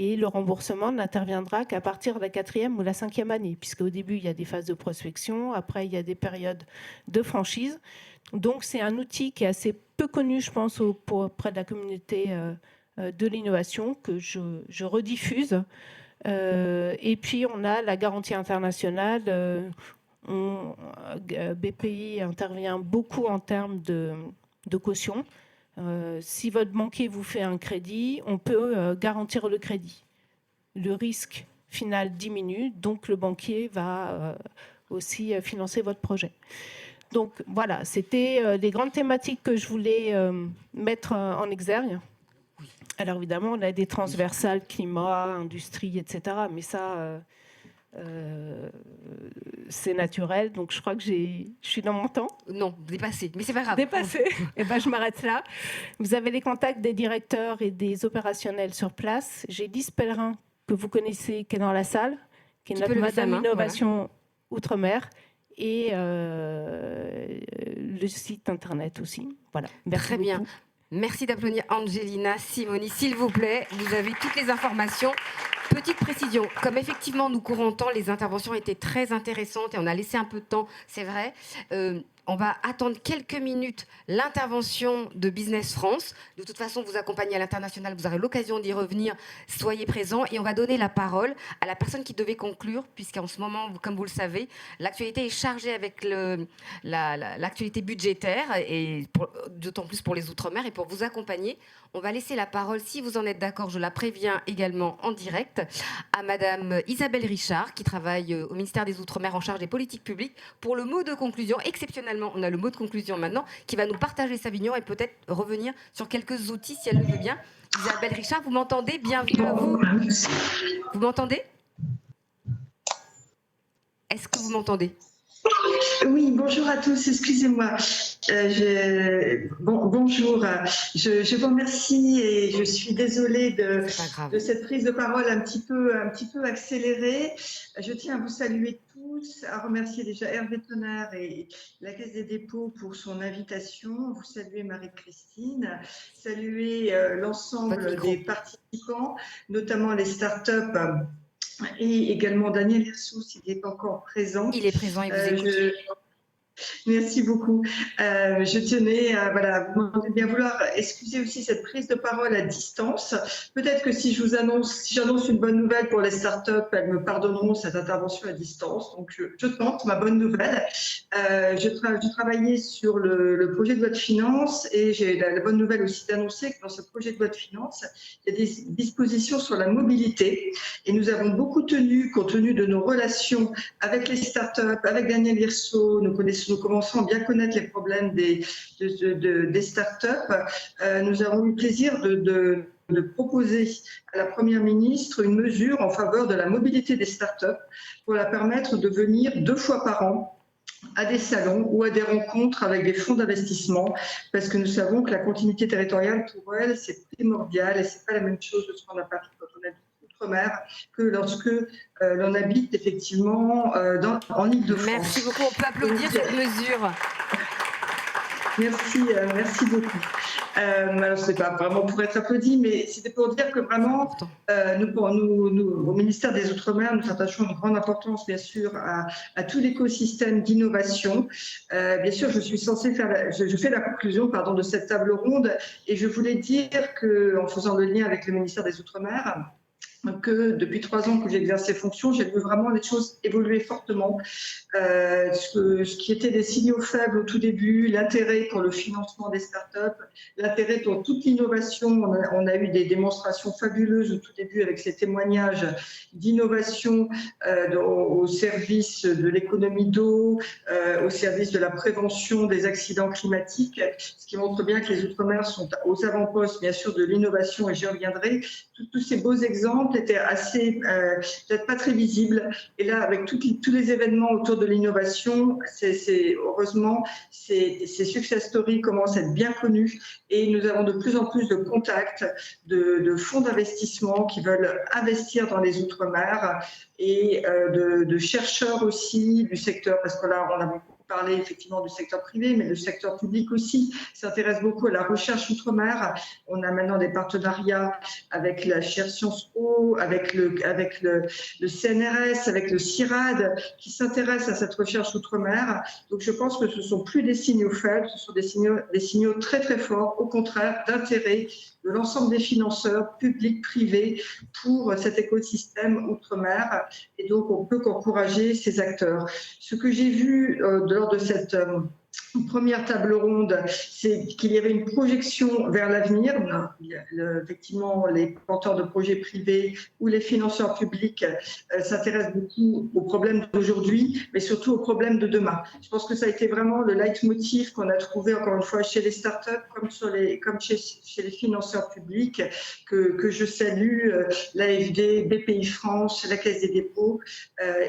Speaker 17: Et le remboursement n'interviendra qu'à partir de la 4e ou la 5e année, puisqu'au début, il y a des phases de prospection, après, il y a des périodes de franchise. Donc, c'est un outil qui est assez peu connu, je pense, auprès de la communauté de l'innovation, que je rediffuse. Et puis, on a la garantie internationale. BPI intervient beaucoup en termes de caution. Si votre banquier vous fait un crédit, on peut garantir le crédit. Le risque final diminue, donc le banquier va aussi financer votre projet. Donc voilà, c'était les grandes thématiques que je voulais mettre en exergue. Alors évidemment, on a des transversales, climat, industrie, etc. Mais ça, c'est naturel, donc je crois que je suis dans mon temps.
Speaker 2: Non, dépassé, mais c'est pas grave.
Speaker 17: Dépassé. Et ben je m'arrête là. Vous avez les contacts des directeurs et des opérationnels sur place. J'ai Lise Pellerin, que vous connaissez, qui est dans la salle, qui est notre Madame Innovation Outre-mer, et le site internet aussi. Voilà. Merci
Speaker 2: Très bien.
Speaker 17: beaucoup.
Speaker 2: Merci d'applaudir Angelina Simoni, s'il vous plaît. Vous avez toutes les informations. Petite précision, comme effectivement nous courons le temps, les interventions étaient très intéressantes et on a laissé un peu de temps, c'est vrai. On va attendre quelques minutes l'intervention de Business France. De toute façon, vous accompagnez à l'international, vous aurez l'occasion d'y revenir. Soyez présents et on va donner la parole à la personne qui devait conclure, puisqu'en ce moment, comme vous le savez, l'actualité est chargée avec l'actualité budgétaire, et d'autant plus pour les Outre-mer. Et pour vous accompagner, on va laisser la parole, si vous en êtes d'accord, je la préviens également en direct, à Madame Isabelle Richard, qui travaille au ministère des Outre-mer en charge des politiques publiques, pour le mot de conclusion. Exceptionnellement, on a le mot de conclusion maintenant, qui va nous partager sa vision et peut-être revenir sur quelques outils, si elle le veut bien. Isabelle Richard, vous m'entendez? Bienvenue à vous. Vous m'entendez? Est-ce que vous m'entendez?
Speaker 18: Oui, bonjour à tous, excusez-moi. Bonjour, je vous remercie et je suis désolée de cette prise de parole un petit peu accélérée. Je tiens à vous saluer tous, à remercier déjà Hervé Tonnerre et la Caisse des dépôts pour son invitation, vous saluer Marie-Christine, saluer l'ensemble des participants, notamment les startups. Et également Daniel Hirsou, s'il est encore présent.
Speaker 2: Il est présent et vous écoute.
Speaker 18: Merci beaucoup. Je tenais à vous demander de bien vouloir excuser aussi cette prise de parole à distance. Peut-être que si j'annonce une bonne nouvelle pour les startups, elles me pardonneront cette intervention à distance. Donc je tente ma bonne nouvelle. Je travaillais sur le projet de loi de finances et j'ai la bonne nouvelle aussi d'annoncer que dans ce projet de loi de finances, il y a des dispositions sur la mobilité et nous avons beaucoup tenu, compte tenu de nos relations avec les startups, avec Daniel Hirso, nous commençons à bien connaître les problèmes des startups. Nous avons eu le plaisir de proposer à la Première ministre une mesure en faveur de la mobilité des startups pour la permettre de venir 2 fois par an à des salons ou à des rencontres avec des fonds d'investissement, parce que nous savons que la continuité territoriale, pour elles, c'est primordial et ce n'est pas la même chose de se rendre à Paris quand on habite outre-mer que lorsque l'on habite effectivement en Île-de-France.
Speaker 2: Merci beaucoup, on peut applaudir cette mesure.
Speaker 18: Merci beaucoup. Alors, ce n'est pas vraiment pour être applaudi, mais c'était pour dire que vraiment, nous, au ministère des Outre-mer, nous attachons une grande importance, bien sûr, à tout l'écosystème d'innovation. Bien sûr, je fais la conclusion de cette table ronde et je voulais dire qu'en faisant le lien avec le ministère des Outre-mer, que depuis 3 ans que j'exerce ces fonctions, j'ai vu vraiment les choses évoluer fortement. Ce qui était des signaux faibles au tout début, l'intérêt pour le financement des startups, l'intérêt pour toute l'innovation. On a eu des démonstrations fabuleuses au tout début avec ces témoignages d'innovation au service de l'économie d'eau, au service de la prévention des accidents climatiques, ce qui montre bien que les Outre-mer sont aux avant-postes, bien sûr, de l'innovation, et j'y reviendrai. Tous ces beaux exemples étaient assez, peut-être pas très visibles. Et là, avec tous les événements autour de l'innovation, heureusement, ces success stories commencent à être bien connus et nous avons de plus en plus de contacts de fonds d'investissement qui veulent investir dans les Outre-mer et de chercheurs aussi du secteur, parce que là, on a beaucoup parlé effectivement du secteur privé, mais le secteur public aussi s'intéresse beaucoup à la recherche outre-mer. On a maintenant des partenariats avec la chaire Sciences Po, avec le CNRS, avec le CIRAD, qui s'intéressent à cette recherche outre-mer. Donc je pense que ce ne sont plus des signaux faibles, ce sont des signaux très très forts, au contraire, d'intérêt de l'ensemble des financeurs publics, privés, pour cet écosystème outre-mer. Et donc, on peut qu'encourager ces acteurs. Ce que j'ai vu lors de cette première table ronde, c'est qu'il y avait une projection vers l'avenir. Effectivement, les porteurs de projets privés ou les financeurs publics s'intéressent beaucoup aux problèmes d'aujourd'hui, mais surtout aux problèmes de demain. Je pense que ça a été vraiment le leitmotiv qu'on a trouvé, encore une fois, chez les startups, comme chez les financeurs publics, que je salue, l'AFD, BPI France, la Caisse des dépôts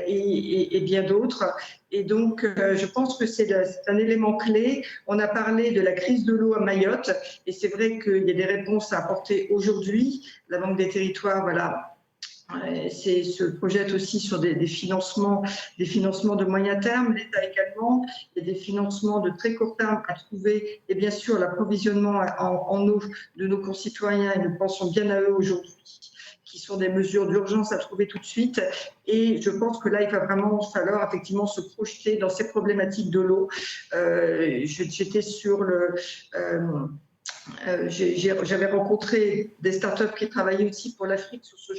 Speaker 18: et bien d'autres. Et donc, je pense que c'est un élément clé. On a parlé de la crise de l'eau à Mayotte, et c'est vrai qu'il y a des réponses à apporter aujourd'hui. La Banque des territoires, se projette aussi sur des financements de moyen terme, l'État également. Il y a des financements de très court terme à trouver, et bien sûr l'approvisionnement en eau de nos concitoyens, et nous pensons bien à eux aujourd'hui, qui sont des mesures d'urgence à trouver tout de suite. Et je pense que là, il va vraiment falloir effectivement se projeter dans ces problématiques de l'eau. J'étais sur j'avais rencontré des startups qui travaillaient aussi pour l'Afrique sur ce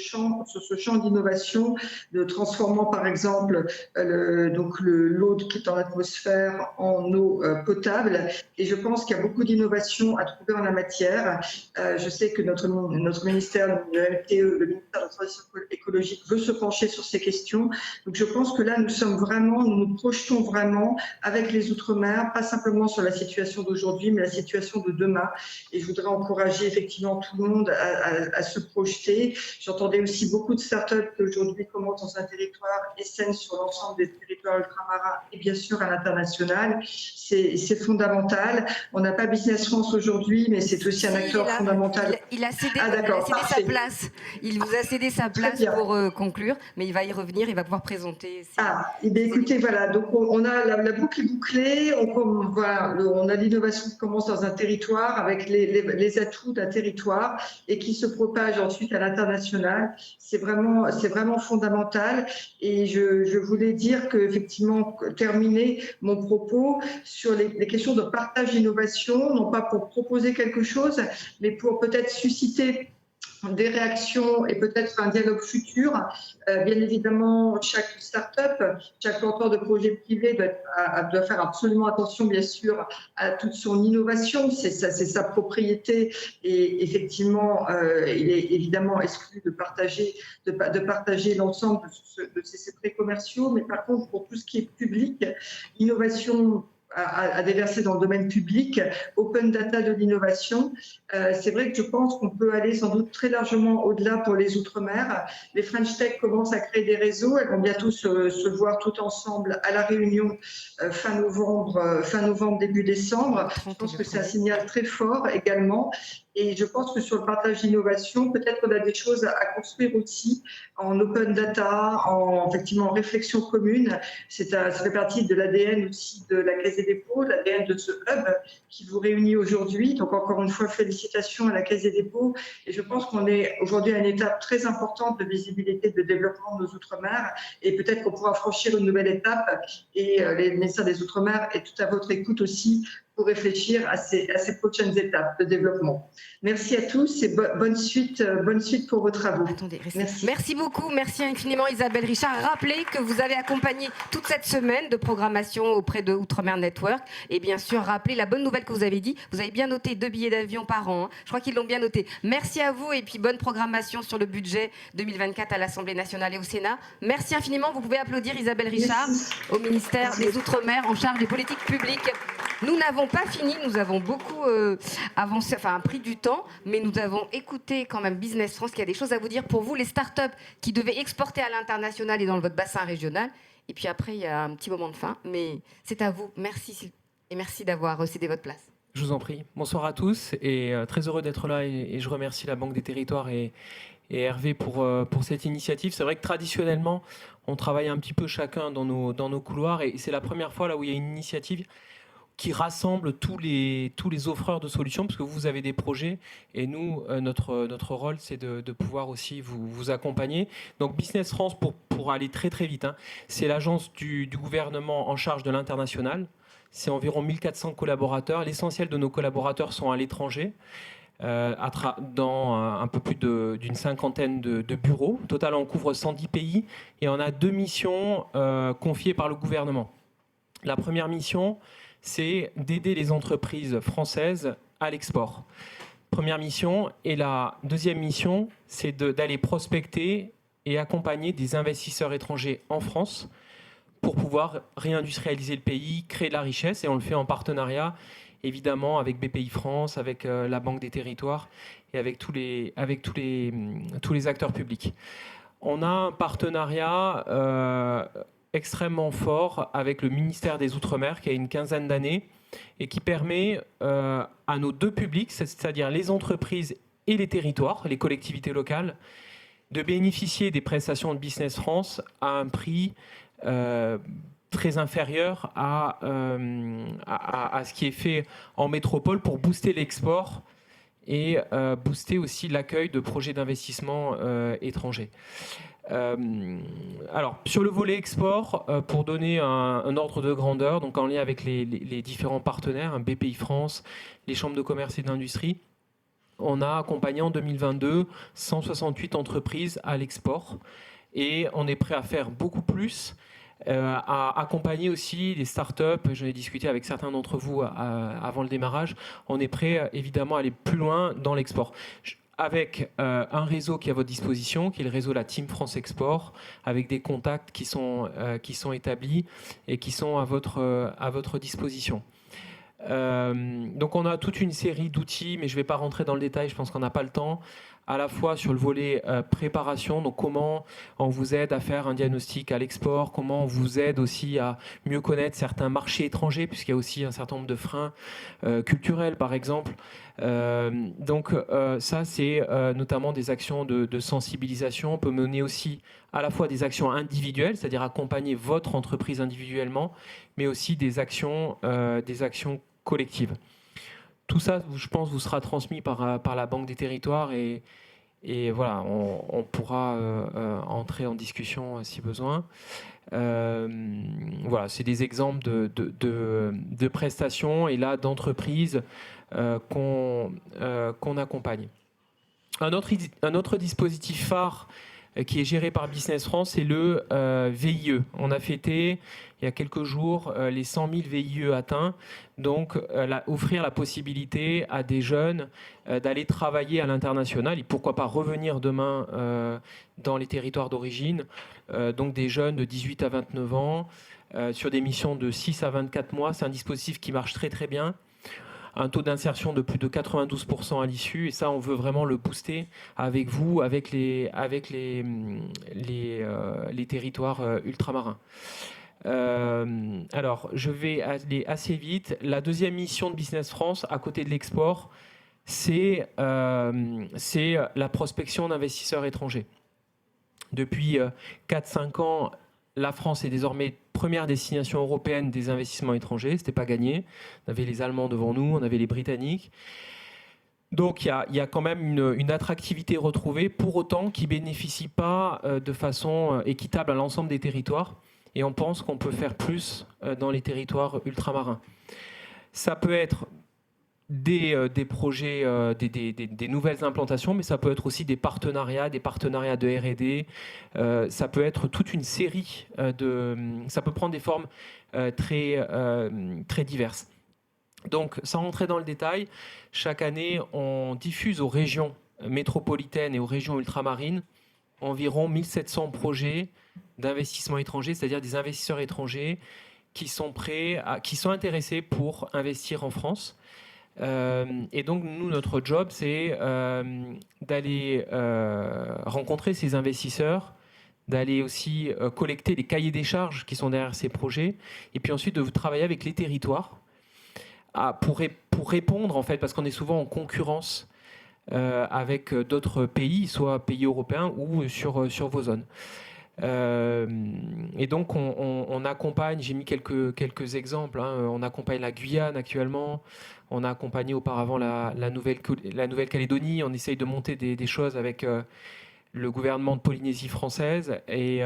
Speaker 18: champ d'innovation, de transformant par exemple l'eau qui est dans l'atmosphère en eau potable. Et je pense qu'il y a beaucoup d'innovations à trouver en la matière. Je sais que notre ministère, le MTE, le ministère de la Transition écologique, veut se pencher sur ces questions. Donc je pense que là, nous nous projetons vraiment avec les Outre-mer, pas simplement sur la situation d'aujourd'hui, mais la situation de demain. Et je voudrais encourager effectivement tout le monde à se projeter. J'entendais aussi beaucoup de startups qui aujourd'hui commencent dans un territoire essaiment sur l'ensemble des territoires ultramarins et bien sûr à l'international. C'est fondamental. On n'a pas Business France aujourd'hui, mais c'est aussi un acteur fondamental.
Speaker 2: Il a cédé sa place. Il vous a cédé sa place pour conclure, mais il va y revenir, il va pouvoir présenter.
Speaker 18: Écoutez, voilà, donc on a la boucle est bouclée, on a l'innovation qui commence dans un territoire avec les atouts d'un territoire et qui se propage ensuite à l'international. C'est vraiment fondamental. Et je voulais dire qu'effectivement, terminer mon propos sur les questions de partage d'innovation, non pas pour proposer quelque chose, mais pour peut-être susciter des réactions et peut-être un dialogue futur. Bien évidemment, chaque start-up, chaque porteur de projet privé doit faire absolument attention, bien sûr, à toute son innovation. C'est sa propriété et effectivement, il est évidemment exclu de partager l'ensemble de ses secrets commerciaux. Mais par contre, pour tout ce qui est public, innovation à déverser dans le domaine public, open data de l'innovation. C'est vrai que je pense qu'on peut aller sans doute très largement au-delà pour les Outre-mer. Les French Tech commencent à créer des réseaux. Elles vont bientôt se voir toutes ensemble à La Réunion fin novembre, début décembre. Je pense que c'est un signal très fort également. Et je pense que sur le partage d'innovation, peut-être qu'on a des choses à construire aussi en open data, en réflexion commune. Ça fait partie de l'ADN aussi de la Caisse des dépôts, l'ADN de ce hub qui vous réunit aujourd'hui. Donc encore une fois, félicitations à la Caisse des dépôts. Et je pense qu'on est aujourd'hui à une étape très importante de visibilité, de développement de nos Outre-mer. Et peut-être qu'on pourra franchir une nouvelle étape. Et le ministère des Outre-mer est tout à votre écoute aussi pour réfléchir à ces prochaines étapes de développement. Merci à tous et bonne suite pour vos travaux.
Speaker 2: Merci beaucoup, merci infiniment Isabelle Richard. Rappelez que vous avez accompagné toute cette semaine de programmation auprès de Outre-mer Network. Et bien sûr, rappelez la bonne nouvelle que vous avez dit. Vous avez bien noté 2 billets d'avion par an. Hein. Je crois qu'ils l'ont bien noté. Merci à vous et puis bonne programmation sur le budget 2024 à l'Assemblée nationale et au Sénat. Merci infiniment. Vous pouvez applaudir Isabelle Richard au ministère des Outre-mer en charge des politiques publiques. Nous n'avons pas fini, nous avons beaucoup avancé, pris du temps, mais nous avons écouté quand même Business France qui a des choses à vous dire pour vous, les startups qui devaient exporter à l'international et dans votre bassin régional. Et puis après, il y a un petit moment de fin, mais c'est à vous. Merci et merci d'avoir cédé votre place.
Speaker 19: Je vous en prie. Bonsoir à tous et très heureux d'être là et je remercie la Banque des Territoires et Hervé pour cette initiative. C'est vrai que traditionnellement, on travaille un petit peu chacun dans nos couloirs et c'est la première fois là où il y a une initiative qui rassemble tous les offreurs de solutions, parce que vous avez des projets, et nous, notre rôle, c'est de pouvoir aussi vous accompagner. Donc Business France, pour aller très très vite, hein, c'est l'agence du gouvernement en charge de l'international. C'est environ 1400 collaborateurs. L'essentiel de nos collaborateurs sont à l'étranger, dans un peu plus d'une cinquantaine de bureaux. Au total, on couvre 110 pays, et on a 2 missions confiées par le gouvernement. La première mission, c'est d'aider les entreprises françaises à l'export. Première mission. Et la deuxième mission, c'est d'aller prospecter et accompagner des investisseurs étrangers en France pour pouvoir réindustrialiser le pays, créer de la richesse. Et on le fait en partenariat, évidemment, avec BPI France, avec la Banque des Territoires et avec tous les acteurs publics. On a un partenariat extrêmement fort avec le ministère des Outre-mer qui a une quinzaine d'années et qui permet à nos 2 publics, c'est-à-dire les entreprises et les territoires, les collectivités locales, de bénéficier des prestations de Business France à un prix très inférieur à ce qui est fait en métropole pour booster l'export et booster aussi l'accueil de projets d'investissement étrangers. Alors, sur le volet export, pour donner un ordre de grandeur, donc en lien avec les différents partenaires, BPI France, les chambres de commerce et d'industrie, on a accompagné en 2022 168 entreprises à l'export et on est prêt à faire beaucoup plus, à accompagner aussi les startups. J'en ai discuté avec certains d'entre vous avant le démarrage. On est prêt évidemment à aller plus loin dans l'export, avec un réseau qui est à votre disposition, qui est le réseau La Team France Export, avec des contacts qui sont établis et qui sont à votre disposition. Donc on a toute une série d'outils, mais je ne vais pas rentrer dans le détail, je pense qu'on n'a pas le temps, à la fois sur le volet préparation, donc comment on vous aide à faire un diagnostic à l'export, comment on vous aide aussi à mieux connaître certains marchés étrangers, puisqu'il y a aussi un certain nombre de freins culturels, par exemple. Donc ça, c'est notamment des actions de sensibilisation. On peut mener aussi à la fois des actions individuelles, c'est-à-dire accompagner votre entreprise individuellement, mais aussi des actions collectives. tout ça, je pense, vous sera transmis par la Banque des Territoires et voilà, on pourra entrer en discussion si besoin. Voilà, c'est des exemples de prestations et là d'entreprises qu'on accompagne. Un autre dispositif phare qui est géré par Business France, c'est le VIE. On a fêté il y a quelques jours les 100 000 VIE atteints, donc offrir la possibilité à des jeunes d'aller travailler à l'international et pourquoi pas revenir demain dans les territoires d'origine, donc des jeunes de 18 à 29 ans sur des missions de 6 à 24 mois. C'est un dispositif qui marche très très bien. Un taux d'insertion de plus de 92% à l'issue, et ça, on veut vraiment le booster avec vous, avec les territoires ultramarins. Alors, je vais aller assez vite. La deuxième mission de Business France, à côté de l'export, c'est la prospection d'investisseurs étrangers. Depuis 4-5 ans, la France est désormais première destination européenne des investissements étrangers. Ce n'était pas gagné. On avait les Allemands devant nous, on avait les Britanniques. Donc il y a quand même une attractivité retrouvée, pour autant qui ne bénéficie pas de façon équitable à l'ensemble des territoires. Et on pense qu'on peut faire plus dans les territoires ultramarins. Ça peut être des projets, des nouvelles implantations, mais ça peut être aussi des partenariats de R&D. Ça peut être toute une série ça peut prendre des formes très diverses. Donc, sans rentrer dans le détail, chaque année, on diffuse aux régions métropolitaines et aux régions ultramarines environ 1700 projets d'investissement étranger, c'est-à-dire des investisseurs étrangers qui sont intéressés pour investir en France. Et donc, nous, notre job, c'est d'aller rencontrer ces investisseurs, d'aller aussi collecter les cahiers des charges qui sont derrière ces projets, et puis ensuite de travailler avec les territoires pour répondre, en fait, parce qu'on est souvent en concurrence avec d'autres pays, soit pays européens ou sur vos zones. Et donc, on accompagne, j'ai mis quelques exemples, hein, on accompagne la Guyane actuellement, on a accompagné auparavant la Nouvelle-Calédonie, on essaye de monter des choses avec le gouvernement de Polynésie française et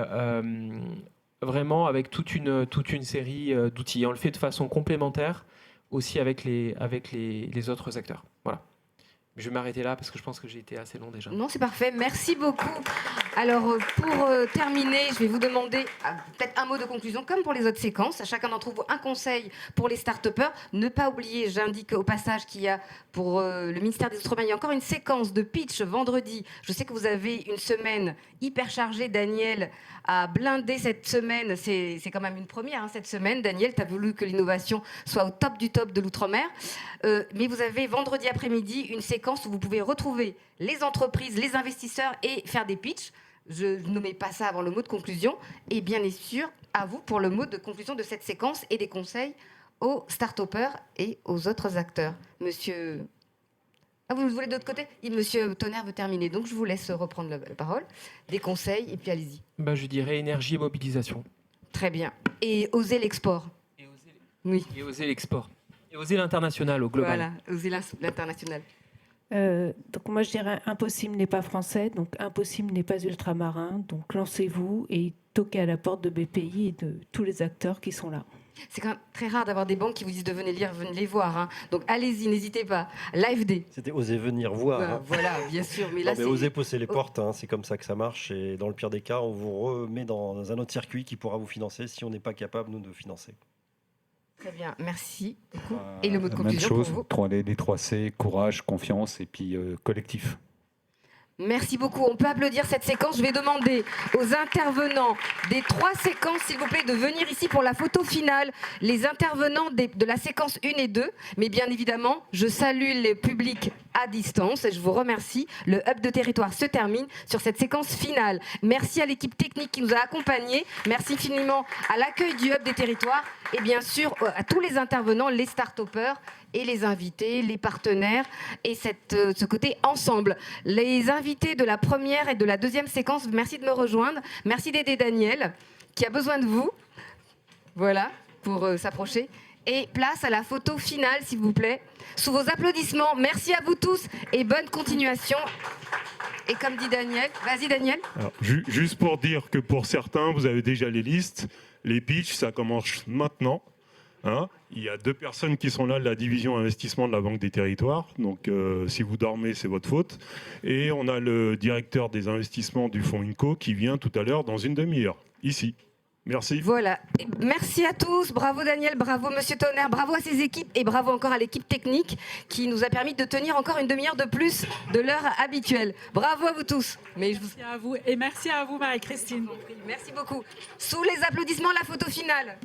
Speaker 19: vraiment avec toute une série d'outils. On le fait de façon complémentaire aussi avec les autres acteurs. Voilà. Je vais m'arrêter là parce que je pense que j'ai été assez long déjà.
Speaker 2: Non, c'est parfait. Merci beaucoup. Alors, pour terminer, je vais vous demander peut-être un mot de conclusion, comme pour les autres séquences. À chacun d'entre vous, un conseil pour les start-upers. Ne pas oublier, j'indique au passage qu'il y a pour le ministère des Outre-mer, il y a encore une séquence de pitch vendredi. Je sais que vous avez une semaine hyper chargée. Daniel a blindé cette semaine. C'est quand même une première, hein, cette semaine. Daniel, tu as voulu que l'innovation soit au top du top de l'Outre-mer. Mais vous avez vendredi après-midi une séquence où vous pouvez retrouver les entreprises, les investisseurs et faire des pitchs. Je ne mets pas ça avant le mot de conclusion. Et bien sûr, à vous pour le mot de conclusion de cette séquence et des conseils aux start-upers et aux autres acteurs. Monsieur... Ah, vous voulez de l'autre côté ? Monsieur Tonnerre veut terminer, donc je vous laisse reprendre la parole. Des conseils, et puis allez-y.
Speaker 19: Je dirais énergie et mobilisation.
Speaker 2: Très bien. Et oser l'export. Oui.
Speaker 19: Et oser l'export. Et oser l'international au global.
Speaker 2: Voilà, oser l'international.
Speaker 17: Donc moi je dirais impossible n'est pas français, donc impossible n'est pas ultramarin, donc lancez-vous et toquez à la porte de BPI et de tous les acteurs qui sont là.
Speaker 2: C'est quand même très rare d'avoir des banques qui vous disent de venez lire, venez les voir, hein. Donc allez-y, n'hésitez pas. L'AFD.
Speaker 16: C'était oser venir voir.
Speaker 2: Hein. Voilà, bien sûr. Mais là,
Speaker 16: oser pousser les portes, hein. C'est comme ça que ça marche. Et dans le pire des cas, on vous remet dans un autre circuit qui pourra vous financer si on n'est pas capable, nous, de financer.
Speaker 2: Très bien, merci beaucoup. Et le mot de conclusion
Speaker 15: même chose,
Speaker 2: pour vous.
Speaker 15: les 3C, courage, confiance et puis collectif.
Speaker 2: Merci beaucoup. On peut applaudir cette séquence. Je vais demander aux intervenants des 3 séquences, s'il vous plaît, de venir ici pour la photo finale. Les intervenants de la séquence 1 et 2. Mais bien évidemment, je salue le public à distance et je vous remercie. Le Hub de territoire se termine sur cette séquence finale. Merci à l'équipe technique qui nous a accompagnés. Merci infiniment à l'accueil du Hub des territoires et bien sûr à tous les intervenants, les start-upers et les invités, les partenaires et ce côté ensemble. Les invités de la première et de la deuxième séquence, merci de me rejoindre. Merci d'aider Daniel qui a besoin de vous. Voilà, pour s'approcher. Et place à la photo finale, s'il vous plaît. Sous vos applaudissements, merci à vous tous et bonne continuation. Et comme dit Daniel, vas-y Daniel.
Speaker 3: Alors, juste pour dire que pour certains, vous avez déjà les listes. Les pitchs, ça commence maintenant. Hein, il y a 2 personnes qui sont là de la division investissement de la Banque des Territoires. Donc, si vous dormez, c'est votre faute. Et on a le directeur des investissements du fonds INCO qui vient tout à l'heure dans une demi-heure, ici. Merci.
Speaker 2: Voilà. Merci à tous. Bravo Daniel, bravo Monsieur Tonnerre, bravo à ses équipes et bravo encore à l'équipe technique qui nous a permis de tenir encore une demi-heure de plus de l'heure habituelle. Bravo à vous tous.
Speaker 12: Merci à vous et merci à vous Marie-Christine.
Speaker 2: Merci beaucoup. Sous les applaudissements, la photo finale.